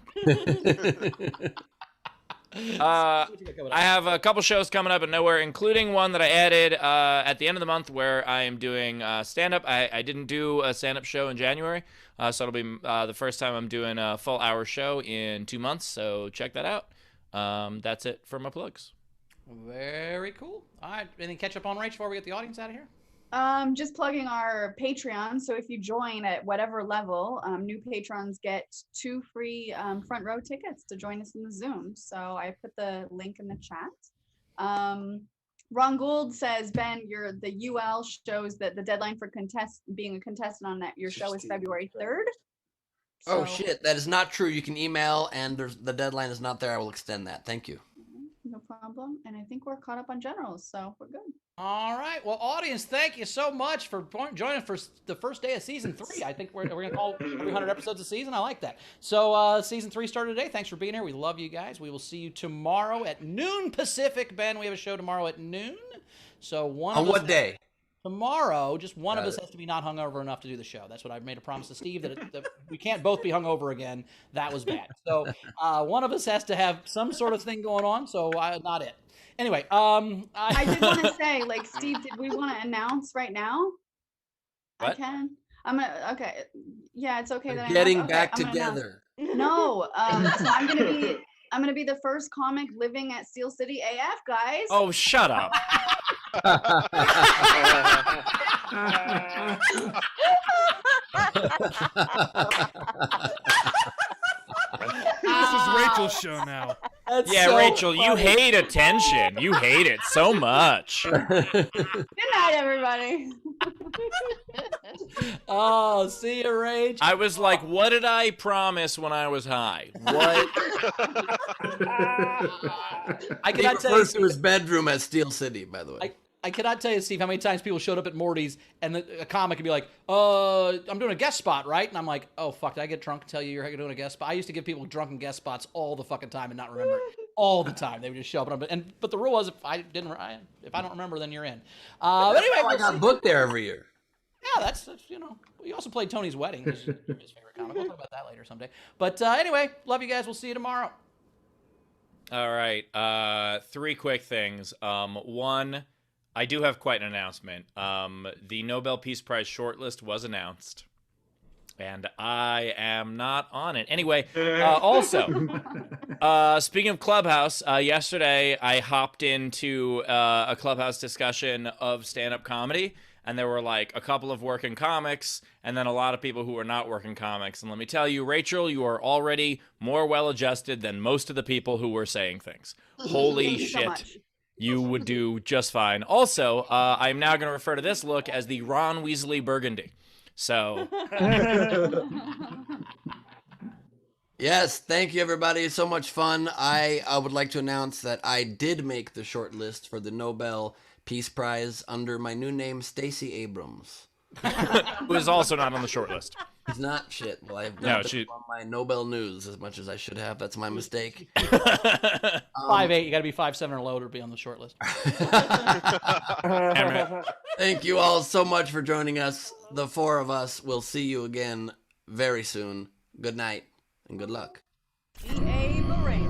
[SPEAKER 3] I have a couple shows coming up at Nowhere, including one that I added at the end of the month where I am doing stand-up. I didn't do a stand-up show in January, so it'll be the first time I'm doing a full hour show in 2 months, so check that out. That's it for my plugs.
[SPEAKER 5] Very cool. All right, anything catch up on, Rach, before we get the audience out of here?
[SPEAKER 2] Just plugging our Patreon. So if you join at whatever level, new patrons get 2 free front row tickets to join us in the Zoom. So I put the link in the chat. Ron Gould says, Ben, the UL shows that the deadline for being a contestant on your show is February 3rd.
[SPEAKER 1] Oh shit, that is not true. You can email and the deadline is not there. I will extend that. Thank you.
[SPEAKER 2] No problem. And I think we're caught up on generals, so we're good.
[SPEAKER 5] All right. Well, audience, thank you so much for joining for the first day of season 3. I think we're going to call 300 episodes a season. I like that. So season 3 started today. Thanks for being here. We love you guys. We will see you tomorrow at noon Pacific. Ben, we have a show tomorrow at noon. So
[SPEAKER 1] On what day?
[SPEAKER 5] Tomorrow, just one of us has to be not hungover enough to do the show. That's what I've made a promise to Steve, that we can't both be hungover again. That was bad. So one of us has to have some sort of thing going on, so not it. Anyway,
[SPEAKER 2] I did want to say, Steve, did we want to announce right now?
[SPEAKER 3] What?
[SPEAKER 2] I can. Okay. Yeah, it's okay that
[SPEAKER 1] Getting
[SPEAKER 2] okay,
[SPEAKER 1] back
[SPEAKER 2] I'm gonna announce.
[SPEAKER 1] together.
[SPEAKER 2] No, so I'm gonna be the first comic living at Steel City AF, guys.
[SPEAKER 3] Oh, shut up.
[SPEAKER 6] This is Rachel's show now.
[SPEAKER 3] Yeah, Rachel, you hate attention. You hate it so much.
[SPEAKER 2] Good night, everybody.
[SPEAKER 5] Oh, see you, Rach.
[SPEAKER 3] I was like, what did I promise when I was high? What?
[SPEAKER 5] I
[SPEAKER 1] He
[SPEAKER 5] cannot tell
[SPEAKER 1] refers
[SPEAKER 5] you.
[SPEAKER 1] to his bedroom as Steel City, by the way.
[SPEAKER 5] I I cannot tell you, Steve, how many times people showed up at Morty's and a comic would be like, I'm doing a guest spot, right? And I'm like, oh, fuck, did I get drunk and tell you you're doing a guest spot? I used to give people drunken guest spots all the fucking time and not remember it. All the time. They would just show up. But the rule was, if I don't remember, then you're in. But anyway,
[SPEAKER 1] I got booked there every year.
[SPEAKER 5] Yeah, that's you also played Tony's Wedding, which is his favorite comic. We'll talk about that later someday. But anyway, love you guys. We'll see you tomorrow.
[SPEAKER 3] All right. 3 quick things. One, I do have quite an announcement. The Nobel Peace Prize shortlist was announced, and I am not on it. Anyway, also, speaking of Clubhouse, yesterday I hopped into a Clubhouse discussion of stand-up comedy, and there were like a couple of working comics, and then a lot of people who were not working comics. And let me tell you, Rachel, you are already more well-adjusted than most of the people who were saying things. Holy shit. You would do just fine. Also, I'm now going to refer to this look as the Ron Weasley Burgundy. So...
[SPEAKER 1] Yes, thank you, everybody. It's so much fun. I would like to announce that I did make the short list for the Nobel Peace Prize under my new name, Stacey Abrams.
[SPEAKER 3] Who is also not on the short list.
[SPEAKER 1] He's not shit. Well, I've
[SPEAKER 3] No,
[SPEAKER 1] not been on my Nobel news as much as I should have. That's my mistake.
[SPEAKER 5] 5'8", you got to be 5'7" or lower to be on the short list.
[SPEAKER 1] Thank you all so much for joining us. The 4 of us will see you again very soon. Good night and good luck.
[SPEAKER 2] EA Lorraine.